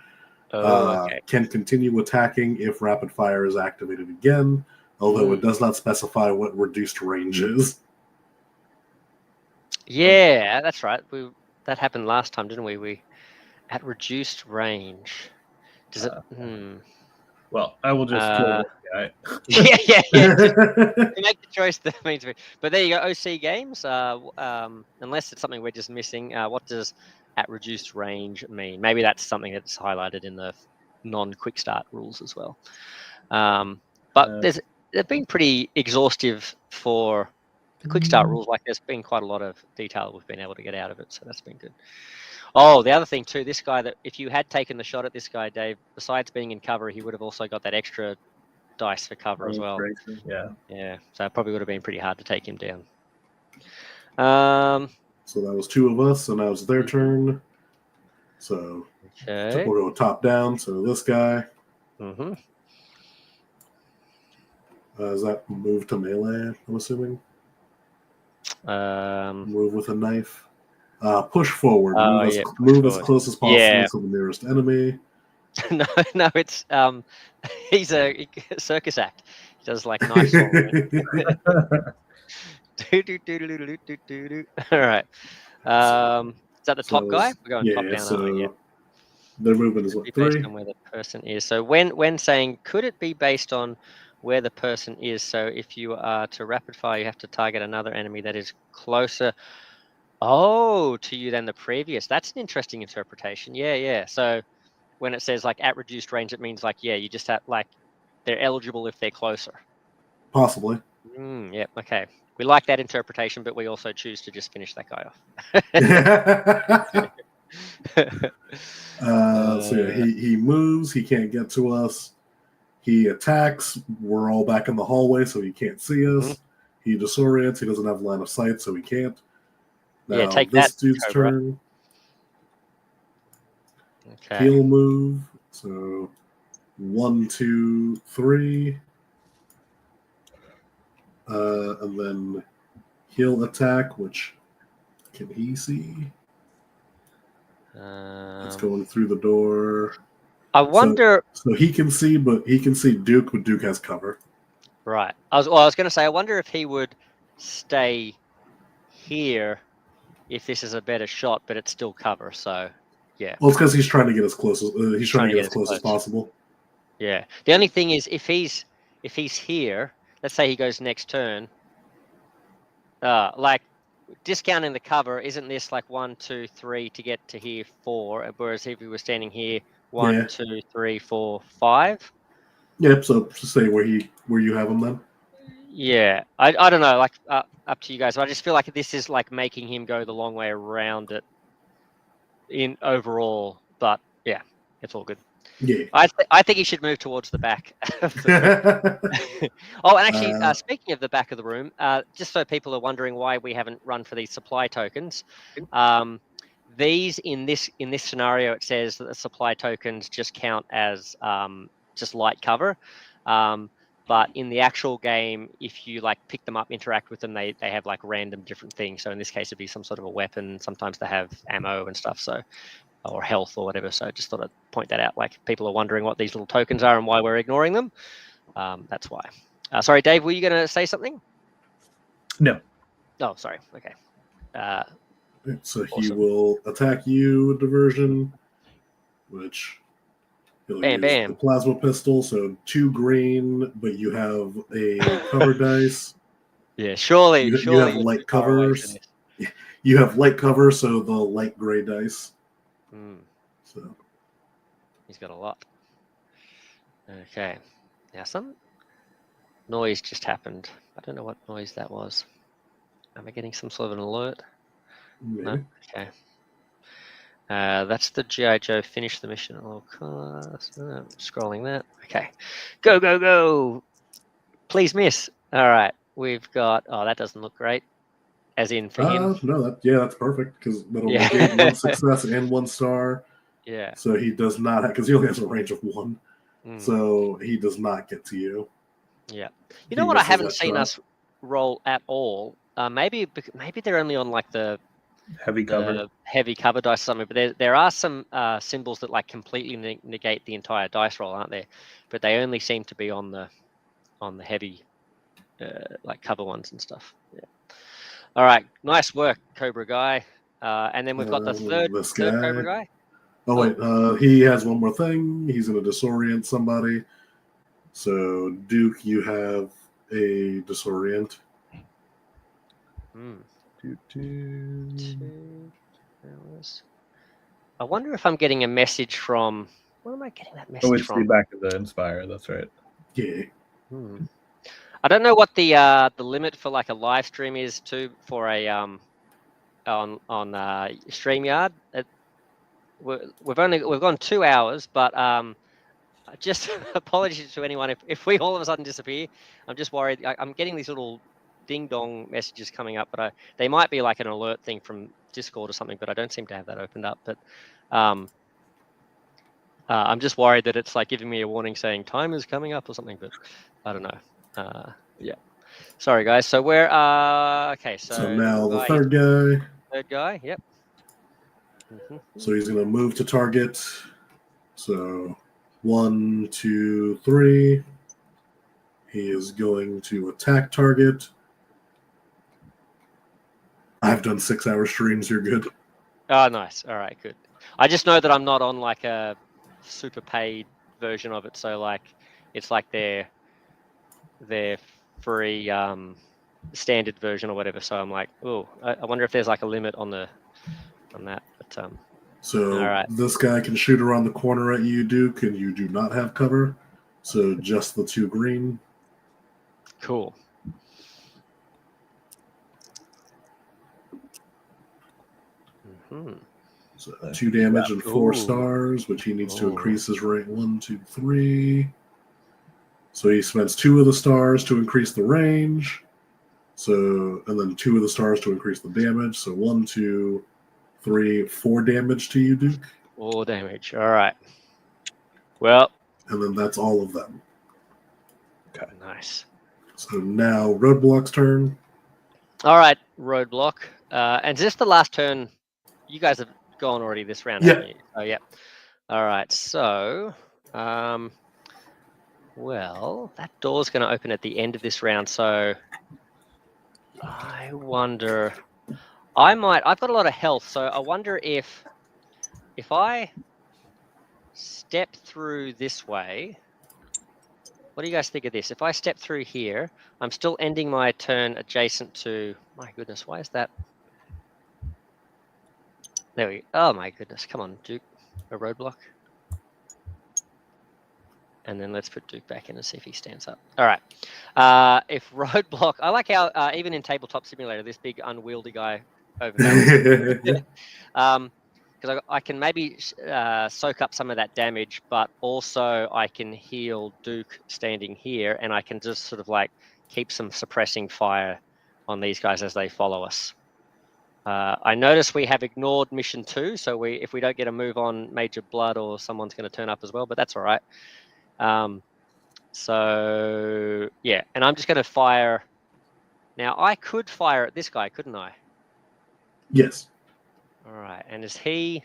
Can continue attacking if rapid fire is activated again, although it does not specify what reduced range is. Yeah, that's right. That happened last time, didn't we? We at reduced range. Does it? Well, I will just kill this guy. yeah. Make the choice that means. But there you go. OC games. Unless it's something we're just missing. What does at reduced range mean? Maybe that's something that's highlighted in the non-Quickstart rules as well. But they've been pretty exhaustive for the Quickstart rules. Like there's been quite a lot of detail we've been able to get out of it, so that's been good. Oh, the other thing too, this guy, that if you had taken the shot at this guy, Dave, besides being in cover, he would have also got that extra dice for cover as well. Yeah. So it probably would have been pretty hard to take him down. So that was 2 of us, and now it's their turn. So we'll go top down. So this guy. Is that move to melee, I'm assuming? Move with a knife. Push forward. Move as close as possible to the nearest enemy. No, it's he's a circus act. He does like knife swallowing. All right. Is that the top guy? We're going top down. So Their movement is Could what, be based 3? on where the person is. So when saying, could it be based on where the person is? So if you are to rapid fire, you have to target another enemy that is closer to you than the previous. That's an interesting interpretation. Yeah. So when it says like at reduced range, it means like, yeah, you just have like they're eligible if they're closer. Possibly. Yeah. Okay. We like that interpretation, but we also choose to just finish that guy off. So yeah, he moves. He can't get to us. He attacks. We're all back in the hallway, so he can't see us. He disorients. He doesn't have line of sight, so he can't. Now, yeah, take this that, dude's Cobra. turn. Okay. He'll move. So 1, 2, 3. And then he'll attack, which can he see? It's going through the door. I wonder. So he can see, but he can see Duke, but Duke has cover. Right. I was going to say, I wonder if he would stay here if this is a better shot, but it's still cover. So, yeah. Well, it's because he's trying to get as close as close as possible. Yeah. The only thing is, if he's here, let's say he goes next turn. Like discounting the cover, isn't this like 1, 2, 3 to get to here 4? Whereas if he was standing here, 1, 2, 3, 4, 5. Yep. So say where you have him then. Yeah, I don't know, like up to you guys. But I just feel like this is like making him go the long way around it in overall. But yeah, it's all good. Yeah. I think he should move towards the back. Oh, and actually, speaking of the back of the room, just so people are wondering why we haven't run for these supply tokens, these in this scenario, it says that the supply tokens just count as just light cover. But in the actual game, if you like pick them up, interact with them, they have like random different things. So in this case, it'd be some sort of a weapon. Sometimes they have ammo and stuff. So, or health or whatever. So just thought I'd point that out. Like people are wondering what these little tokens are and why we're ignoring them. That's why. Sorry, Dave, were you going to say something? No. Oh, sorry. Okay. So he will attack you with diversion, which he'll use the plasma pistol. So 2 green, but you have a cover dice. Yeah, surely. You have light covers. You have light cover, so the light gray dice. So he's got a lot. Okay. Now some noise just happened. I don't know what noise that was. Am I getting some sort of an alert? Maybe. No? Okay. That's the G.I.Joe finish the mission. Scrolling that. Okay. Go. Please miss. All right. We've got, that doesn't look great. As in for him. No, that's perfect because that'll negate 1 success and 1 star. Yeah. So he does not have, because he only has a range of 1. So he does not get to you. Yeah. You know what I haven't seen us roll at all? Maybe they're only on like the heavy cover dice or something, but there are some symbols that like completely negate the entire dice roll, aren't there? But they only seem to be on the heavy like cover ones and stuff. Yeah. All right, nice work, Cobra guy. And then we've got the third Cobra guy. Oh wait, he has one more thing. He's going to disorient somebody. So Duke, you have a disorient. I wonder if I'm getting a message from. Where am I getting that message from? It's the back of the Inspire. That's right. Yeah. I don't know what the limit for like a live stream is too for a on StreamYard. We've gone 2 hours, but just apologies to anyone if we all of a sudden disappear. I'm just worried. I'm getting these little ding dong messages coming up, but they might be like an alert thing from Discord or something, but I don't seem to have that opened up. But I'm just worried that it's like giving me a warning saying time is coming up or something, but I don't know. Yeah. Sorry, guys. So we're okay. So now the third guy. Third guy. Yep. So he's going to move to target. So 1, 2, 3. He is going to attack target. I've done 6-hour streams. You're good. Oh, nice. All right, good. I just know that I'm not on like a super paid version of it, so like it's like their free standard version or whatever. So I'm like, oh, I wonder if there's like a limit on that. But So all right. this guy can shoot around the corner at you, Duke, and you do not have cover. So just the 2 green. Cool. So 2 damage and 4 Ooh. stars, which he needs to increase his rate 1, 2, 3. So he spends 2 of the stars to increase the range. So, and then 2 of the stars to increase the damage. So 1, 2, 3, 4 damage to you, Duke. 4 damage. All right. Well. And then that's all of them. Okay. Nice. So now Roadblock's turn. All right, Roadblock. And is this the last turn? You guys have gone already this round, haven't you? Oh, yeah. All right. So, well, that door's going to open at the end of this round. So I wonder. I've got a lot of health, so I wonder if I step through this way. What do you guys think of this? If I step through here, I'm still ending my turn adjacent to. My goodness, why is that? There we go. Oh my goodness, come on, Duke. A roadblock. And then let's put Duke back in and see if he stands up. All right. If roadblock, I like how even in Tabletop Simulator, this big unwieldy guy overbalances. Because I can maybe soak up some of that damage, but also I can heal Duke standing here, and I can just sort of like keep some suppressing fire on these guys as they follow us. I notice we have ignored mission 2, so if we don't get a move on Major Blood, or someone's going to turn up as well, but that's all right. So yeah, and I'm just going to fire. Now I could fire at this guy, couldn't I? Yes. All right, and is he?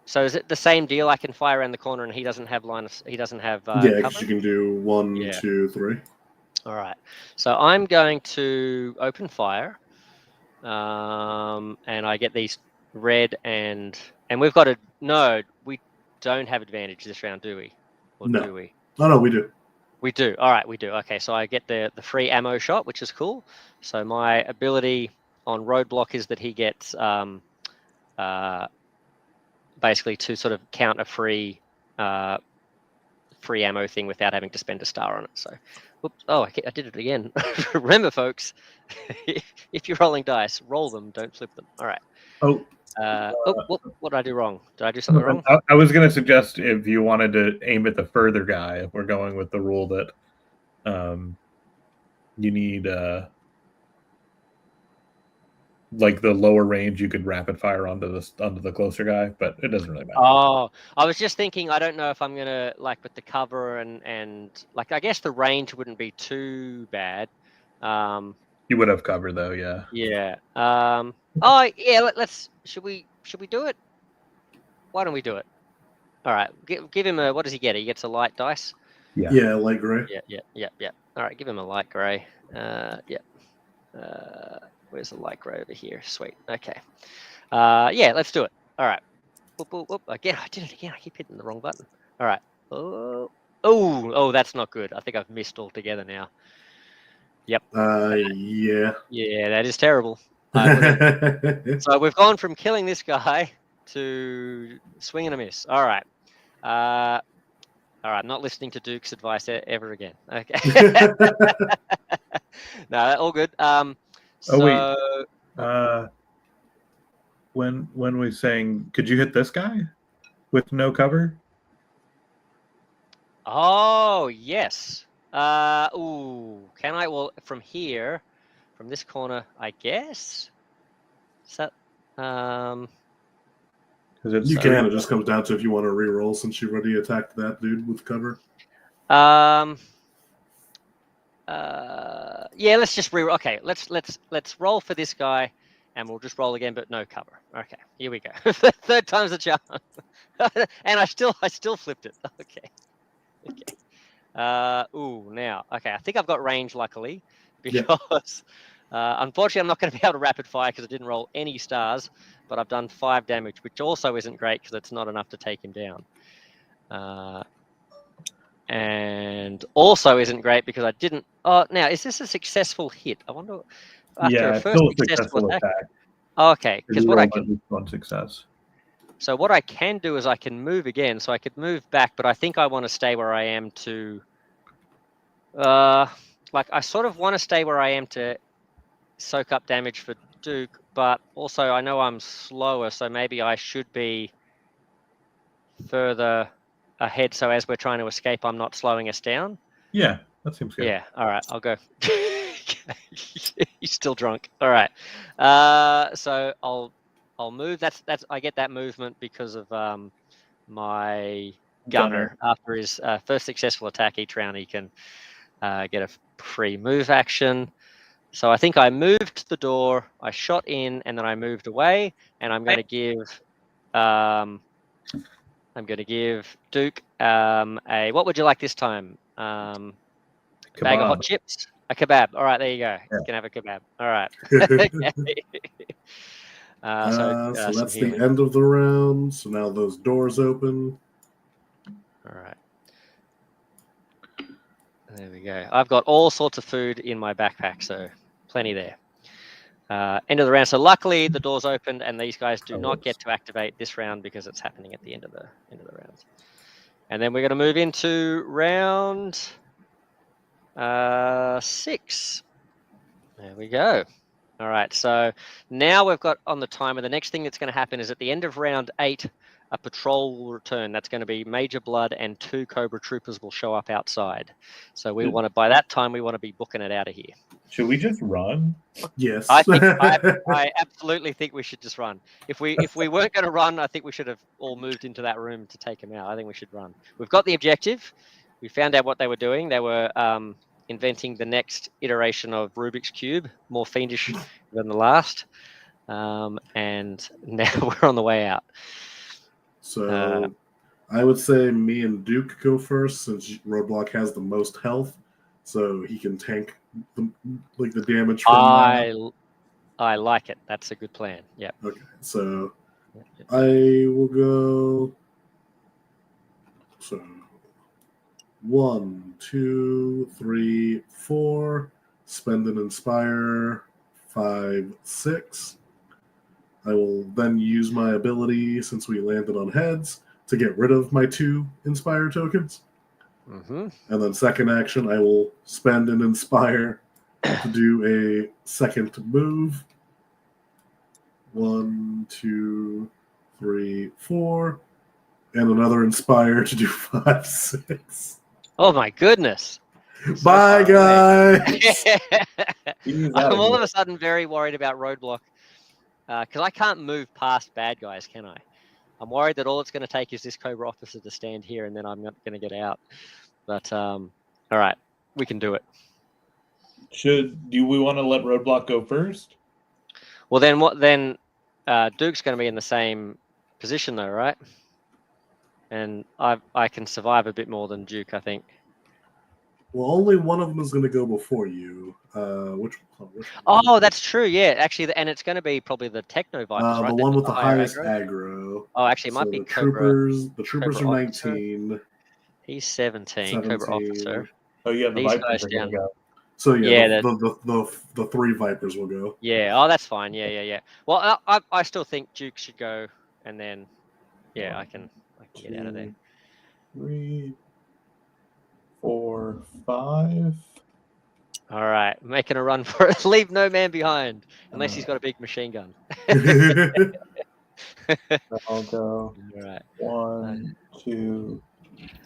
So is it the same deal? I can fire around the corner, and he doesn't have He doesn't have. Yeah, because you can do 1, 2, 3. All right, so I'm going to open fire, and I get these red and we've got no. We don't have advantage this round, do we? Or no. Do we? Oh no, we do. We do. All right, we do. Okay, so I get the free ammo shot, which is cool. So my ability on Roadblock is that he gets basically to sort of count a free ammo thing without having to spend a star on it. So, oops, I did it again. Remember, folks, if you're rolling dice, roll them, don't flip them. All right. What did I do wrong? Did I do something wrong? I was going to suggest if you wanted to aim at the further guy, if we're going with the rule that you need like the lower range, you could rapid fire onto the closer guy, but it doesn't really matter. Oh, I was just thinking, I don't know if I'm gonna like with the cover and like I guess the range wouldn't be too bad. You would have cover though, yeah. Yeah. Oh yeah. Let's. Should we do it? Why don't we do it? All right. Give him a. What does he get? He gets a light dice. Yeah. Yeah, light gray. Yeah. All right. Give him a light gray. Yeah. Where's the light gray over here? Sweet. Okay. Yeah. Let's do it. All right. Whoop. Again, I did it again. I keep hitting the wrong button. All right. Oh, that's not good. I think I've missed altogether now. Yep. Yeah. Yeah, that is terrible. So we've gone from killing this guy to swing and a miss. All right. All right. Not listening to Duke's advice ever again. Okay. No, all good. When we're saying, could you hit this guy with no cover? Oh, yes. Can I? Well, from here, from this corner, I guess. Is that, you can. It just comes down to if you want to re-roll since you already attacked that dude with cover. Yeah, let's just re-roll. Okay, let's roll for this guy, and we'll just roll again, but no cover. Okay, here we go. Third time's the charm. And I still flipped it. Okay. Now, okay, I think I've got range luckily because Unfortunately, I'm not going to be able to rapid fire because I didn't roll any stars, but I've done 5 damage, which also isn't great because it's not enough to take him down. And also isn't great because I didn't. Oh, now is this a successful hit? I wonder. After a It's first still a successful successful attack. attack. Oh, okay, because what I can. At least one success. So what I can do is I can move again. So I could move back, but I think I want to stay where I am to. Like I sort of want to stay where I am to soak up damage for Duke, but also I know I'm slower, so maybe I should be further ahead. So as we're trying to escape, I'm not slowing us down. Yeah, that seems good. Yeah. All right, I'll go. He's still drunk. All right. So I'll move. That's I get that movement because of my gunner. After his first successful attack each round, he can get a free move action. So I think I moved to the door, I shot in, and then I moved away. And I'm going to give Duke a. What would you like this time? A bag of hot chips. A kebab. All right, there you go. You can have a kebab. All right. So that's the end of the round. So now those doors open. All right. There we go. I've got all sorts of food in my backpack, so plenty there. End of the round. So luckily the doors opened, and these guys do not get to activate this round because it's happening at the end of the round. And then we're going to move into round 6. There we go. All right. So now we've got on the timer. The next thing that's going to happen is at the end of round 8, a patrol will return. That's going to be Major Blood and 2 Cobra troopers will show up outside. So we want to, by that time, we want to be booking it out of here. Should we just run? Yes. I absolutely think we should just run. If we weren't going to run, I think we should have all moved into that room to take him out. I think we should run. We've got the objective. We found out what they were doing. They were inventing the next iteration of Rubik's Cube, more fiendish than the last. And now we're on the way out. So I would say me and Duke go first since Roadblock has the most health, so he can tank the damage from that. I like it. That's a good plan. Yeah. Okay, so I will go. So 1, 2, 3, 4. Spend and inspire. 5, 6. I will then use my ability, since we landed on heads, to get rid of my 2 inspire tokens. Mm-hmm. And then second action, I will spend and inspire to do a second move. 1, 2, 3, 4. And another inspire to do 5, 6. Oh my goodness. Bye, guys. I'm all of a sudden very worried about Roadblock. Because I can't move past bad guys, can I? I'm worried that all it's going to take is this Cobra officer to stand here, and then I'm not going to get out. But all right, we can do it. Do we want to let Roadblock go first? Well, then what? Then Duke's going to be in the same position, though, right? And I can survive a bit more than Duke, I think. Well, only one of them is going to go before you. Which Oh, that's true. Yeah, actually, and it's going to be probably the Techno Vipers, right? The one with the highest aggro. Oh, actually, it might be the Cobra. Troopers. The troopers Cobra are officer. 19. He's 17. Cobra officer. Oh yeah, the These Vipers guys are going to go. So yeah, the 3 Vipers will go. Yeah. Oh, that's fine. Yeah. Well, I still think Duke should go, and then I can get out of there. 3, 4, 5. All right, making a run for it. Leave no man behind, unless he's got a big machine gun. I'll go. All right. 1, 2,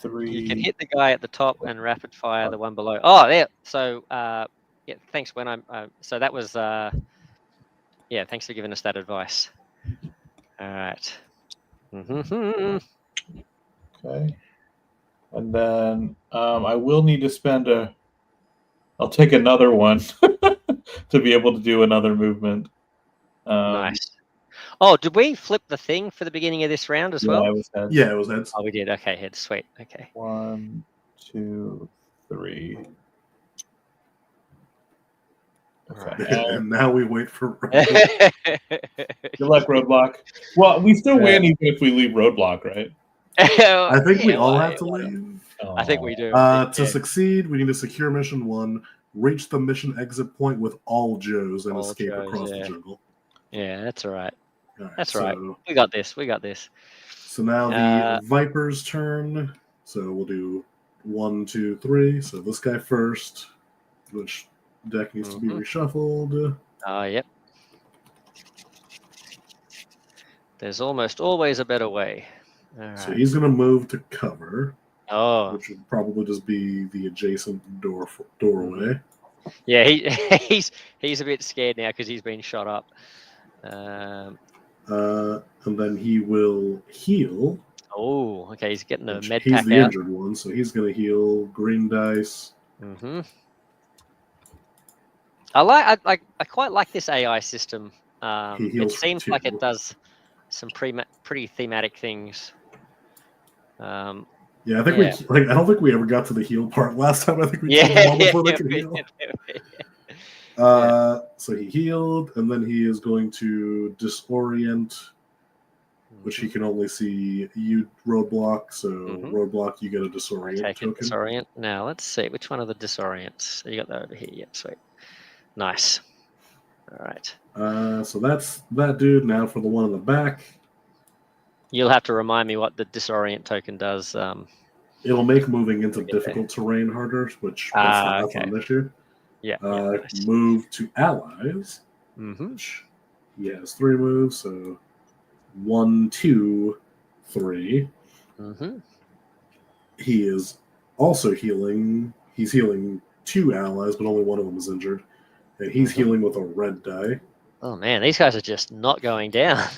3. You can hit the guy at the top and rapid fire the one below. Oh, there. So, thanks. When I'm. So that was. Thanks for giving us that advice. All right. Mm-hmm. Okay. And then I will need to spend I'll take another one to be able to do another movement. Nice. Oh, did we flip the thing for the beginning of this round as well? It was heads. Yeah, it was heads. Oh, we did. Okay, heads. Sweet. Okay. 1, 2, 3. Okay. And now we wait for Good luck, Roadblock. Well, we still win even if we leave Roadblock, right? I think we all have to leave. I think we do. To succeed, we need to secure mission 1, reach the mission exit point with all Joes, and escape across the jungle. Yeah, that's all right. All that's right. We got this. We got this. So now the Viper's turn. So we'll do 1, 2, 3. So this guy first. Which deck needs to be reshuffled? Yep. There's almost always a better way. So he's going to move to cover. Oh. Which would probably just be the adjacent doorway. Yeah, he's a bit scared now because he's been shot up. And then he will heal. Oh, okay. He's getting a med he's pack the out. Injured one, so he's going to heal green dice. I quite like this AI system. It seems 2. like it does some pretty thematic things. Yeah, I think I don't think we ever got to the heal part last time. I think we killed them all before they could heal. So he healed, and then he is going to disorient, which he can only see you Roadblock. So Roadblock, you get a disorient token. Disorient. Now let's see which one of the disorients. So you got that over here. Yep, sweet. Nice. All right. So that's that dude. Now for the one in the back. You'll have to remind me what the disorient token does. It'll make moving into difficult terrain harder, which that's on this year. Yeah. Nice. Move to allies. Which he has 3 moves, so 1, 2, 3. He is also healing. He's healing 2 allies, but only one of them is injured. And he's healing with a red die. Oh man, these guys are just not going down.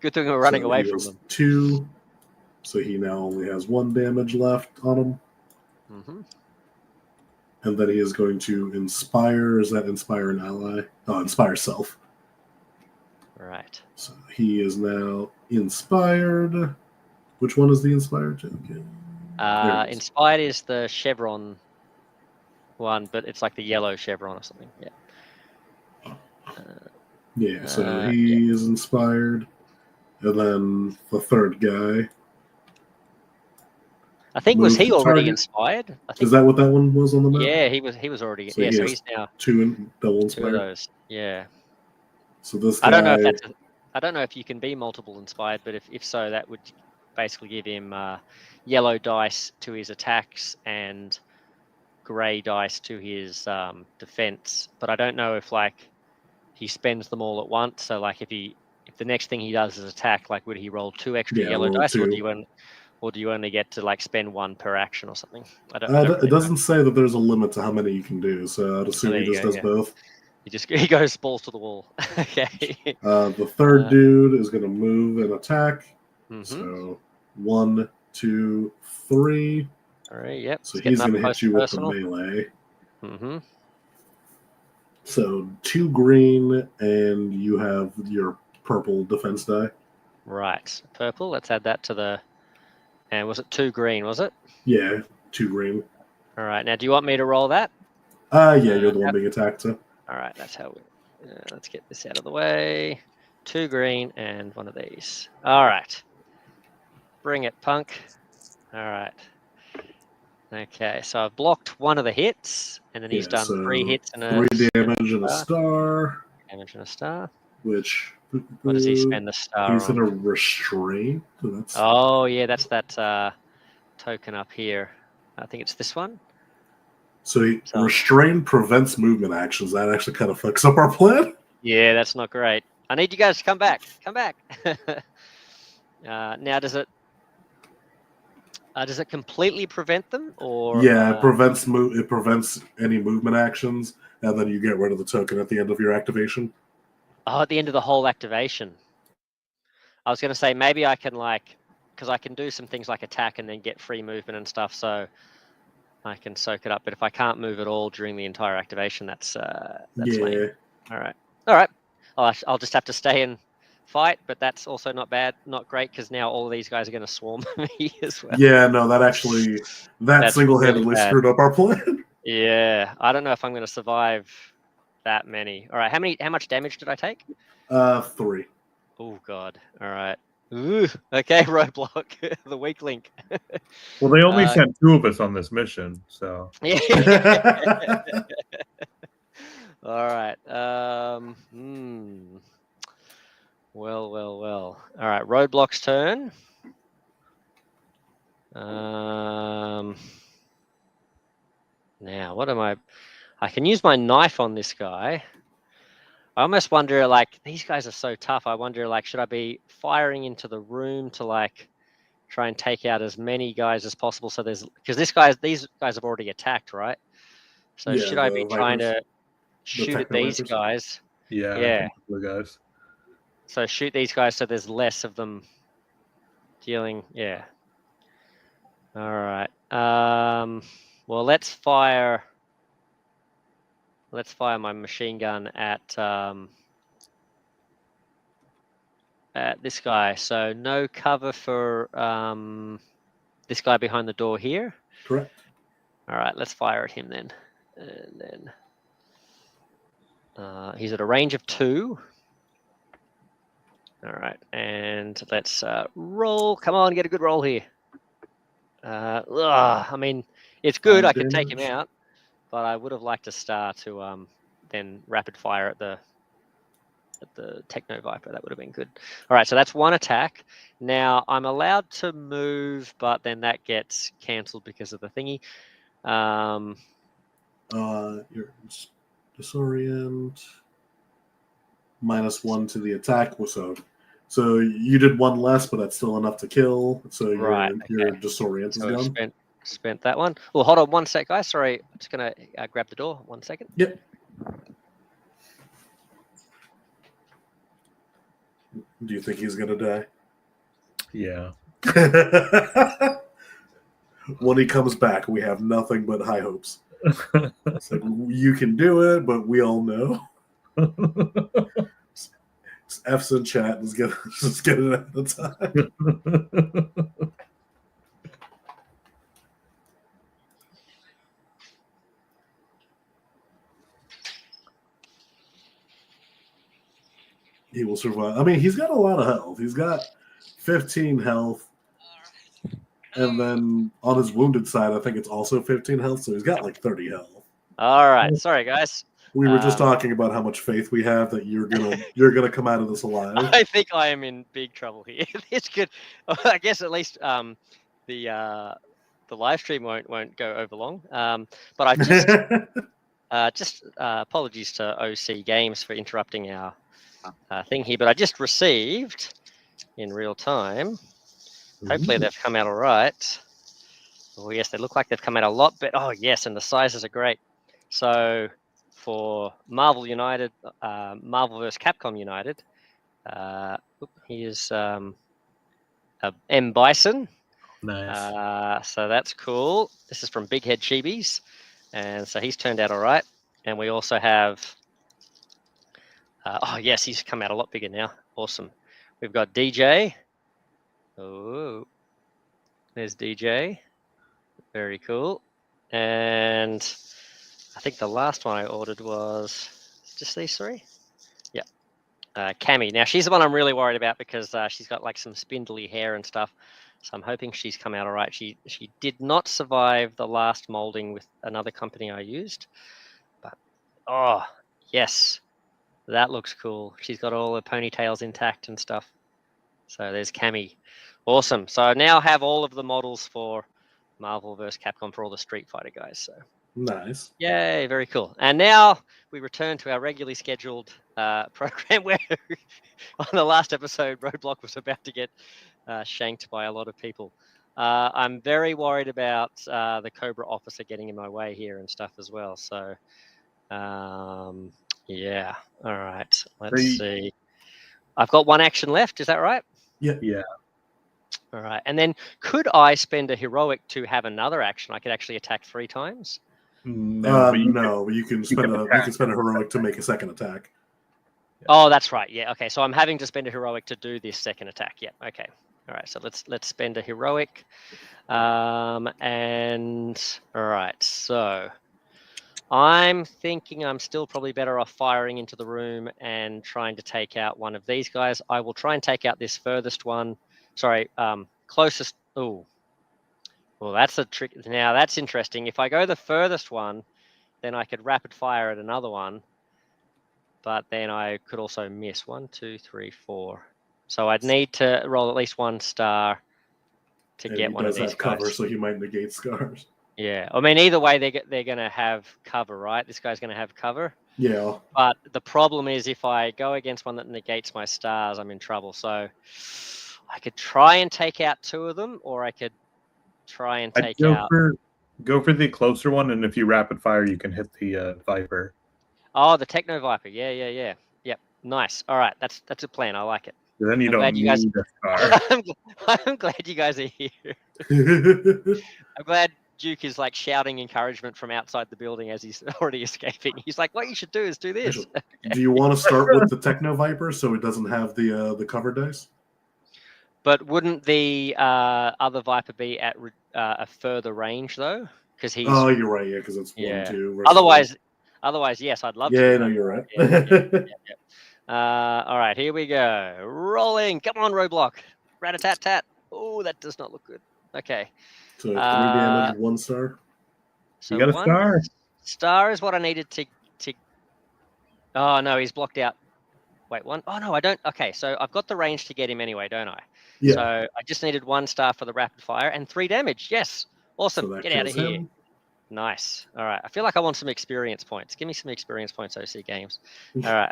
Good thing we're running away from them. 2, so he now only has 1 damage left on him. And then he is going to inspire. Is that inspire an ally? Oh, inspire self. Right. So he is now inspired. Which one is the inspired token? Inspired is the chevron one, but it's like the yellow chevron or something. Yeah. So he is inspired. And then the third guy. I think was he already inspired? Is that what that one was on the map? Yeah, he was already. So so he's now 2 double inspired. 2 of those. Yeah. So this guy. I don't know if I don't know if you can be multiple inspired, but if so, that would basically give him yellow dice to his attacks and grey dice to his defense. But I don't know if he spends them all at once. So if the next thing he does is attack, would he roll 2 extra yellow dice, 2. or do you only get to spend 1 per action or something? I don't really it doesn't say that there's a limit to how many you can do, so I'd assume he just does both. He goes balls to the wall. Okay. The third dude is going to move and attack. So 1, 2, 3. All right. Yep. So he's going to hit you with the melee. So 2 green, and you have your purple defense die. Right. Purple. Let's add that to the. And was it 2 green? Was it? Yeah, 2 green. All right. Now, do you want me to roll that? Yeah, you're the one being attacked. So. All right. That's how we. Let's get this out of the way. 2 green and 1 of these. All right. Bring it, punk. All right. Okay, so I've blocked 1 of the hits, and then he's done 3 hits and 3 damage and a star. Damage and a star. Which what does he spend the star he's on? He's in a restraint. So yeah, that's that token up here. I think it's this one. So restrain prevents movement actions. That actually kind of fucks up our plan. Yeah, that's not great. I need you guys to come back. Come back. Now, does it completely prevent them, or? Yeah, it prevents It prevents any movement actions, and then you get rid of the token at the end of your activation. Oh, at the end of the whole activation. I was going to say maybe I can because I can do some things like attack and then get free movement and stuff, so I can soak it up. But if I can't move at all during the entire activation, that's lame. All right. I'll just have to stay and fight, but that's also not great, because now all of these guys are going to swarm me as well. Yeah, no, that single-handedly screwed up our plan. Yeah, I don't know if I'm going to survive that many. All right, how much damage did I take? 3. Oh God. All right. Ooh, okay, roadblock, the weak link. Well, they only sent 2 of us on this mission, so. Yeah. All right. Well. All right, roadblock's turn. Now, what am I? I can use my knife on this guy. I almost wonder, like, these guys are so tough. I wonder, like, should I be firing into the room to, like, try and take out as many guys as possible? So because these guys have already attacked, right? So Yeah, should I be the trying Vipers, to the shoot at Techno these Vipers. guys? Yeah. Yeah. The guys. So shoot these guys so there's less of them dealing. Yeah. All right. Well, let's fire my machine gun at this guy. So no cover for this guy behind the door here. Correct. All right, let's fire at him then. And then he's at a range of 2. All right, and let's roll. Come on, get a good roll here. I mean, it's good. I can take him out, but I would have liked a star to then rapid fire at the Techno Viper. That would have been good. All right, so that's 1 attack. Now I'm allowed to move, but then that gets cancelled because of the thingy. Your disorient -1 to the attack. So you did 1 less, but that's still enough to kill. So your disorient is gone. Spent that one. Well, hold on 1 sec, guys. Sorry, I'm just gonna grab the door. 1 second. Yep. Do you think he's gonna die? Yeah. When he comes back, we have nothing but high hopes. It's like, you can do it, but we all know. F's in chat. Let's get it at the time. He will survive. I mean, he's got a lot of health. He's got 15 health. And then on his wounded side, I think it's also 15 health. So he's got like 30 health. All right. Sorry, guys. We were just talking about how much faith we have that you're gonna come out of this alive. I think I am in big trouble here. It's good. I guess at least the live stream won't go over long. But I just apologies to OC Games for interrupting our thing here. But I just received in real time. Hopefully they've come out all right. Oh yes, they look like they've come out a lot better. Oh yes, and the sizes are great. So for Marvel United, Marvel vs. Capcom United, here's M. Bison. Nice. So that's cool. This is from Big Head Chibis, and so he's turned out all right. And we also have, oh yes, he's come out a lot bigger now. Awesome. We've got DJ. Oh, there's DJ. Very cool. And I think the last one I ordered was just these 3. Yeah. Cammy. Now she's the one I'm really worried about because she's got like some spindly hair and stuff. So I'm hoping she's come out all right. She did not survive the last molding with another company I used. But oh yes, that looks cool. She's got all her ponytails intact and stuff. So there's Cammy. Awesome. So I now have all of the models for Marvel vs. Capcom for all the Street Fighter guys. So nice. Yay, very cool. And now we return to our regularly scheduled program where on the last episode, Roadblock was about to get shanked by a lot of people. I'm very worried about the Cobra officer getting in my way here and stuff as well. So, yeah. All right. Let's see. I've got 1 action left. Is that right? Yeah. All right. And then could I spend a heroic to have another action? I could actually attack 3 times. No, but you can spend a heroic to make a second attack. Oh, that's right. Yeah. Okay. So I'm having to spend a heroic to do this second attack. Yeah. Okay. All right. So let's spend a heroic. And all right. So I'm thinking I'm still probably better off firing into the room and trying to take out one of these guys. I will try and take out this furthest one. Sorry, closest. Oh, well, that's a trick. Now that's interesting. If I go the furthest one, then I could rapid fire at another one. But then I could also miss 1, 2, 3, 4. So I'd need to roll at least 1 star to get one of these guys. He does have cover, guys. so he might negate scars. Yeah, I mean, either way, they're going to have cover, right? This guy's going to have cover. Yeah. But the problem is if I go against one that negates my stars, I'm in trouble. So I could try and take out 2 of them, or I could try and take out... Go for the closer one, and if you rapid fire, you can hit the Viper. Oh, the Techno Viper. Yeah. Yep, nice. All right, that's a plan. I like it. Then you don't need a star. I'm glad you guys are here. I'm glad Duke is like shouting encouragement from outside the building as he's already escaping. He's like, what you should do is do this. Do you want to start with the Techno Viper so it doesn't have the cover dice? But wouldn't the other Viper be at a further range though? Because he's... Oh, you're right. Yeah, because it's 1, 2. Otherwise, yes, I'd love to. Yeah, no, you're right. Yeah. All right, here we go. Rolling. Come on, Roblox. Rat-a-tat-tat. Oh, that does not look good. Okay. So 3 damage, 1 star. So you got a star. Star is what I needed to... Oh, no, he's blocked out. Wait, 1? Oh, no, I don't. Okay, so I've got the range to get him anyway, don't I? Yeah. So I just needed 1 star for the rapid fire and 3 damage. Yes. Awesome. So get out of here. Him. Nice. All right. I feel like I want some experience points. Give me some experience points, OC Games. All right.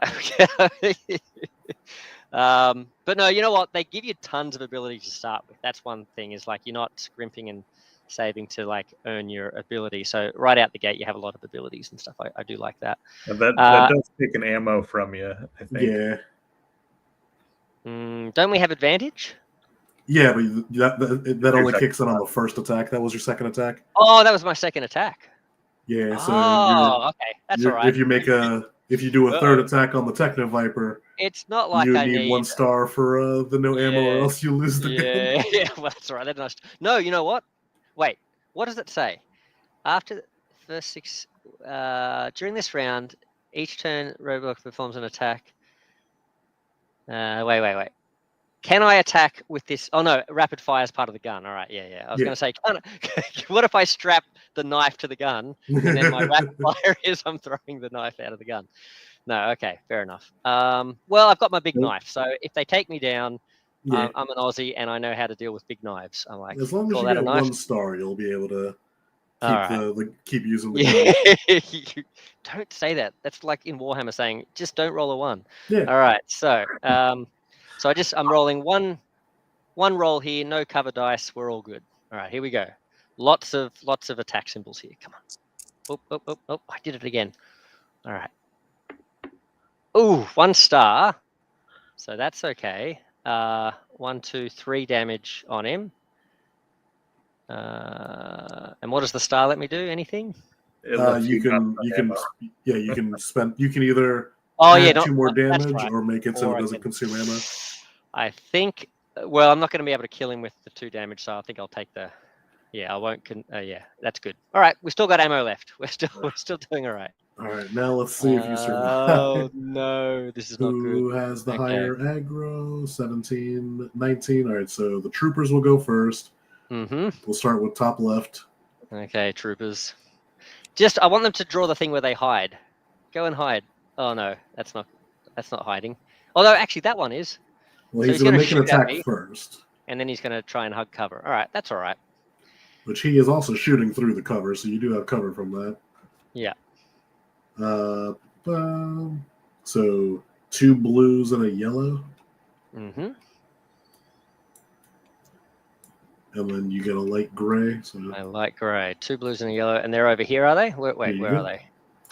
But no, you know what? They give you tons of ability to start with. That's one thing, is like you're not scrimping and saving to like earn your ability. So right out the gate, you have a lot of abilities and stuff. I do like that. And that does take an ammo from you, I think. Yeah. Don't we have advantage? Yeah, but that only kicks in on the first attack. That was your second attack. Oh, that was my second attack. Yeah. So okay, that's all right. If you do a third attack on the Techno Viper, it's not like you I need 1 star for the no ammo, or else you lose the gun. Yeah, well, that's all right. That's nice. No, you know what? Wait, what does it say? After the first 6, during this round, each turn Roblox performs an attack. Wait. Can I attack with this? Oh no, rapid fire is part of the gun. All right, yeah. I was going to say, what if I strap the knife to the gun and then my rapid fire is I'm throwing the knife out of the gun? No, okay, fair enough. Well, I've got my big knife, so if they take me down, I'm an Aussie and I know how to deal with big knives. I'm like, as long as you get 1 star, you'll be able to keep using the gun. Don't say that. That's like in Warhammer saying, just don't roll a 1. Yeah. All right, so I'm rolling one roll here, no cover dice. We're all good. All right, here we go. Lots of attack symbols here. Come on. Oh, I did it again. All right. Ooh, 1 star. So that's okay. 1, 2, 3 damage on him. And what does the star let me do? Anything? You can spend. You can either add 2 more damage or make it so it doesn't consume ammo. I think. Well, I'm not going to be able to kill him with the 2 damage, so I think I'll take the. Yeah, I won't. Yeah, that's good. All right, we still got ammo left. We're still doing all right. All right, now let's see if you survive. Oh no, this is not good. Who has the higher aggro? 17, 19. All right, so the troopers will go first. Mm-hmm. We'll start with top left. Okay, troopers. I want them to draw the thing where they hide. Go and hide. Oh no, that's not hiding. Although actually that one is. Well, so he's going to make an attack first. And then he's going to try and hug cover. All right, that's all right. Which he is also shooting through the cover, so you do have cover from that. Yeah. So 2 blues and a yellow. Mm-hmm. And then you get a light gray. So I light gray. 2 blues and a yellow. And they're over here, are they? Wait, where are they?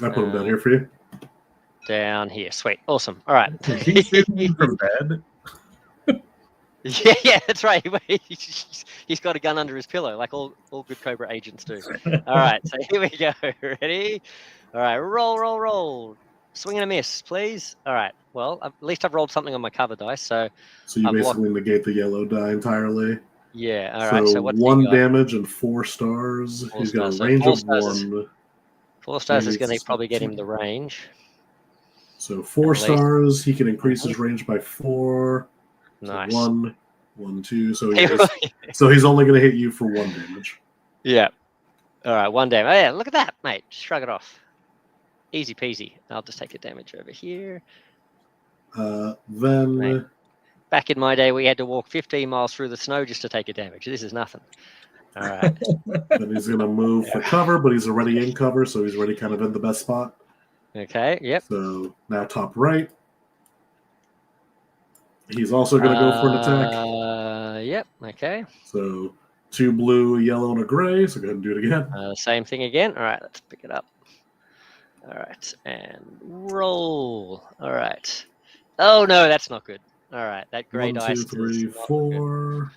I put them down here for you. Down here. Sweet. Awesome. All right. He's shooting from bed. Yeah, that's right. He's got a gun under his pillow, like all good Cobra agents do. All right, so here we go. Ready? All right, roll. Swing and a miss, please. All right. Well, at least I've rolled something on my cover dice, so you basically negate the yellow die entirely. Yeah. All right. So what's 1 damage and 4 stars. He's got a range of 1. 4 stars is going to probably get him the range. So 4 stars, he can increase his range by 4. Nice. So 1, 2. So he's only going to hit you for 1 damage. Yeah. All right, 1 damage. Oh, yeah, look at that, mate. Shrug it off. Easy peasy. I'll just take a damage over here. Then... Mate, back in my day, we had to walk 15 miles through the snow just to take a damage. This is nothing. All right. Then he's going to move for cover, but he's already in cover, so he's already kind of in the best spot. Okay, yep. So now top right. He's also going to go for an attack. Yep, okay. So 2 blue, a yellow, and a gray. So go ahead and do it again. Same thing again. All right, let's pick it up. All right, and roll. All right. Oh, no, that's not good. All right, that gray 1, dice 2, 3, is 4.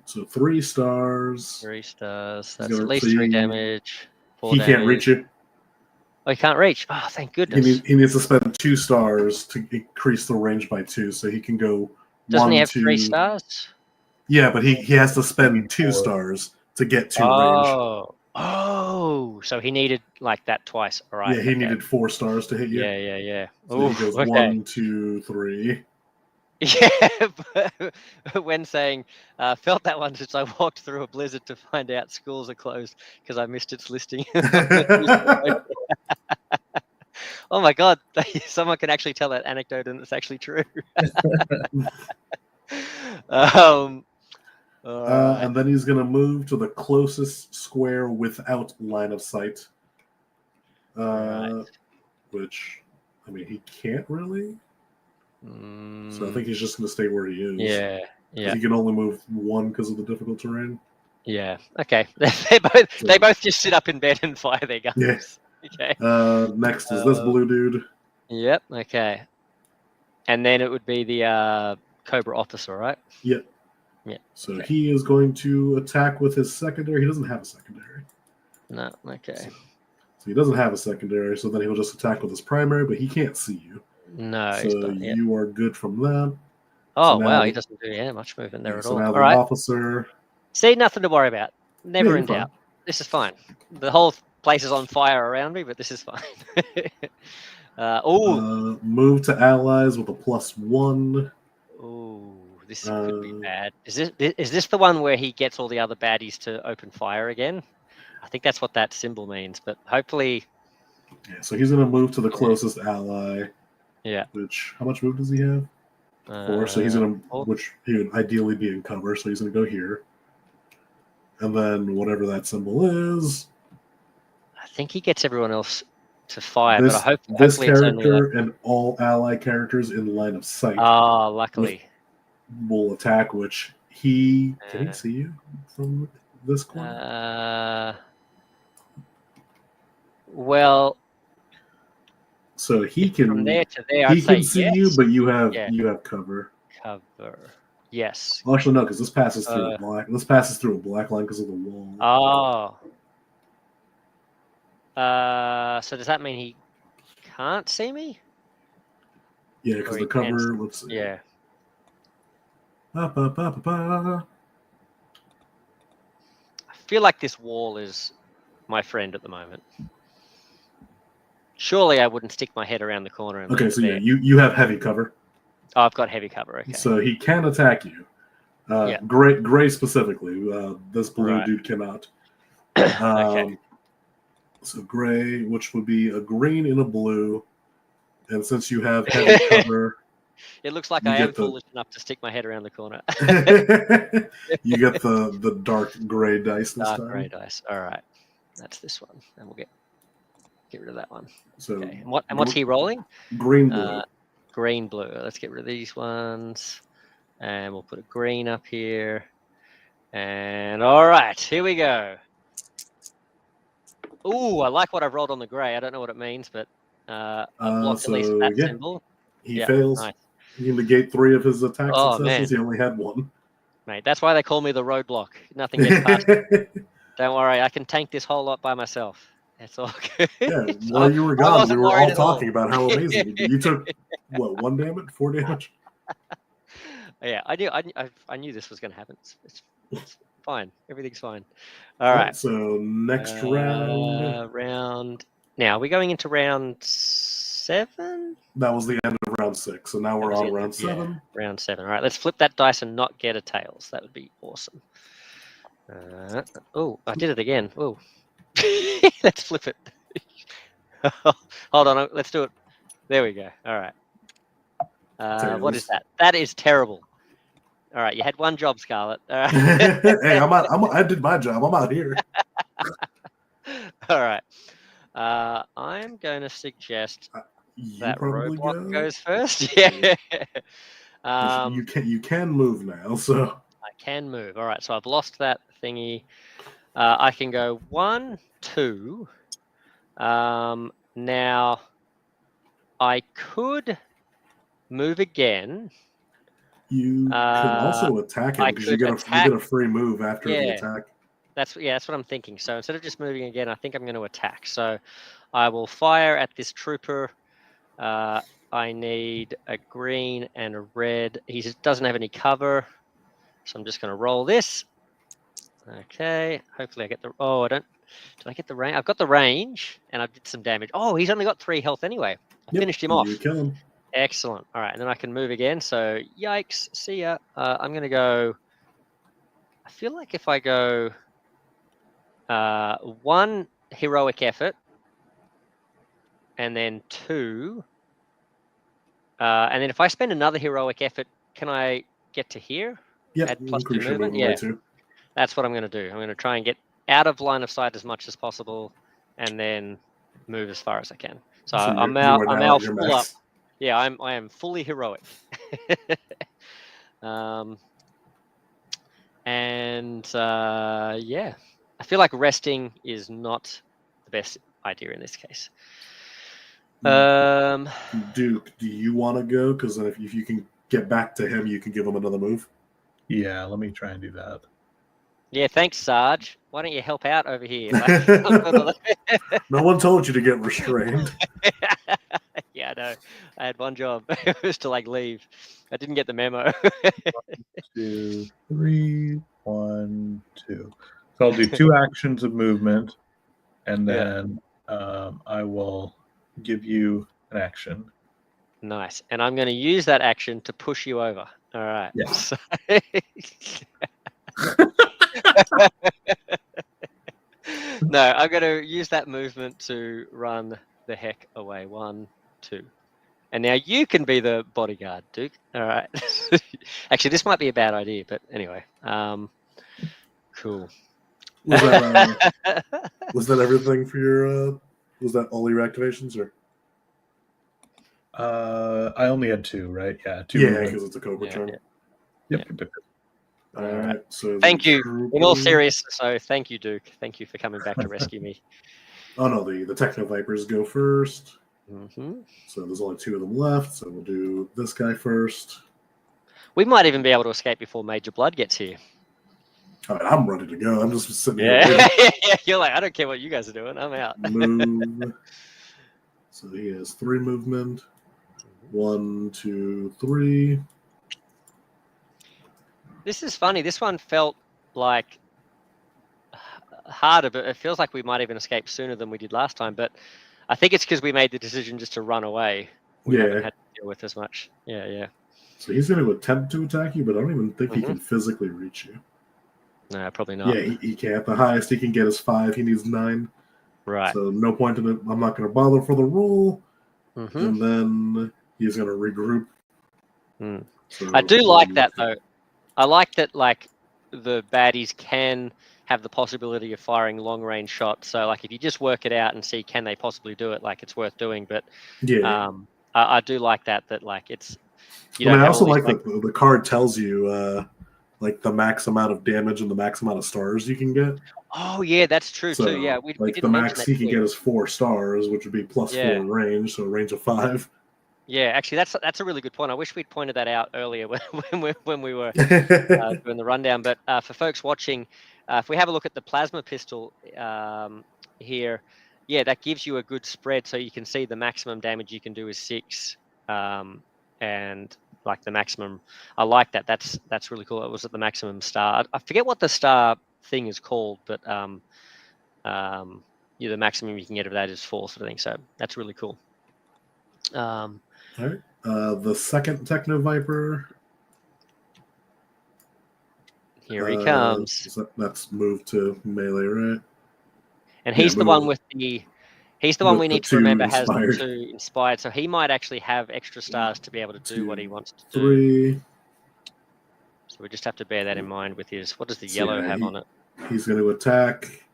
So 3 stars. 3 stars. That's at least 3 damage. 4 he damage. can't reach you. Oh, he can't reach. Oh, thank goodness. He needs to spend 2 stars to increase the range by 2, so he can go. Doesn't 1, he have 2... 3 stars? Yeah, but he has to spend 2 stars to get 2 range. Oh, so he needed like that twice. All right. Yeah, he needed 4 stars to hit you. Yeah. So he goes 1, 2, 3. Yeah, but when saying, felt that one since I walked through a blizzard to find out schools are closed because I missed its listing. Oh my God, someone can actually tell that anecdote and it's actually true. And then he's going to move to the closest square without line of sight. Which, I mean, he can't really. So I think he's just going to stay where he is. Yeah. He can only move 1 because of the difficult terrain. Yeah. Okay. They both just sit up in bed and fire their guns. Yeah. Okay. Next is this blue dude. Yep. Okay. And then it would be the Cobra officer, right? Yep. Yeah. So he is going to attack with his secondary. He doesn't have a secondary. No. Okay. So he doesn't have a secondary. So then he'll just attack with his primary, but he can't see you. No. So you are good from that. Oh, wow. He doesn't do much movement there at all. So now all the right. officer. See, nothing to worry about. Never in fine. doubt. This is fine. The whole place is on fire around me, but this is fine. Move to allies with a +1. Oh, this could be bad. Is this the one where he gets all the other baddies to open fire again? I think that's what that symbol means, but hopefully... Yeah, so he's going to move to the closest ally. Yeah. Which, how much move does he have? 4. So he's going to, which he would ideally be in cover, so he's going to go here. And then whatever that symbol is... I think he gets everyone else to fire, this, but I hope this hopefully character and all ally characters in line of sight. Oh, luckily. Will attack, which can he see you from this corner? Well, so he can from there to there. He can see you, but you have cover. Cover. Yes. Well, actually, no, because this passes through a black. This passes through a black line because of the wall. Oh. So does that mean he can't see me? Yeah, because the cover. Let's see. Yeah. I feel like this wall is my friend at the moment. Surely I wouldn't stick my head around the corner. And okay, so you have heavy cover. Oh, I've got heavy cover. Okay. So he can attack you. Gray specifically. This blue dude cannot. Okay. So gray, which would be a green and a blue, and since you have heavy cover, it looks like I am foolish enough to stick my head around the corner. You get the dark gray dice this time. Dark gray dice. All right, that's this one, and we'll get rid of that one. So okay. And what's he rolling? Green blue. Green blue. Let's get rid of these ones, and we'll put a green up here. And all right, here we go. Ooh, I like what I've rolled on the gray. I don't know what it means, but I've blocked at least that symbol. He fails. Nice. You negate 3 of his attack successes. Man. He only had 1. Mate, that's why they call me the roadblock. Nothing gets past me. Don't worry, I can tank this whole lot by myself. It's all good. Yeah, while you were gone, we were all talking about how amazing you took. What, 1 damage, 4 damage? Yeah, I knew this was going to happen. It's fine. Everything's fine. All right. So next round. Now, are we going into round 7? That was the end of round 6. So now we're on round 7. Yeah, round 7. All right, let's flip that dice and not get a tails. That would be awesome. Oh, I did it again. Oh, let's flip it. Hold on, let's do it. There we go. All right. What is that? That is terrible. All right, you had one job, Scarlett. All right. Hey, I did my job. I'm out here. All right. I'm going to suggest that Rulebook goes first. Yeah. You can move now, so I can move. All right, so I've lost that thingy. I can go 1, 2. Now I could move again. You can also attack it because you get a free move after the attack. That's what I'm thinking. So instead of just moving again, I think I'm going to attack. So I will fire at this trooper. I need a green and a red. He doesn't have any cover, so I'm just going to roll this. Okay. Hopefully I get the. Oh, I don't. Did I get the range? I've got the range, and I did some damage. Oh, he's only got 3 health anyway. I finished him off. You kill him. Excellent. All right, and then I can move again. So yikes. See ya. I'm going to go. I feel like if I go 1 heroic effort, and then 2, and then if I spend another heroic effort, can I get to here? Yeah, add +2 movement. Yeah, that's what I'm going to do. I'm going to try and get out of line of sight as much as possible, and then move as far as I can. So I'm out full up. Yeah, I am fully heroic. Yeah, I feel like resting is not the best idea in this case. Duke, do you want to go? Because if you can get back to him, you can give him another move. Yeah, let me try and do that. Yeah, thanks, Sarge. Why don't you help out over here? No one told you to get restrained. Yeah, I know. I had one job. It was to leave. I didn't get the memo. 1, 2, 3, 1, 2. So I'll do 2 actions of movement, and then I will give you an action. Nice. And I'm going to use that action to push you over. All right. Yes. No, I'm going to use that movement to run the heck away. 1, 2. And now you can be the bodyguard, Duke. All right. Actually, this might be a bad idea, but anyway. Cool. Was that everything for your? Was that all your activations, or? I only had 2, right? Yeah, 2. Yeah, because it's a Cobra turn. Yep. All right. So thank you. In all seriousness, so thank you, Duke. Thank you for coming back to rescue me. Oh no, the Techno Vipers go first. Mm-hmm. So there's only 2 of them left. So we'll do this guy first. We might even be able to escape before Major Blood gets here. All right, I'm ready to go. I'm just sitting here. Yeah, you're like, I don't care what you guys are doing. I'm out. Move. So he has 3 movement. 1, 2, 3. This is funny. This one felt like harder, but it feels like we might even escape sooner than we did last time. But I think it's because we made the decision just to run away. We haven't had to deal with as much. Yeah. So he's going to attempt to attack you, but I don't even think he can physically reach you. No, probably not. Yeah, he can't. The highest he can get is 5. He needs 9. Right. So no point in it. I'm not going to bother for the roll. And then he's going to regroup. So I do like that, though. I like that, the baddies can have the possibility of firing long-range shots. So, if you just work it out and see can they possibly do it, it's worth doing. But I do like that. It's. I also like that the card tells you the max amount of damage and the max amount of stars you can get. Oh yeah, that's true too. Yeah, we the max he can get is 4 stars, which would be +4 range, so a range of 5. Yeah, actually, that's a really good point. I wish we'd pointed that out earlier when we were doing the rundown. But for folks watching, if we have a look at the plasma pistol here, that gives you a good spread, so you can see the maximum damage you can do is 6, and like the maximum. I like that. That's really cool. It was at the maximum star. I forget what the star thing is called, but the maximum you can get of that is 4 sort of thing. So that's really cool. All right. The second Techno Viper. Here he comes. That's moved to melee, right? And he's the one with the. He's the one we need to remember has the 2 inspired. So he might actually have extra stars to be able to do what he wants to do. 3. So we just have to bear that in mind with his. What does the yellow have on it? He's going to attack.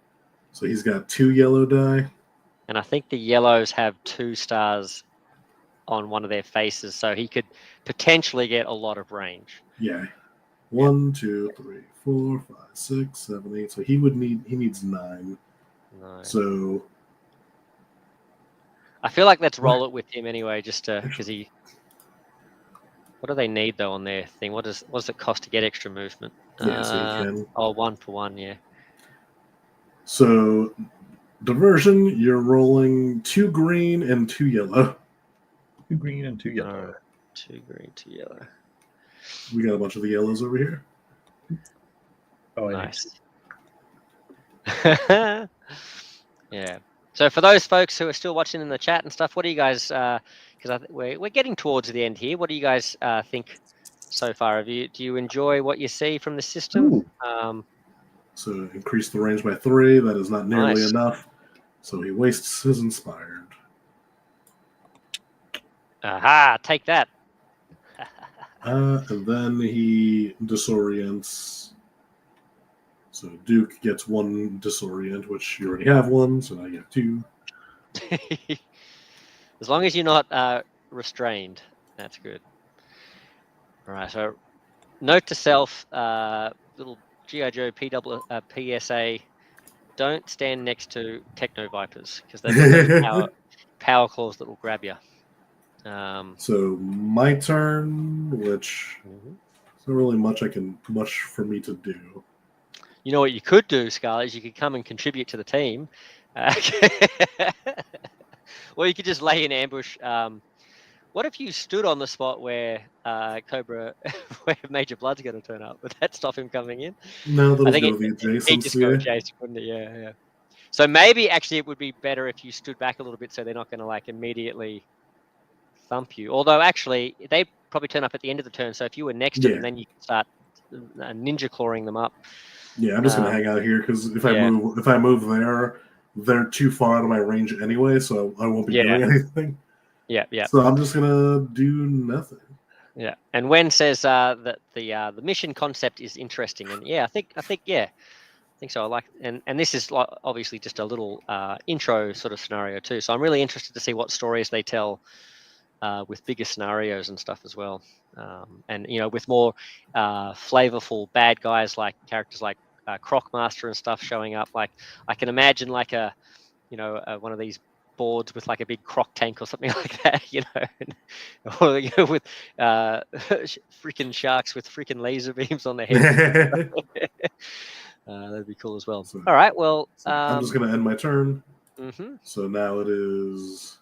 So he's got 2 yellow die. And I think the yellows have 2 stars on one of their faces, so he could potentially get a lot of range. Yeah. 1, 2, 3, 4, 5, 6, 7, 8. So he needs 9. So I feel like let's roll it with him anyway, just because he. What do they need though on their thing? What does it cost to get extra movement? Yeah, so you can. Oh, 1 for 1, yeah. So diversion, you're rolling 2 green and 2 yellow. 2 green and 2 yellow. No, 2 green, 2 yellow. We got a bunch of the yellows over here. Oh, nice. Yeah. So for those folks who are still watching in the chat and stuff, what do you guys? Because we're getting towards the end here. What do you guys think so far? Do you enjoy what you see from the system? So increase the range by 3. That is not nearly enough. So he wastes his inspired. Aha! Take that. And then he disorients. So Duke gets 1 disorient, which you already have 1, so now you have 2. As long as you're not restrained, that's good. All right, so note to self, little G.I.Joe PSA, don't stand next to Techno Vipers, because they've got those power claws that will grab you. So my turn, which is not really much for me to do. You know what you could do, Scarlet, is you could come and contribute to the team. Or you could just lay in ambush. What if you stood on the spot where Cobra, where Major Blood's going to turn up? Would that stop him coming in? No, that'll go the adjacent. He'd just go adjacent, wouldn't it? Yeah. So maybe actually it would be better if you stood back a little bit so they're not going to like immediately thump you. Although actually they probably turn up at the end of the turn. So if you were next to them, then you can start ninja clawing them up. Yeah, I'm just gonna hang out here because if I move there, they're too far out of my range anyway, so I won't be doing anything. Yeah. So I'm just gonna do nothing. Yeah, and Wen says that the mission concept is interesting, and I think so. I like, and this is obviously just a little intro sort of scenario too. So I'm really interested to see what stories they tell with bigger scenarios and stuff as well. And with more flavorful bad guys, like characters like Crocmaster and stuff showing up. Like I can imagine like one of these boards with like a big croc tank or something like that, or with freaking sharks with freaking laser beams on their head. That'd be cool as well. So, all right, well, I'm just gonna end my turn. Mm-hmm. So now it is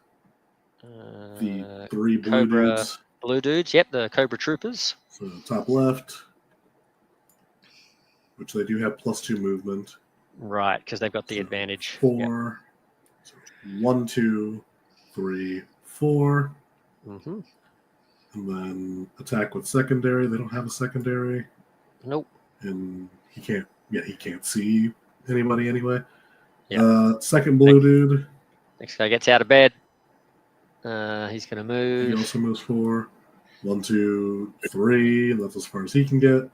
the 3 blue Cobra dudes. Blue dudes, yep, the Cobra troopers. So top left, which they do have +2 movement. Right, because they've got the advantage. 4. So 1, 2, 3, 4. Mm-hmm. And then attack with secondary. They don't have a secondary. Nope. And he can't see anybody anyway. Yep. Second blue dude. Next guy gets out of bed. He's going to move. He also moves 4. 1, 2, 3. And that's as far as he can get.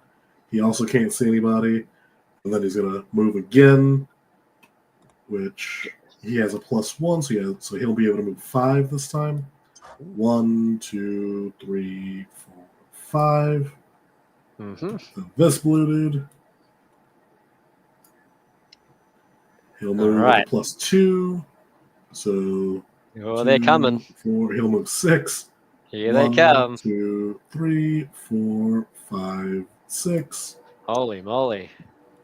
He also can't see anybody. And then he's going to move again, which he has a +1. So he'll be able to move 5 this time. 1, 2, 3, 4, 5. Mm-hmm. Then this blue dude. He'll move with a +2. So they're coming. 4. He'll move 6. Here they come. 1, 2, 3, 4, 5, 6. Holy moly!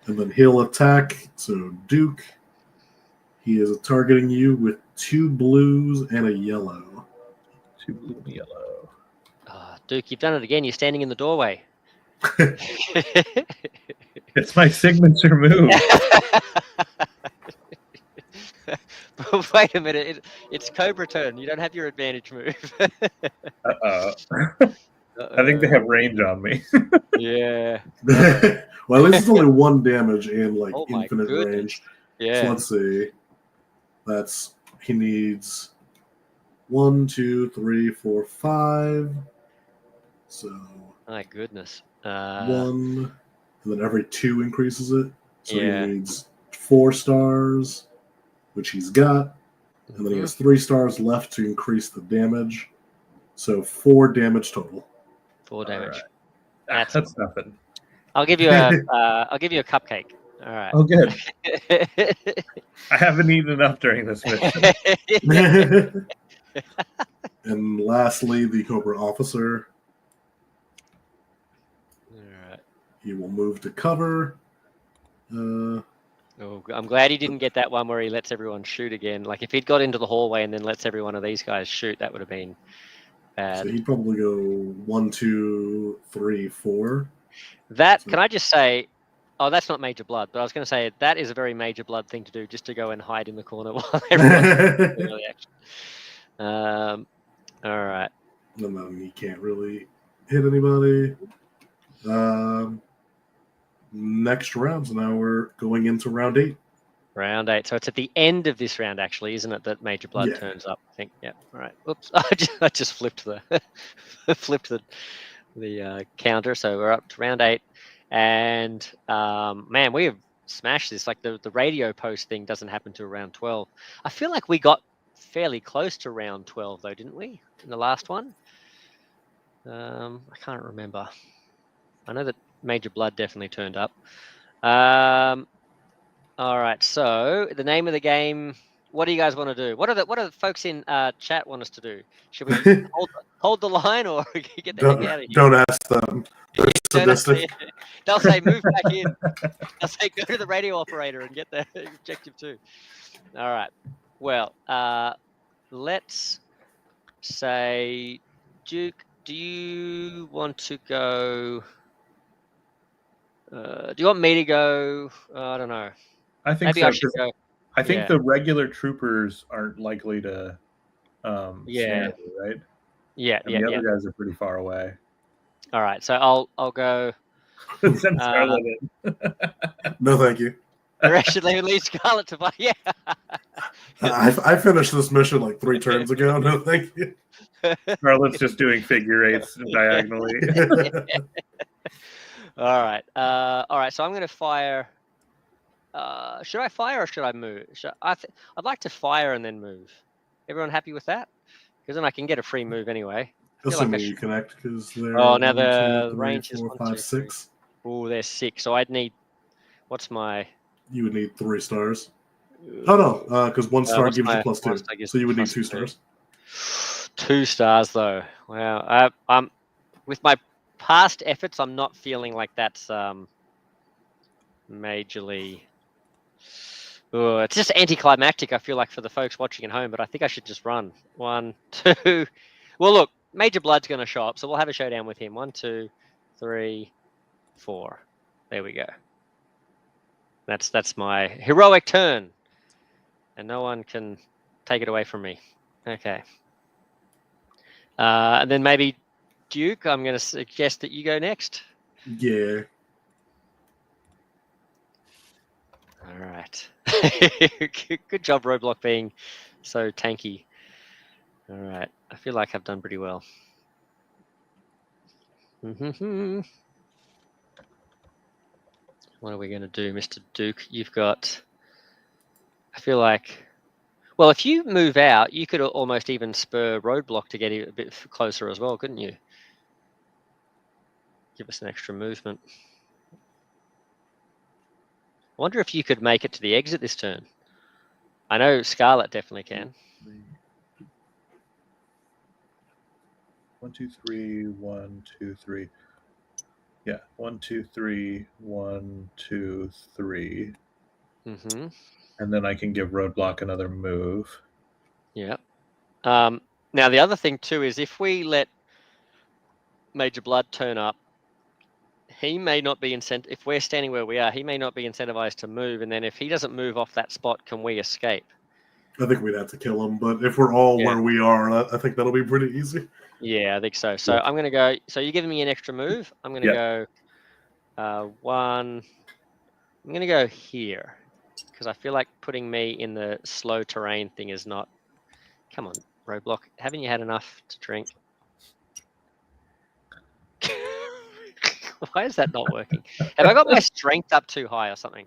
And then he'll attack. So Duke, he is targeting you with 2 blues and a yellow. 2 blue and a yellow. Duke, you've done it again. You're standing in the doorway. It's my signature move. But wait a minute, it's Cobra turn. You don't have your advantage move. Uh-oh. I think they have range on me. Yeah. Well, at least it's only 1 damage and like Oh my infinite goodness. range. Yeah. So let's see. He needs 1, 2, 3, 4, 5. So My goodness. 1, and then every 2 increases it. So Yeah. he needs 4 stars, which he's got, and then he has 3 stars left to increase the damage. So 4 damage total. 4 damage. Right. That's nothing. I'll give you a cupcake. All right. Oh, good. I haven't eaten enough during this mission. And lastly, the Cobra officer. All right. He will move to cover. Oh, I'm glad he didn't get that one where he lets everyone shoot again. Like if he'd got into the hallway and then lets every one of these guys shoot, that would have been bad. So he'd probably go 1, 2, 3, 4. That, can I just say, oh, that's not major blood, but I was going to say that is a very major blood thing to do, just to go and hide in the corner while everyone's doing the action. All right. And then he can't really hit anybody. Next round, so now we're going into round 8. Round 8. So it's at the end of this round, actually, isn't it? That major blood turns up. I think. Yeah. All right. Oops. I just flipped the the counter. So we're up to round 8, and man, we have smashed this. Like the radio post thing doesn't happen to around 12. I feel like we got fairly close to round 12 though, didn't we? In the last one. I can't remember. I know that major blood definitely turned up. All right, so the name of the game. What do you guys want to do? What are the folks in chat want us to do? Should we hold the line or get the heck out of here? Don't ask them. They're sadistic. They'll say move back in. They'll say go to the radio operator and get the objective 2. All right. Well, let's say, Duke, do you want to go? Do you want me to go? I don't know. I think maybe so, I should go. I think the regular troopers aren't likely to snare, right? Yeah, and the other guys are pretty far away. All right, so I'll go. Send Scarlet in. No, thank you. Should they leave Scarlet to buy? Yeah. I finished this mission like 3 turns ago. No, thank you. Scarlet's just doing figure 8s diagonally. All right. So I'm going to fire. Should I fire or should I move? I'd like to fire and then move. Everyone happy with that? Because then I can get a free move anyway. Assuming you connect, because they're now 1, the 2, 3, range 4, is 5, 6. Oh, there's 6. So I'd need. What's my? You would need 3 stars. Oh no, because 1 star gives you +2. So you would need 2 stars. 2 stars though. Wow. I'm with my past efforts, I'm not feeling like that's majorly. It's just anticlimactic, I feel like, for the folks watching at home, but I think I should just run. 1, 2. Well, look, Major Blood's going to show up, so we'll have a showdown with him. 1, 2, 3, 4. There we go. That's my heroic turn, and no one can take it away from me. Okay. And then maybe Duke, I'm going to suggest that you go next. Yeah. All right. Good job, Roadblock, being so tanky. All right. I feel like I've done pretty well. What are we going to do, Mr. Duke? You've got... I feel like... Well, if you move out, you could almost even spur Roadblock to get a bit closer as well, couldn't you? Give us an extra movement. I wonder if you could make it to the exit this turn. I know Scarlet definitely can. 1, 2, 3, 1, 2, 3. Yeah, 1, 2, 3, 1, 2, 3. Mm-hmm. And then I can give Roadblock another move. Yeah. Now the other thing too is if we let Major Blood turn up, he may not be if we're standing where we are, he may not be incentivized to move. And then if he doesn't move off that spot, can we escape? I think we'd have to kill him, but if we're all where we are, I think that'll be pretty easy. Yeah, I think so. So I'm going to go. So you're giving me an extra move. I'm going to go 1. I'm going to go here because I feel like putting me in the slow terrain thing is not. Come on, Roadblock. Haven't you had enough to drink? Why is that not working? Have I got my strength up too high or something?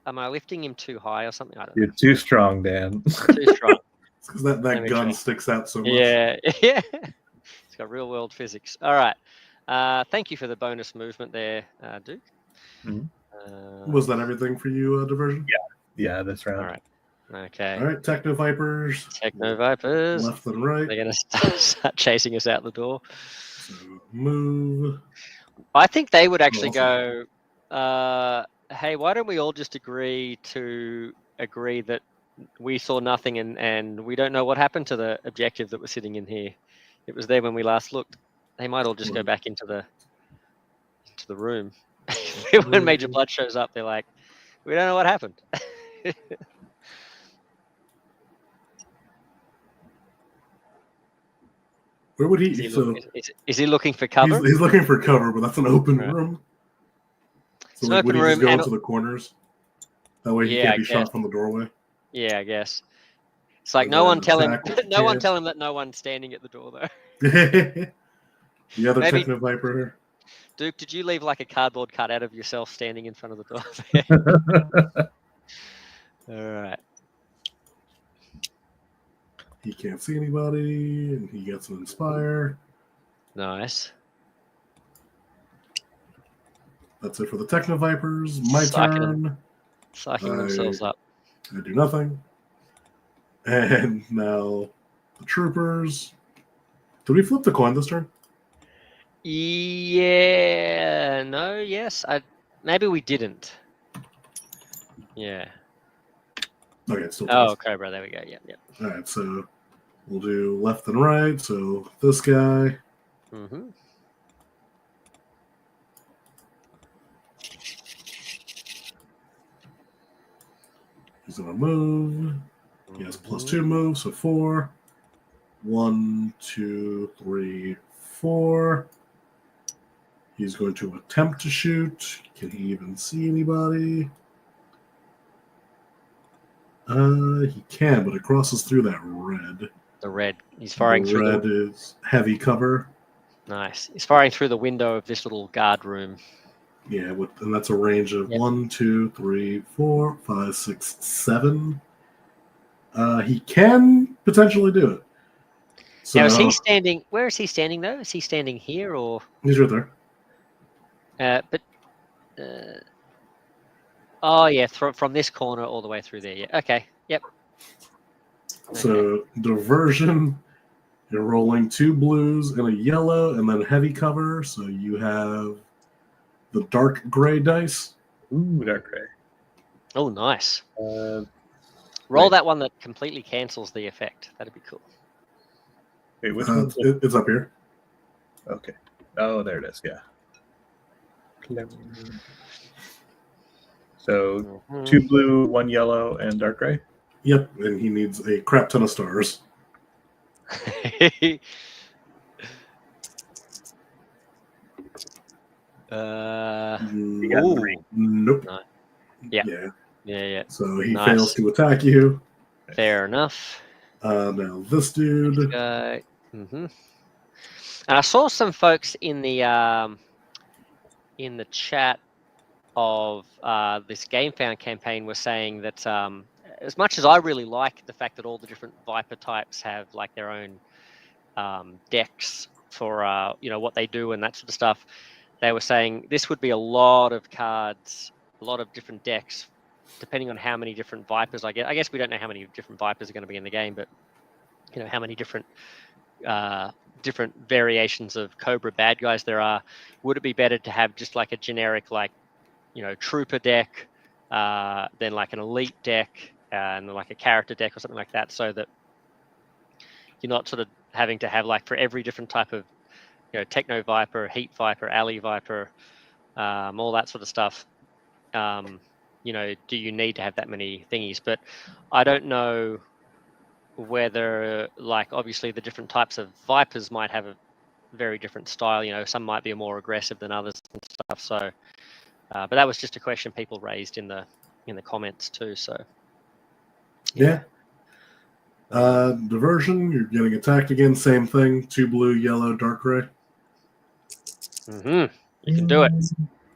Am I lifting him too high or something? I don't know. You're too strong, Dan. Too strong. It's because that gun sticks out so much. Yeah. It's got real world physics. All right. Thank you for the bonus movement there, Duke. Mm-hmm. Was that everything for you, Diversion? Yeah, that's right. All right. Okay. All right, Techno Vipers. Left and right. They're going to start chasing us out the door. So move. I think they would actually go, hey, why don't we all just agree that we saw nothing and we don't know what happened to the objective that was sitting in here. It was there when we last looked. They might all just go back into the room. When Major Blood shows up, they're like, we don't know what happened. Where would he? Is he looking for cover? He's looking for cover, but that's an open room. So like, would he just go into the corners? That way he can't be shot from the doorway. Yeah, I guess. It's like no one tell him that no one's standing at the door though. The other Techno Viper. Duke, did you leave like a cardboard cutout of yourself standing in front of the door? All right. He can't see anybody, and he gets an Inspire. Nice. That's it for the Techno Vipers. My turn. Sucking themselves up. I do nothing. And now the Troopers. Did we flip the coin this turn? Yeah. No. Yes. Maybe we didn't. Yeah. Okay, it's still. Oh, Cobra. There we go. Yep. All right, so we'll do left and right. So this guy. Mm-hmm. He's gonna move. He has +2 moves, so 4. 1, 2, 3, 4. He's going to attempt to shoot. Can he even see anybody? He can, but it crosses through that red. The red. He's firing through the red is heavy cover. Nice. He's firing through the window of this little guard room. Yeah, and that's a range of 1, 2, 3, 4, 5, 6, 7. He can potentially do it. So, now, is he standing? Where is he standing though? Is he standing here or? He's right there. Oh yeah, from this corner all the way through there. Yeah. Okay. Yep. So Diversion, you're rolling 2 blues and a yellow, and then heavy cover. So you have the dark gray dice. Ooh, dark gray. Oh, nice. Roll that one that completely cancels the effect. That'd be cool. Wait, which it's up here. Okay. Oh, there it is. Yeah. So 2 blue, 1 yellow, and dark gray. Yep, and he needs a crap ton of stars. Nope. No. Yeah. So he fails to attack you. Fair enough. Now this dude. And I saw some folks in the chat of this Gamefound campaign were saying that as much as I really like the fact that all the different Viper types have like their own decks for what they do and that sort of stuff, they were saying this would be a lot of cards, a lot of different decks, depending on how many different Vipers I get. I guess we don't know how many different Vipers are going to be in the game, but how many different variations of Cobra bad guys there are. Would it be better to have just like a generic Trooper deck, then like an Elite deck, and like a character deck or something like that, so that you're not sort of having to have like for every different type of Techno Viper, Heat Viper, Alley Viper, all that sort of stuff. Do you need to have that many thingies? But I don't know whether, like, obviously the different types of Vipers might have a very different style. Some might be more aggressive than others and stuff. So, but that was just a question people raised in the comments too. So, yeah. Diversion, you're getting attacked again. Same thing. 2 blue, yellow, dark gray. You can do it.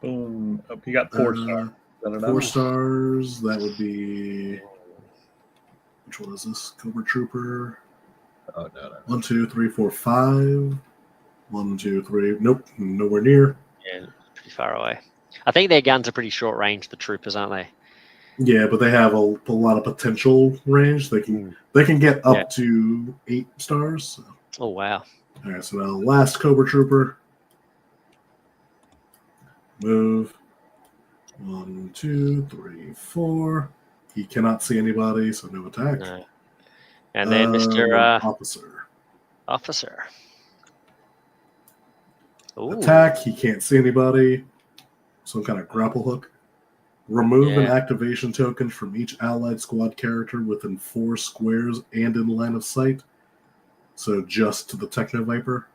Boom. Oh, you got 4 stars. 4 stars. That would be. Which one is this? Cobra Trooper. Oh, no. 1, 2, 3, 4, 5. 1, 2, 3. Nope, nowhere near. Yeah, pretty far away. I think their guns are pretty short range, the troopers, aren't they? Yeah, but they have a lot of potential range. They can get up to 8 stars. So. Oh, wow. All right, so now last Cobra Trooper. Move. 1, 2, 3, 4. He cannot see anybody, so no attack. No. And then Mr. Officer. Ooh. Attack. He can't see anybody. Some kind of grapple hook. Remove an activation token from each allied squad character within 4 squares and in line of sight. So just to the Techno Viper.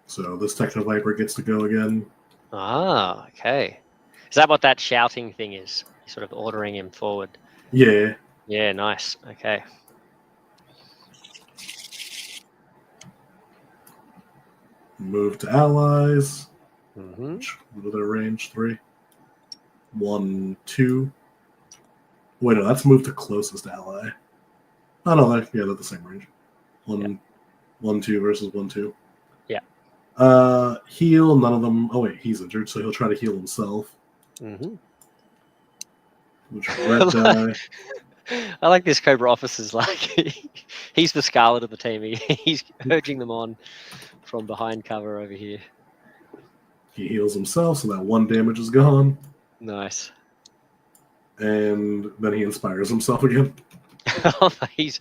So this Techno Viper gets to go again. Ah, okay. Is that what that shouting thing is? You're sort of ordering him forward. Yeah. Yeah, nice. Okay. Move to allies. Mm-hmm. What are their range? 3. 1, 2. Wait, no, that's move to closest ally. Oh, no, they're the same range. 1, 2 versus 1, 2. Yeah. Heal, none of them. Oh, wait, he's injured, so he'll try to heal himself. Mm-hmm. Which red die. I like this Cobra officer's like, he's the Scarlet of the team. He's urging them on from behind cover over here. He heals himself, so that 1 damage is gone. Nice. And then he inspires himself again. he's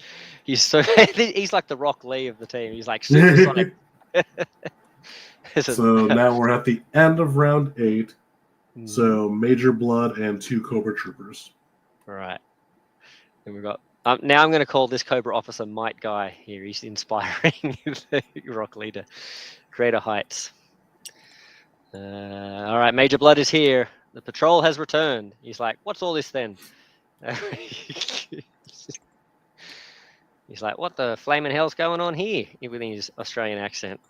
so he's like the Rock Lee of the team. He's like supersonic. So now we're at the end of round 8. So Major Blood and 2 Cobra Troopers. All right. And we've got. Now I'm going to call this Cobra officer Might Guy here. He's inspiring the Rock Leader. Greater heights. All right, Major Blood is here. The patrol has returned. He's like, what's all this then? He's like, what the flaming hell's going on here? With his Australian accent.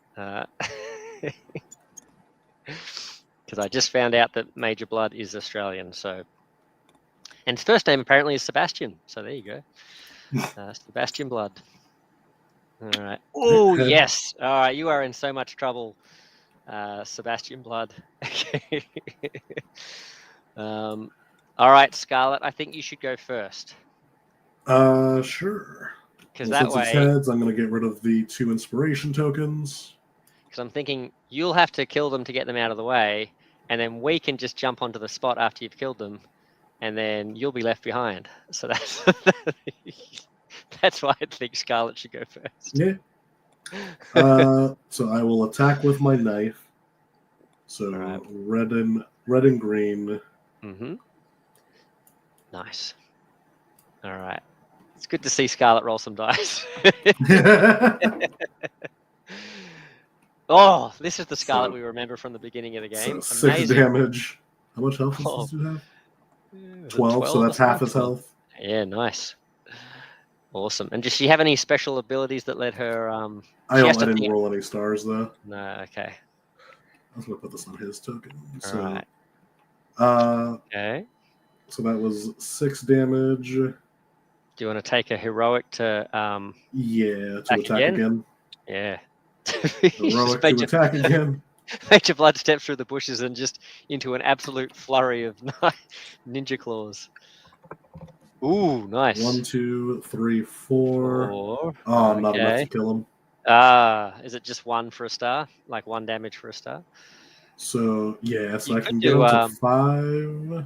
Because I just found out that Major Blood is Australian. So, and his first name apparently is Sebastian. So there you go. Sebastian Blood. All right. Oh, yes. All right. You are in so much trouble, Sebastian Blood. All right, Scarlet. I think you should go first. Sure. Because that way, it's heads, I'm going to get rid of the 2 inspiration tokens. Because I'm thinking you'll have to kill them to get them out of the way, and then we can just jump onto the spot after you've killed them, and then you'll be left behind. So that's why I think Scarlet should go first. Yeah. So I will attack with my knife. So right. red and green. Mm-hmm. Nice. All right. It's good to see Scarlet roll some dice. Oh, this is the Scarlet we remember from the beginning of the game. So 6 damage. How much health does this dude have? 12, so that's half his health. Yeah, nice. Awesome. And does she have any special abilities that let her... I didn't roll any stars, though. No, okay. I was going to put this on his token. All right. Okay. So that was 6 damage. Do you want to take a heroic to attack again? Yeah. Heroic to attack again. Major Blood steps through the bushes and just into an absolute flurry of ninja claws. Ooh, nice. 1, 2, 3, 4. Oh, not enough to kill him. Is it just 1 for a star? Like 1 damage for a star? So I can get him to 5.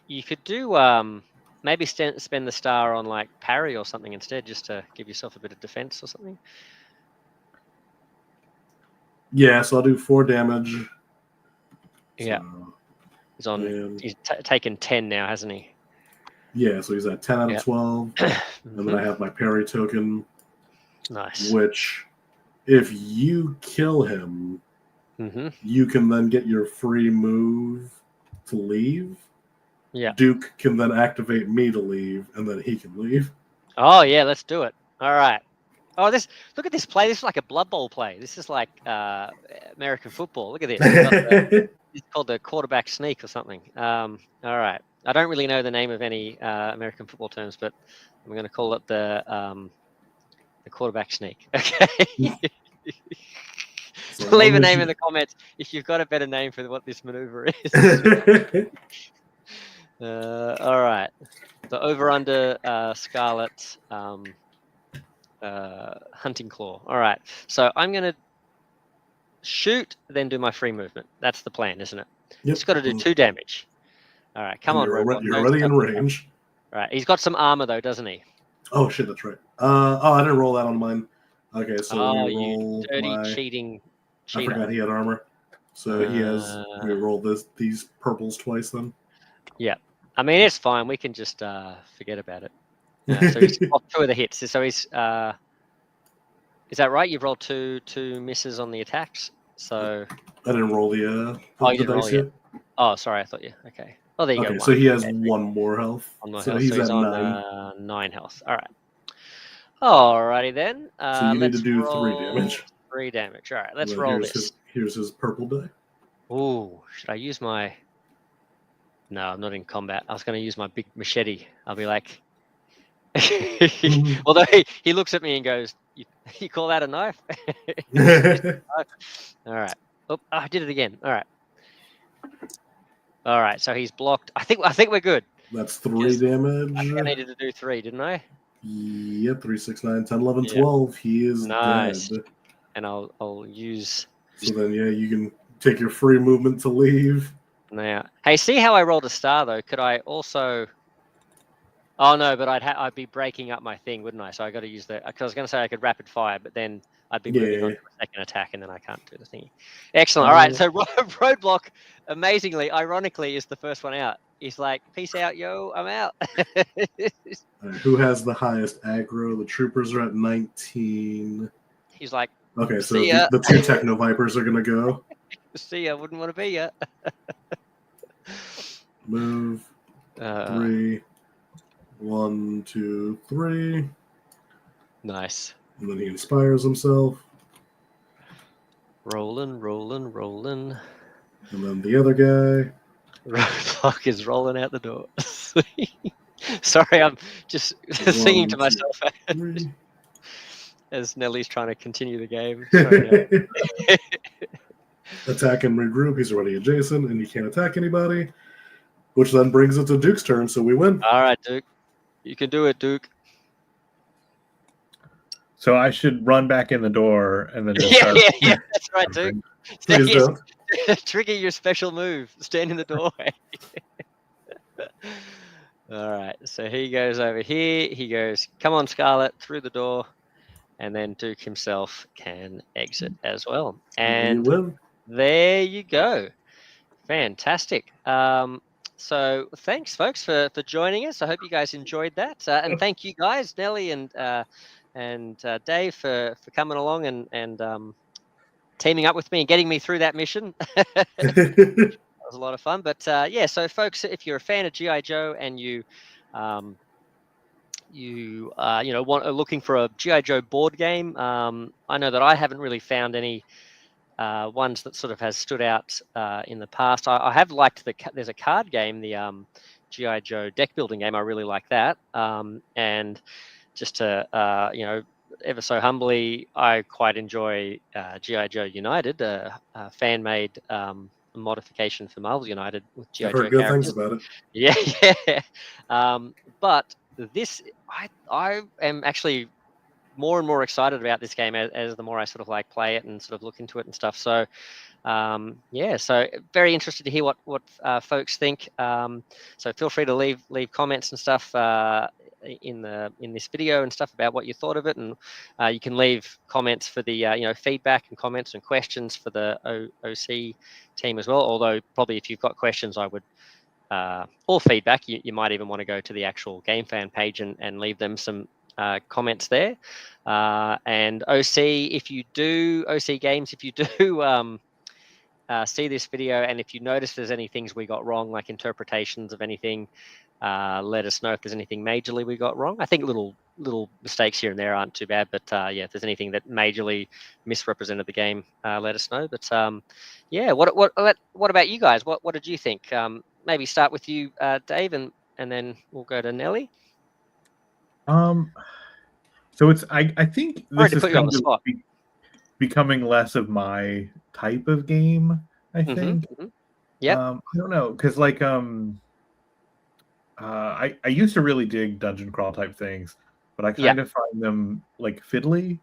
You could do maybe spend the star on like parry or something instead, just to give yourself a bit of defense or something. Yeah, so I'll do 4 damage. Yeah. So, he's taken 10 now, hasn't he? Yeah, so he's at 10 out of 12. And then I have my parry token. Nice. Which, if you kill him, you can then get your free move to leave. Yeah. Duke can then activate me to leave, and then he can leave. Oh, yeah, let's do it. All right. Oh, look at this play. This is like a Blood Bowl play. This is like American football. Look at this. It's called the quarterback sneak or something. All right. I don't really know the name of any American football terms, but I'm going to call it the quarterback sneak. Okay. So leave a name in the comments if you've got a better name for what this maneuver is. All right. The over-under Scarlet hunting claw. All right. So I'm going to shoot, then do my free movement. That's the plan, isn't it? Yep. He's got to do 2 damage. All right. Come on, Roadblock. You're already in range. All right. He's got some armor, though, doesn't he? Oh, shit. That's right. I didn't roll that on mine. Okay, so we roll dirty cheating cheater. I forgot he had armor. So he has. We roll these purples twice then. Yeah, I mean it's fine. We can just forget about it. So he's off 2 of the hits. So he's. Is that right? You've rolled two misses on the attacks. So I didn't roll the dice yet. Oh, sorry. I thought you. Okay. Oh, there you go. Okay, so he has 1 more health. So he's at 9. 9 health. All right. Alrighty then. So you need to do 3 damage. 3 damage. All right, let's roll this. Here's his purple die. Ooh, should I use my... No, I'm not in combat. I was going to use my big machete. I'll be like... Although he looks at me and goes, you call that a knife? All right. Oh, I did it again. All right. All right, so he's blocked. I think we're good. That's 3 damage. I think I needed to do 3, didn't I? Yep, 3, 6, 9, 10, 11, 12. He is nice. Dead. And I'll use... So then, yeah, you can take your free movement to leave. Now, hey, see how I rolled a star, though? Could I also... Oh, no, but I'd be breaking up my thing, wouldn't I? So I got to use the... Because I was going to say I could rapid fire, but then I'd be moving on to a second attack, and then I can't do the thingy. Excellent. All right, so Roadblock, amazingly, ironically, is the first one out. He's like, peace out, yo, I'm out. Who has the highest aggro? The troopers are at 19. He's like, okay, so the 2 Techno Vipers are going to go. See ya, wouldn't want to be ya. Move. 3. 1, 2, 3. Nice. And then he inspires himself. Rolling. And then the other guy. Roadblock is rolling out the door. Sorry, I'm just singing to myself as Nellie's trying to continue the game. Attack and regroup. He's already adjacent, and he can't attack anybody. Which then brings it to Duke's turn, so we win. All right, Duke. You can do it, Duke. So I should run back in the door and then just yeah, that's right, Duke. Please don't. Trigger your special move. Stand in the doorway. All right, so he goes over here. He goes, come on, Scarlet, through the door. And then Duke himself can exit as well. And there you go. Fantastic. So thanks, folks, for joining us. I hope you guys enjoyed that. And thank you guys, Nelly and Dave, for coming along and teaming up with me and getting me through that mission. That was a lot of fun. But yeah, so folks, if you're a fan of G.I. Joe and you looking for a G.I. Joe board game, I know that I haven't really found any ones that sort of has stood out in the past. I have liked there's a card game, the G.I. Joe deck building game. I really like that. And just to ever so humbly, I quite enjoy G.I. Joe United, a fan-made modification for Marvel United with G.I. Joe I've heard good characters. things about it. Yeah. But this, I am actually more and more excited about this game as the more I sort of like play it and sort of look into it and stuff. So yeah, so very interested to hear what folks think. So feel free to leave comments and stuff in this video and stuff about what you thought of it, and you can leave comments for the feedback and comments and questions for the OC team as well. Although probably if you've got questions, I would or feedback, you might even want to go to the actual Gamefound page and leave them some comments there. And OC, if you do OC Games, if you do see this video, and if you notice there's any things we got wrong, like interpretations of anything, let us know if there's anything majorly we got wrong. I think little mistakes here and there aren't too bad, but yeah, if there's anything that majorly misrepresented the game, let us know. But yeah, what about you guys? What did you think? Maybe start with you, Dave, and then we'll go to Nelly. So it's I think this is kind of becoming less of my type of game. I think. Yeah. I don't know, because like I used to really dig dungeon crawl type things, but I kind of find them like fiddly.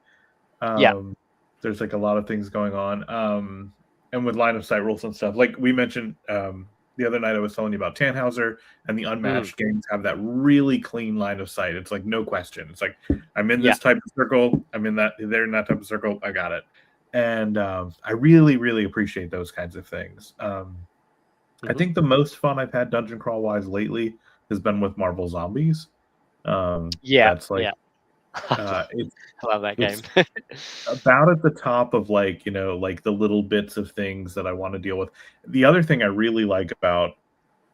There's like a lot of things going on. And with line of sight rules and stuff, like we mentioned the other night, I was telling you about Tannhauser, and the unmatched games have that really clean line of sight. It's like no question. It's like I'm in this type of circle, I'm in that, they're in that type of circle, I got it. And I really, really appreciate those kinds of things. I think the most fun I've had dungeon crawl wise lately has been with Marvel Zombies. That's like I love that game. About at the top of like the little bits of things that I want to deal with. The other thing I really like about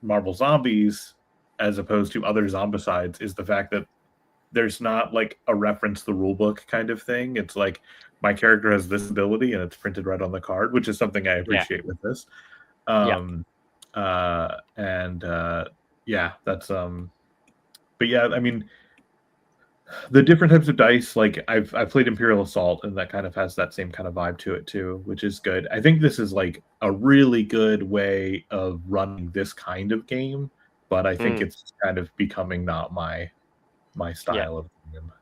Marvel Zombies, as opposed to other Zombicides, is the fact that there's not like a reference to the rulebook kind of thing. It's like my character has this ability and it's printed right on the card, which is something I appreciate with this. That's but yeah, I mean, the different types of dice, like I've played Imperial Assault, and that kind of has that same kind of vibe to it too, which is good. I think this is like a really good way of running this kind of game, but I think it's kind of becoming not my style of game.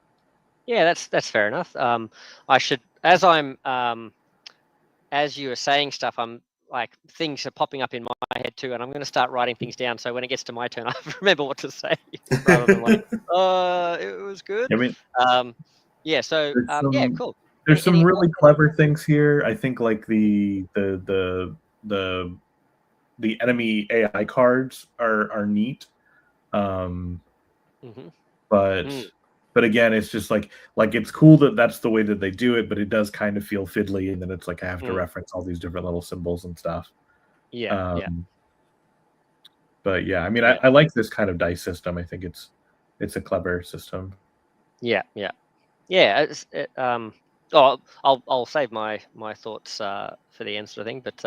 Yeah, that's fair enough. I should, as you were saying stuff, I'm like, things are popping up in my head too, and I'm going to start writing things down, so when it gets to my turn, I remember what to say rather than like, it was good. I mean, cool. There's some really clever things here. I think like the enemy AI cards are neat. But again, it's just like it's cool that that's the way that they do it, but it does kind of feel fiddly, and then it's like I have to reference all these different little symbols and stuff. But yeah, I mean, I like this kind of dice system. I think it's a clever system. I'll save my thoughts for the end sort of thing, but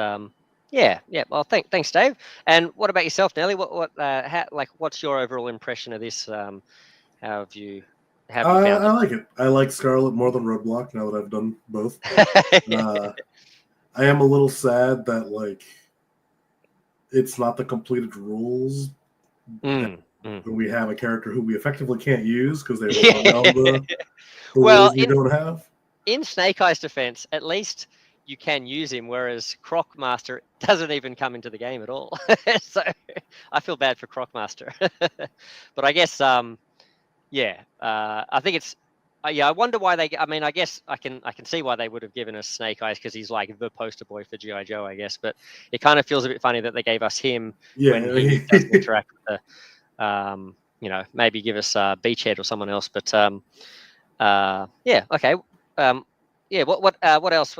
well, thanks, Dave. And what about yourself, Nelly? What's your overall impression of this? How have you found it? I like it. I like Scarlet more than Roadblock now that I've done both. I am a little sad that like it's not the completed rules. We have a character who we effectively can't use because they rely on the rules we don't have. In Snake Eye's defense, at least you can use him, whereas Crocmaster doesn't even come into the game at all. So I feel bad for Crocmaster. But I guess I think it's I wonder why they. I mean, I guess I can see why they would have given us Snake Eyes, because he's like the poster boy for G.I.Joe, I guess. But it kind of feels a bit funny that they gave us him when he doesn't interact with the. Maybe give us Beachhead or someone else. But okay. What else?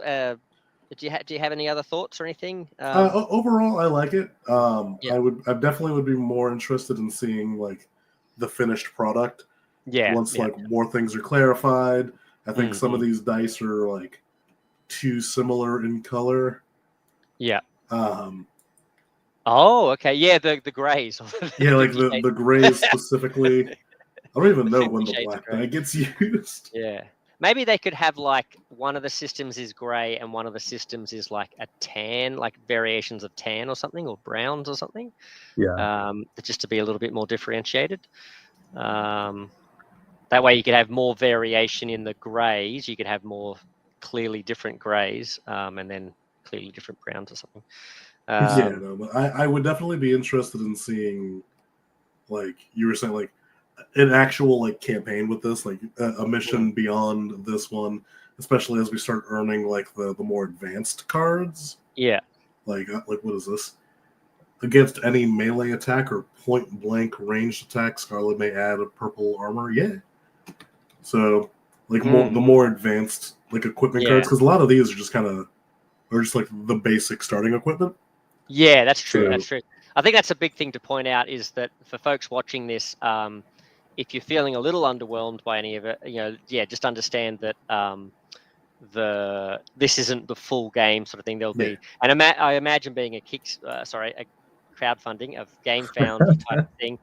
Do you have any other thoughts or anything? Overall, I like it. I definitely would be more interested in seeing like the finished product. Once more things are clarified. I think some of these dice are like too similar in color. Oh, okay. Yeah, the grays. Like the grays specifically. I don't even know when the black die gets used. Yeah. Maybe they could have like one of the systems is gray and one of the systems is like a tan, like variations of tan or something, or browns or something. Just to be a little bit more differentiated. That way you could have more variation in the grays. You could have more clearly different grays, and then clearly different browns or something. But I would definitely be interested in seeing, like you were saying, like an actual like campaign with this, like a mission beyond this one, especially as we start earning like the more advanced cards. Yeah. Like what is this? Against any melee attack or point blank ranged attack, Scarlet may add a purple armor. Yeah. So like the more advanced like equipment cards, because a lot of these are just like the basic starting equipment. Yeah, that's true. That's true. I think that's a big thing to point out is that for folks watching this, if you're feeling a little underwhelmed by any of it, just understand that this isn't the full game sort of thing. There'll be, and I imagine being a crowdfunding of Gamefound type of thing,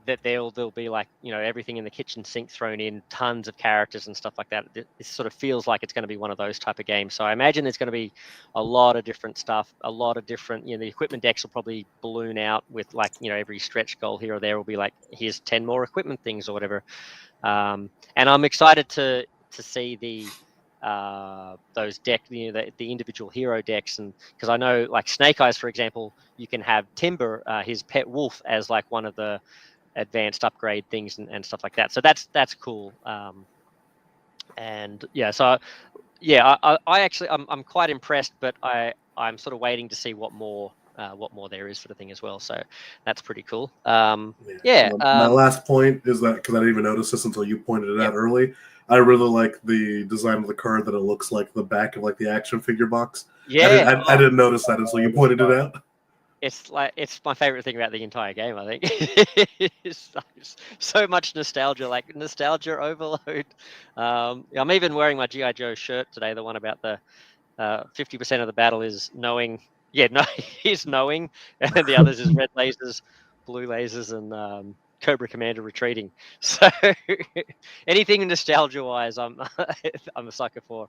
that there'll be like everything in the kitchen sink thrown in, tons of characters and stuff like that. It sort of feels like it's going to be one of those type of games. So I imagine there's going to be a lot of different stuff, a lot of different. The equipment decks will probably balloon out with like every stretch goal here or there will be like here's 10 more equipment things or whatever. And I'm excited to see those decks, the individual hero decks, and because I know like Snake Eyes, for example, you can have Timber, his pet wolf, as like one of the advanced upgrade things and stuff like that. So that's cool. And yeah, so yeah, I actually I'm quite impressed, but I'm sort of waiting to see what more there is sort of thing as well. So that's pretty cool. My last point is that because I didn't even notice this until you pointed it out early. I really like the design of the card that it looks like the back of like the action figure box. Yeah, I didn't notice that until you pointed it out. It's my favorite thing about the entire game. I think it's so much nostalgia, like nostalgia overload. I'm even wearing my G.I.Joe shirt today, the one about the 50% of the battle is knowing. Yeah, no, he's knowing, and the others is red lasers, blue lasers, and Cobra Commander retreating. So anything nostalgia-wise, I'm I'm a sucker for.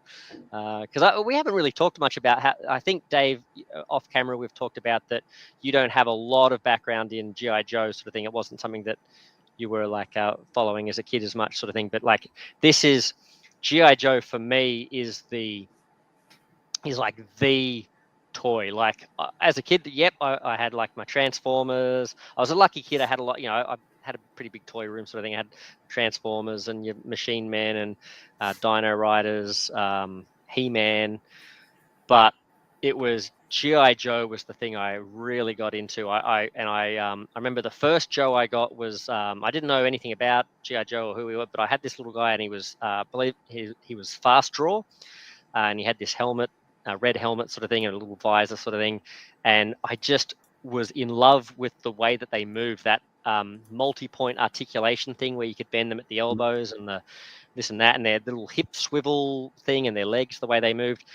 Because we haven't really talked much about how. I think Dave, off camera, we've talked about that you don't have a lot of background in G.I. Joe sort of thing. It wasn't something that you were like following as a kid as much sort of thing. But like this is G.I. Joe for me is like the toy. Like as a kid, I had like my Transformers. I was a lucky kid. I had a lot, I had a pretty big toy room sort of thing. I had Transformers and your Machine Man and Dino Riders, He-Man, but it was G.I. Joe was the thing I really got into. I remember the first Joe I got was I didn't know anything about G.I. Joe or who he was, but I had this little guy and he was I believe he was fast draw, and he had this helmet, a red helmet sort of thing, and a little visor sort of thing, and I just was in love with the way that they moved, that multi-point articulation thing where you could bend them at the elbows and the this and that, and their little hip swivel thing and their legs, the way they moved.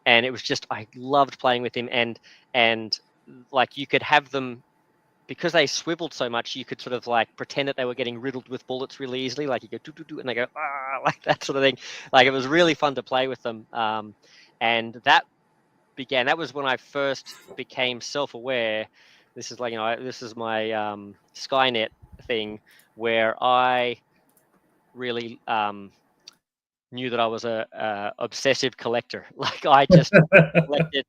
And it was just, I loved playing with him, and like you could have them because they swiveled so much, you could sort of like pretend that they were getting riddled with bullets really easily. Like you go do and they go like that sort of thing. Like it was really fun to play with them. And that was when I first became self-aware. This is like, this is my Skynet thing where I really knew that I was a obsessive collector. Like I just collected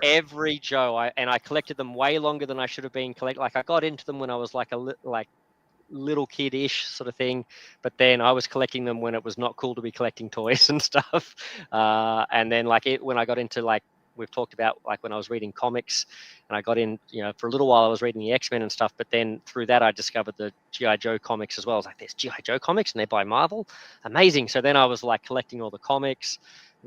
every Joe, I collected them way longer than I should have been collecting. Like I got into them when I was like little kid-ish sort of thing, but then I was collecting them when it was not cool to be collecting toys and stuff. And then when I got into like we've talked about, like when I was reading comics, and I got in, for a little while I was reading the X-Men and stuff, but then through that I discovered the G.I. Joe comics as well. I was like, there's G.I. Joe comics and they're by Marvel, amazing. So then I was like collecting all the comics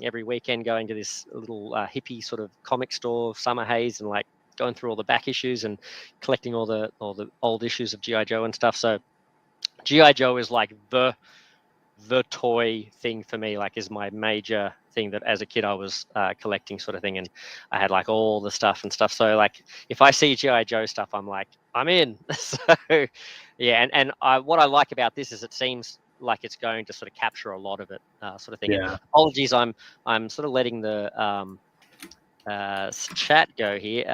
every weekend, going to this little hippie sort of comic store, Summer Haze, and like going through all the back issues and collecting all the old issues of G.I. Joe and stuff. So G.I. Joe is like the toy thing for me, like is my major thing that as a kid I was collecting sort of thing, and I had like all the stuff and stuff. So like if I see G.I. Joe stuff, I'm like, I'm in. So yeah, and what I like about this is it seems like it's going to sort of capture a lot of it, sort of thing. Yeah. And apologies, I'm sort of letting the chat go here.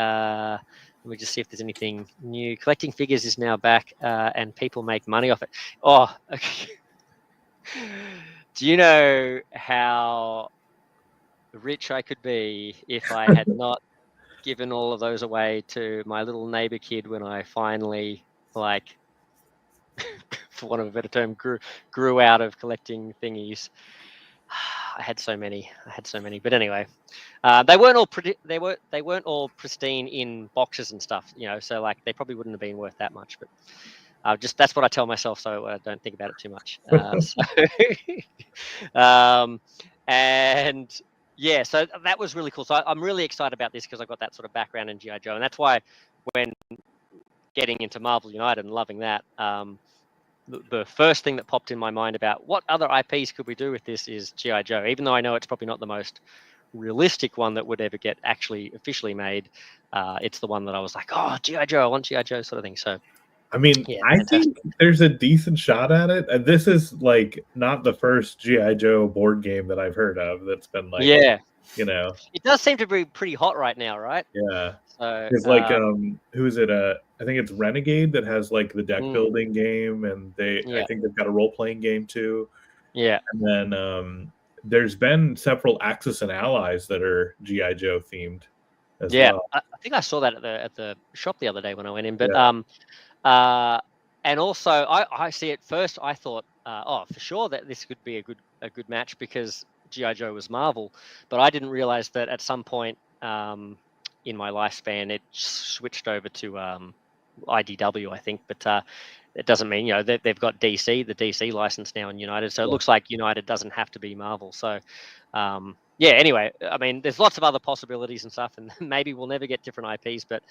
Let me just see if there's anything new. Collecting figures is now back, and people make money off it. Oh, okay. Do you know how rich I could be if I had not given all of those away to my little neighbor kid when I finally like for want of a better term, grew out of collecting thingies. I had so many. But anyway, they weren't all pristine in boxes and stuff, So like they probably wouldn't have been worth that much. But just that's what I tell myself, so I don't think about it too much. And yeah, so that was really cool. So I'm really excited about this because I got that sort of background in G.I.Joe, and that's why when getting into Marvel United and loving that, the first thing that popped in my mind about what other IPs could we do with this is G.I. Joe, even though I know it's probably not the most realistic one that would ever get actually officially made. It's the one that I was like, oh, G.I. Joe, I want G.I. Joe sort of thing. So, I mean, yeah, I think there's a decent shot at it. And this is like not the first G.I. Joe board game that I've heard of that's been like, yeah, it does seem to be pretty hot right now, right? Yeah. So it's like, who is it? I think it's Renegade that has like the deck building game, and I think they've got a role playing game too. Yeah. And then there's been several Axis and Allies that are G.I. Joe themed as well. I think I saw that at the shop the other day when I went in. But Yeah. and also I see it first. I thought, for sure that this could be a good match because G.I. Joe was Marvel, but I didn't realize that at some point in my lifespan it switched over to IDW, I think. But it doesn't mean they've got DC, the DC license now in United, so it looks like United doesn't have to be Marvel. So yeah, anyway, I mean, there's lots of other possibilities and stuff, and maybe we'll never get different IPs, but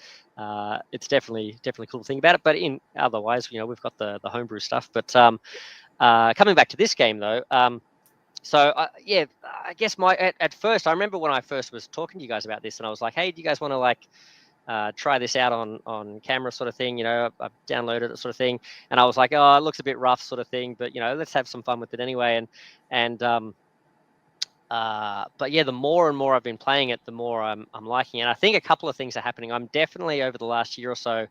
it's definitely cool to think about it. But otherwise, we've got the homebrew stuff. But coming back to this game though, so yeah, I guess at first, I remember when I first was talking to you guys about this, and I was like, hey, do you guys want to like try this out on camera sort of thing? I've downloaded it sort of thing, and I was like, oh, it looks a bit rough sort of thing, but let's have some fun with it anyway. But yeah, the more and more I've been playing it, the more I'm liking it. I think a couple of things are happening. I'm definitely over the last year or so,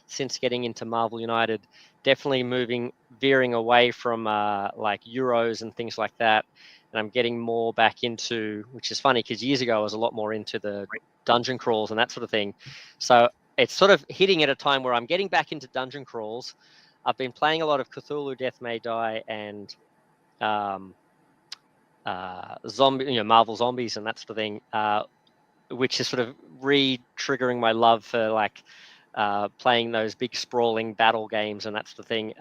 since getting into Marvel United, definitely veering away from like Euros and things like that, and I'm getting more back into, which is funny because years ago I was a lot more into the dungeon crawls and that sort of thing. So it's sort of hitting at a time where I'm getting back into dungeon crawls. I've been playing a lot of Cthulhu Death May Die and zombie, Marvel Zombies and that sort of thing, which is sort of re-triggering my love for like playing those big sprawling battle games and that sort of thing.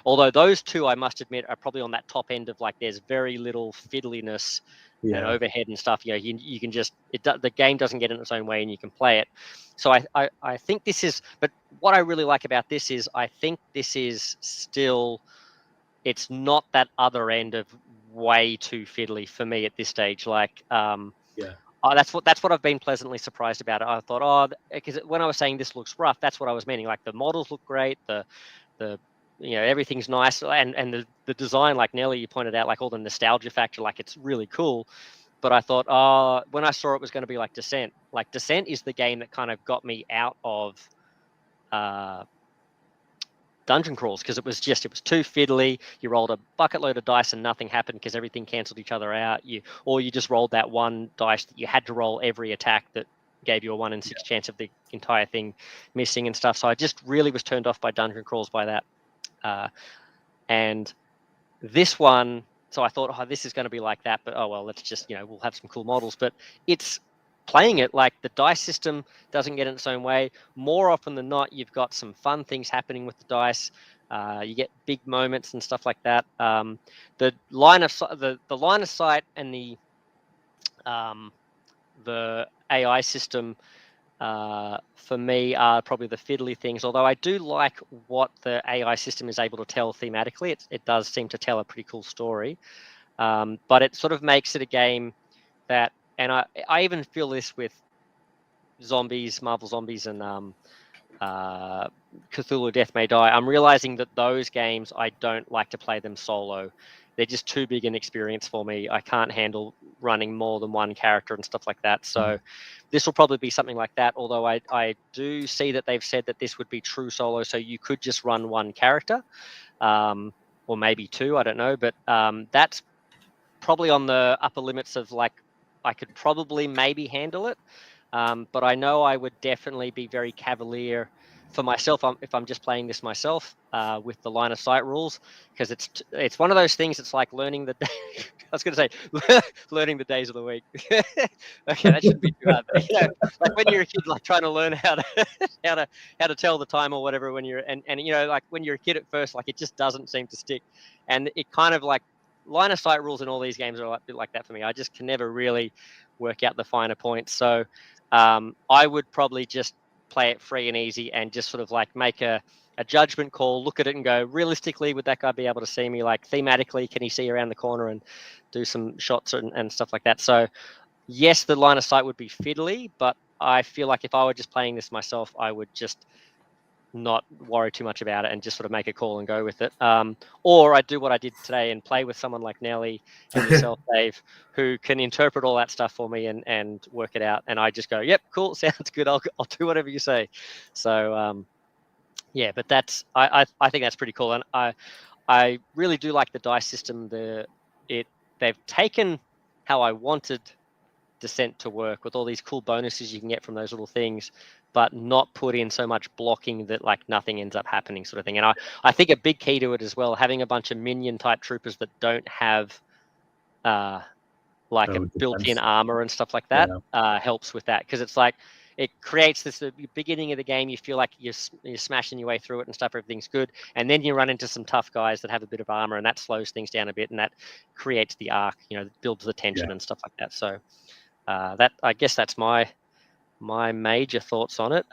Although those two, I must admit, are probably on that top end of like there's very little fiddliness and overhead and stuff. You can just the game doesn't get in its own way and you can play it. So I think this is, but what I really like about this is I think this is still, it's not that other end of way too fiddly for me at this stage. Like, that's what I've been pleasantly surprised about it. I thought, because when I was saying this looks rough, that's what I was meaning. Like the models look great, the everything's nice, and the design, like Nelly, you pointed out, like all the nostalgia factor, like it's really cool. But I thought, when I saw it was going to be like Descent. Like Descent is the game that kind of got me out of dungeon crawls because it was too fiddly. You rolled a bucket load of dice and nothing happened because everything canceled each other out. You just rolled that one dice that you had to roll every attack that gave you a 1 in 6 chance of the entire thing missing and stuff. So I just really was turned off by dungeon crawls by that. And this one, so I thought, this is going to be like that, but let's just, we'll have some cool models. But it's playing it like the dice system doesn't get in its own way. More often than not, you've got some fun things happening with the dice. You get big moments and stuff like that. The line of sight and the AI system for me are probably the fiddly things. Although I do like what the AI system is able to tell thematically. It does seem to tell a pretty cool story. But it sort of makes it a game that, and I even feel this with Zombies, Marvel Zombies, and Cthulhu Death May Die. I'm realizing that those games, I don't like to play them solo. They're just too big an experience for me. I can't handle running more than one character and stuff like that. So this will probably be something like that. Although I do see that they've said that this would be true solo. So you could just run one character, or maybe two, I don't know. But that's probably on the upper limits of like, I could probably maybe handle it. But I know I would definitely be very cavalier for myself, if I'm just playing this myself with the line of sight rules, because it's one of those things. It's like learning the I was going to say learning the days of the week. Okay, that shouldn't be too hard. But, like when you're a kid, like trying to learn how to tell the time or whatever. When you're and like when you're a kid at first, like it just doesn't seem to stick, and it kind of like line of sight rules in all these games are a bit like that for me. I just can never really work out the finer points. So I would probably just play it free and easy and just sort of like make a judgment call, look at it and go, realistically, would that guy be able to see me? Like thematically, can he see around the corner and do some shots and stuff like that? So yes, the line of sight would be fiddly, but I feel like if I were just playing this myself, I would just not worry too much about it and just sort of make a call and go with it. Or I do what I did today and play with someone like Nelly and yourself, Dave, who can interpret all that stuff for me and work it out. And I just go, yep, cool, sounds good. I'll do whatever you say. So yeah, but that's I think that's pretty cool. And I really do like the dice system. They've taken how I wanted Descent to work with all these cool bonuses you can get from those little things, but not put in so much blocking that like nothing ends up happening, sort of thing. And I think a big key to it as well, having a bunch of minion type troopers that don't have like a built-in armor and stuff like that helps with that, because it's like it creates this the beginning of the game. You feel like you're smashing your way through it and stuff. Everything's good, and then you run into some tough guys that have a bit of armor, and that slows things down a bit, and that creates the arc. Builds the tension and stuff like that. So. That I guess that's my major thoughts on it.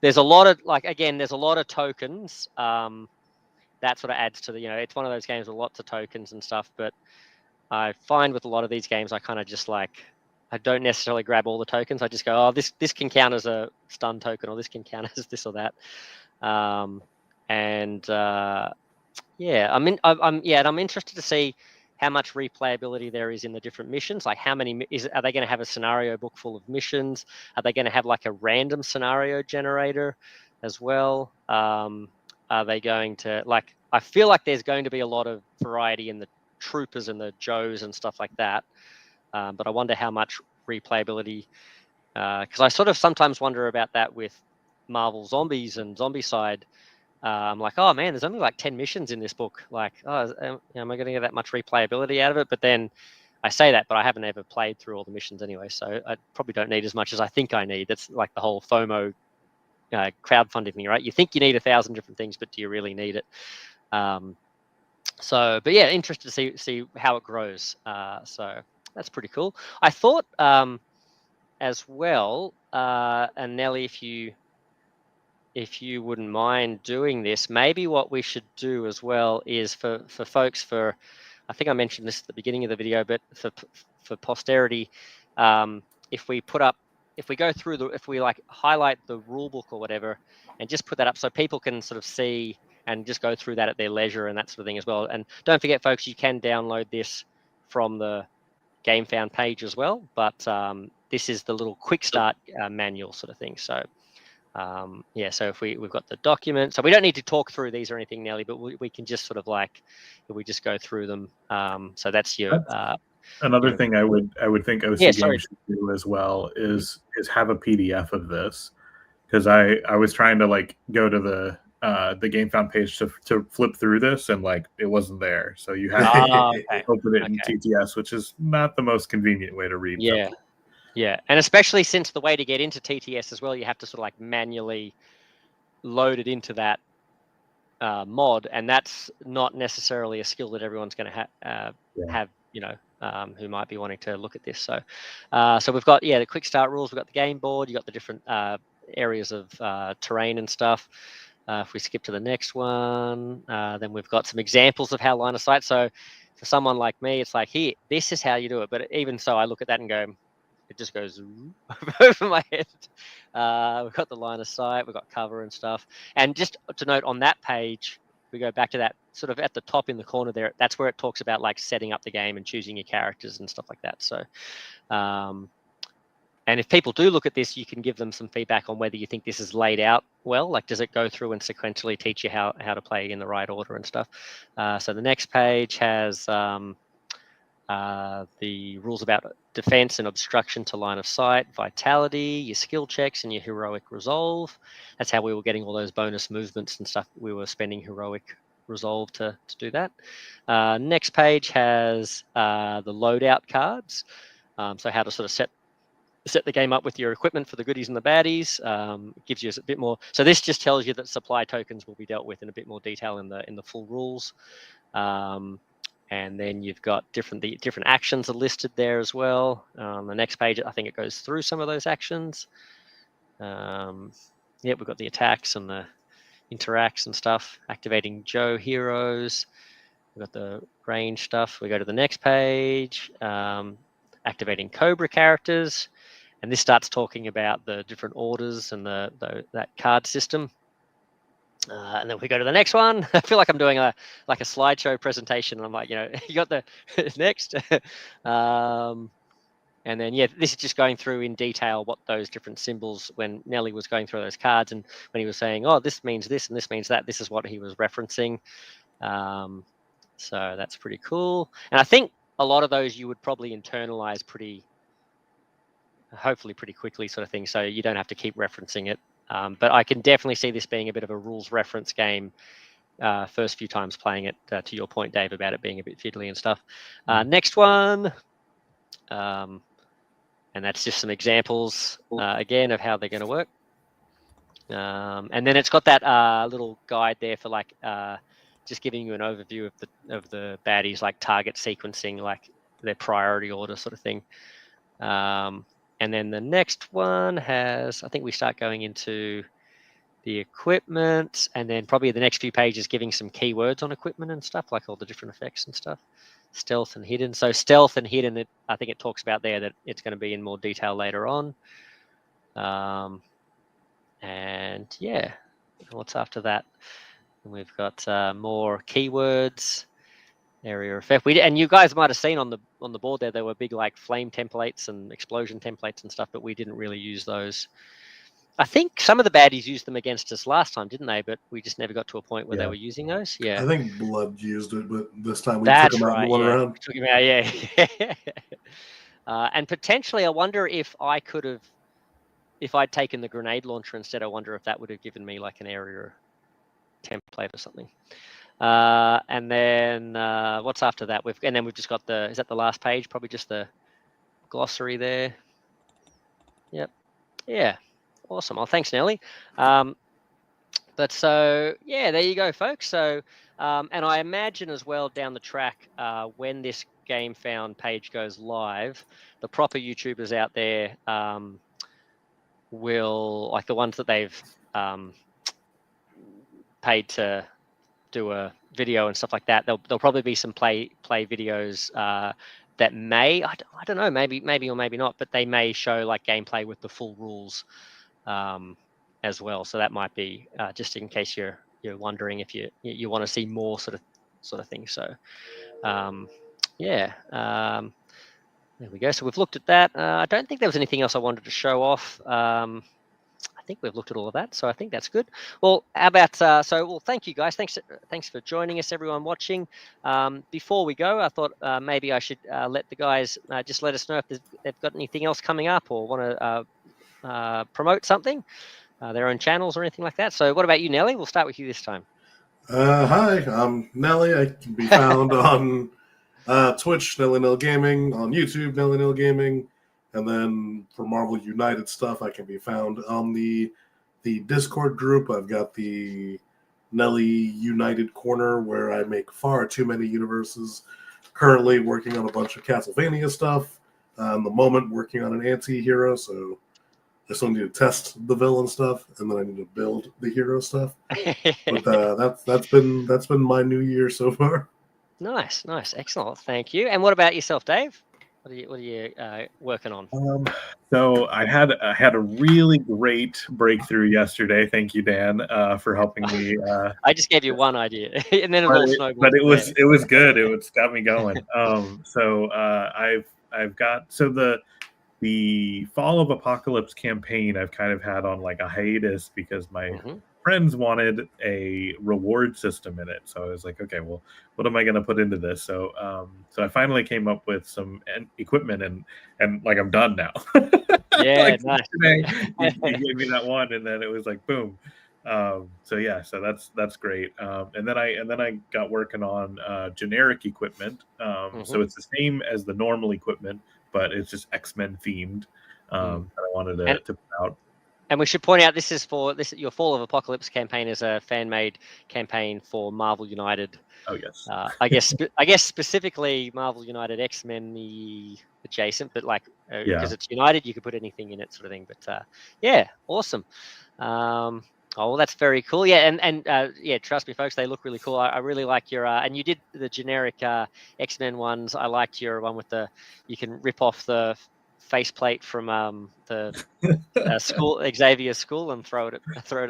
There's a lot of there's a lot of tokens. That sort of adds to the it's one of those games with lots of tokens and stuff. But I find with a lot of these games, I kind of just I don't necessarily grab all the tokens. I just go, oh, this can count as a stun token, or this can count as this or that. I'm interested to see how much replayability there is in the different missions. Like how many are they going to have a scenario book full of missions? Are they going to have like a random scenario generator as well? Are they going to I feel like there's going to be a lot of variety in the troopers and the Joes and stuff like that. But I wonder how much replayability, because I sort of sometimes wonder about that with Marvel Zombies and Zombicide. I'm like, oh man, there's only like 10 missions in this book. Like, am I going to get that much replayability out of it? But then I say that, but I haven't ever played through all the missions anyway, so I probably don't need as much as I think I need. That's like the whole FOMO crowdfunding thing, right? You think you need 1,000 different things, but do you really need it? But yeah, interested to see how it grows. So that's pretty cool. I thought as well, and Nelly, if you wouldn't mind doing this, maybe what we should do as well is for folks, I think I mentioned this at the beginning of the video, but for posterity, if we go through if we like highlight the rule book or whatever, and just put that up so people can sort of see and just go through that at their leisure and that sort of thing as well. And don't forget, folks, you can download this from the Gamefound page as well, but this is the little Quickstart manual sort of thing. So. So if we've got the document, so we don't need to talk through these or anything, Nelly, but we can just sort of we just go through them. So that's your another thing I would think OC Games should do as well is have a PDF of this, because I was trying to go to the Gamefound page to flip through this, and it wasn't there, so you have to open it in TTS, which is not the most convenient way to read something. Yeah, and especially since the way to get into TTS as well, you have to sort of manually load it into that mod, and that's not necessarily a skill that everyone's going to have, who might be wanting to look at this. So we've got the quick start rules, we've got the game board, you've got the different areas of terrain and stuff. If we skip to the next one, then we've got some examples of how line of sight. So for someone like me, it's like, here, this is how you do it. But even so, I look at that and go, it just goes over my head. We've got the line of sight, we've got cover and stuff. And just to note on that page, we go back to that sort of at the top in the corner there. That's where it talks about setting up the game and choosing your characters and stuff like that. So, and if people do look at this, you can give them some feedback on whether you think this is laid out well. Does it go through and sequentially teach you how to play in the right order and stuff? So the next page has the rules about defense and obstruction to line of sight, vitality, your skill checks, and your heroic resolve. That's how we were getting all those bonus movements and stuff. We were spending heroic resolve to do that. Next page has the loadout cards. So how to sort of set the game up with your equipment for the goodies and the baddies. It gives you a bit more. So this just tells you that supply tokens will be dealt with in a bit more detail in the full rules. And then you've got the different actions are listed there as well. On the next page, I think it goes through some of those actions. We've got the attacks and the interacts and stuff. Activating Joe heroes. We've got the range stuff. We go to the next page. Activating Cobra characters. And this starts talking about the different orders and that card system. And then we go to the next one. I feel like I'm doing a slideshow presentation. And I'm like, you got the next. And then, this is just going through in detail what those different symbols, when Nelly was going through those cards and when he was saying, oh, this means this and this means that, this is what he was referencing. So that's pretty cool. And I think a lot of those you would probably internalize hopefully pretty quickly, sort of thing. So you don't have to keep referencing it. But I can definitely see this being a bit of a rules reference game first few times playing it, to your point, Dave, about it being a bit fiddly and stuff. Next one. And that's just some examples, again, of how they're going to work. And then it's got that little guide there for just giving you an overview of the baddies, like target sequencing, like their priority order sort of thing. And then the next one has, I think we start going into the equipment, and then probably the next few pages giving some keywords on equipment and stuff, like all the different effects and stuff. Stealth and hidden. So stealth and hidden, I think it talks about there that it's going to be in more detail later on. And what's after that? And we've got more keywords. Area effect. And you guys might have seen on the board there were big like flame templates and explosion templates and stuff, but we didn't really use those. I think some of the baddies used them against us last time, didn't they? But we just never got to a point where they were using those. Yeah, I think Blood used it, but this time we took him out in one round. Took him out, yeah. And potentially, I wonder if I'd taken the grenade launcher instead. I wonder if that would have given me like an area template or something. And then what's after that? We've just got is that the last page? Probably just the glossary there. Yep. Yeah. Awesome. Well, thanks, Nelly. But so there you go, folks. So and I imagine as well down the track, when this Gamefound page goes live, the proper YouTubers out there will, like the ones that they've paid to do a video and stuff like that, there'll probably be some play videos that may, I don't know, maybe or maybe not, but they may show like gameplay with the full rules as well. So that might be just in case you're wondering if you want to see more sort of thing. So there we go. So we've looked at that. I don't think there was anything else I wanted to show off. I think we've looked at all of that, so I think that's good. Well, how about thank you guys. Thanks for joining us, everyone watching. Before we go, I thought maybe I should let the guys just let us know if they've got anything else coming up or want to promote something, their own channels or anything like that. So what about you, Nelly? We'll start with you this time. Hi, I'm Nelly. I can be found on Twitch, Nelly Nil Gaming, on YouTube, Nelly Nil Gaming. And then for Marvel United stuff, I can be found on the Discord group. I've got the Nelly United Corner where I make far too many universes. Currently working on a bunch of Castlevania stuff. The moment working on an anti-hero, so I still need to test the villain stuff, and then I need to build the hero stuff. But that's been my new year so far. Nice, excellent. Thank you. And what about yourself, Dave? What are you working on? So I had a really great breakthrough yesterday. Thank you, Dan, for helping me. I just gave you one idea, and then it all snowballed. But it was good. It got me going. So I've got the Fall of Apocalypse campaign I've kind of had on like a hiatus because my friends wanted a reward system in it, so I was like, okay, well, what am I going to put into this? So so I finally came up with some equipment, and like I'm done now. Yeah, like nice. today, you gave me that one, and then it was like boom. So yeah, so that's great. And then I got working on generic equipment. So it's the same as the normal equipment, but it's just X-Men themed. That I wanted to put out. And we should point out this is your Fall of Apocalypse campaign is a fan-made campaign for Marvel United. Oh yes. I guess specifically Marvel United X-Men the adjacent, but like because it's United, you could put anything in it, sort of thing. But yeah, awesome. Oh, well, that's very cool. Yeah, and yeah, trust me, folks, they look really cool. I really like your and you did the generic X-Men ones. I liked your one with you can rip off the faceplate from the Xavier's school and throw it at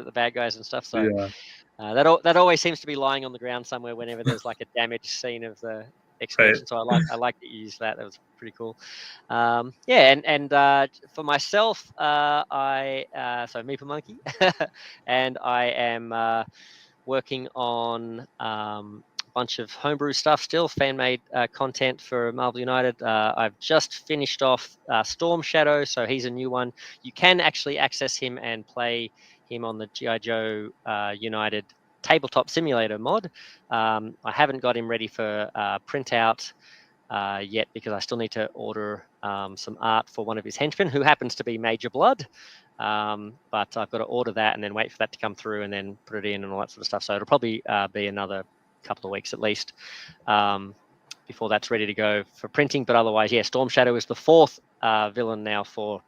the bad guys and stuff. So that always seems to be lying on the ground somewhere whenever there's like a damaged scene of the expansion. Right. So I like that you used that. That was pretty cool. Yeah, and for myself, so Meeple Monkey, and I am working on bunch of homebrew stuff still, fan-made content for Marvel United. I've just finished off Storm Shadow, so he's a new one. You can actually access him and play him on the G.I.Joe United tabletop simulator mod. I haven't got him ready for printout yet because I still need to order some art for one of his henchmen who happens to be Major Blood. But I've got to order that and then wait for that to come through and then put it in and all that sort of stuff. So it'll probably be another couple of weeks at least before that's ready to go for printing. But otherwise, yeah, Storm Shadow is the fourth villain now for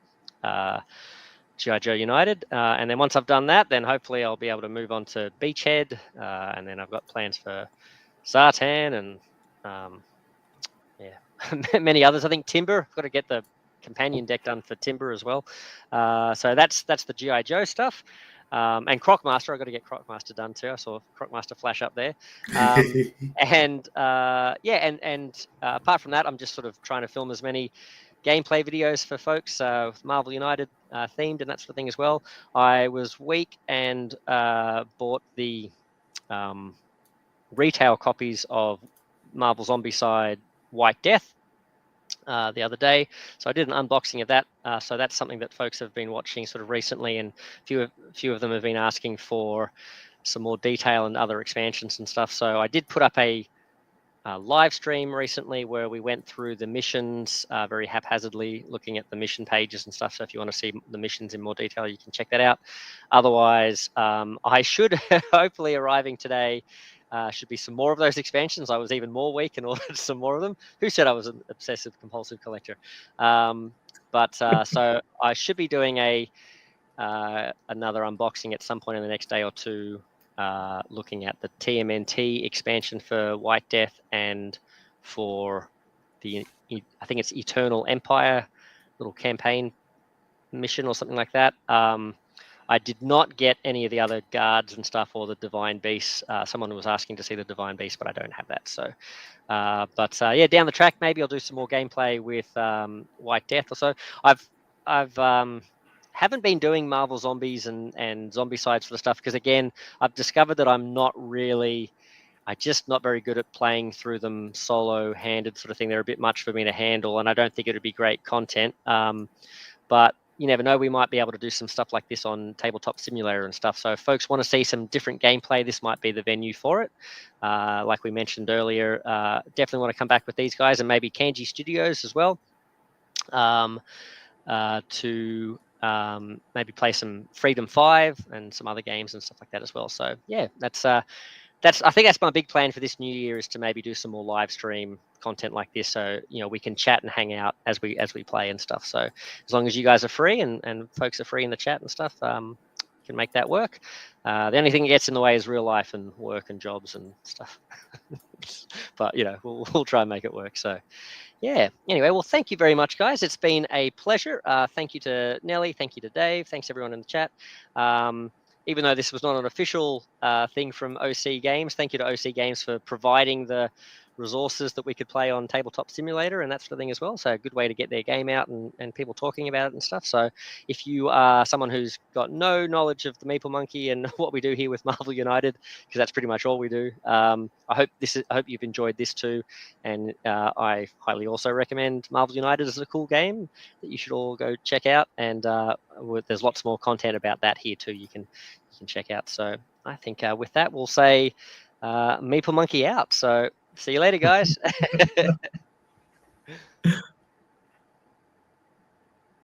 G.I.Joe United. And then once I've done that, then hopefully I'll be able to move on to Beachhead. And then I've got plans for Zartan and many others. I think Timber, I've got to get the companion deck done for Timber as well. So that's the G.I. Joe stuff. And Crocmaster, I've got to get Crocmaster done too. I saw Crocmaster flash up there. And apart from that, I'm just sort of trying to film as many gameplay videos for folks with Marvel United themed and that sort of thing as well. I was weak and bought the retail copies of Marvel Zombicide White Death the other day, so I did an unboxing of that. So that's something that folks have been watching sort of recently, and a few of them have been asking for some more detail and other expansions and stuff. So I did put up a live stream recently where we went through the missions very haphazardly, looking at the mission pages and stuff. So if you want to see the missions in more detail, you can check that out. Otherwise, I should hopefully arriving today. Should be some more of those expansions. I was even more weak and ordered some more of them. Who said I was an obsessive compulsive collector? So I should be doing another unboxing at some point in the next day or two, looking at the TMNT expansion for White Death and for I think it's Eternal Empire little campaign mission or something like that. I did not get any of the other guards and stuff or the Divine Beasts. Someone was asking to see the Divine Beast, but I don't have that. So, yeah, down the track, maybe I'll do some more gameplay with White Death or so. I've haven't been doing Marvel Zombies and Zombicides for the stuff because, again, I've discovered that I'm just not very good at playing through them solo-handed sort of thing. They're a bit much for me to handle, and I don't think it would be great content. But you never know, we might be able to do some stuff like this on Tabletop Simulator and stuff. So if folks want to see some different gameplay, this might be the venue for it. Like we mentioned earlier, definitely want to come back with these guys and maybe Kanji Studios as well to maybe play some Freedom 5 and some other games and stuff like that as well. So yeah, I think that's my big plan for this new year, is to maybe do some more live stream content like this, so we can chat and hang out as we play and stuff. So as long as you guys are free and folks are free in the chat and stuff, can make that work. The only thing that gets in the way is real life and work and jobs and stuff. But we'll try and make it work. So yeah, anyway, well, thank you very much, guys. It's been a pleasure. Thank you to Nelly, thank you to Dave, thanks everyone in the chat. Even though this was not an official thing from OC Games, thank you to OC Games for providing the resources that we could play on Tabletop Simulator and that sort of thing as well. So a good way to get their game out and people talking about it and stuff. So if you are someone who's got no knowledge of the Maple Monkey and what we do here with Marvel United, because that's pretty much all we do, I hope you've enjoyed this too. And I highly also recommend Marvel United as a cool game that you should all go check out. And there's lots more content about that here too. You can check out. So I think with that, we'll say Maple Monkey out. So see you later, guys.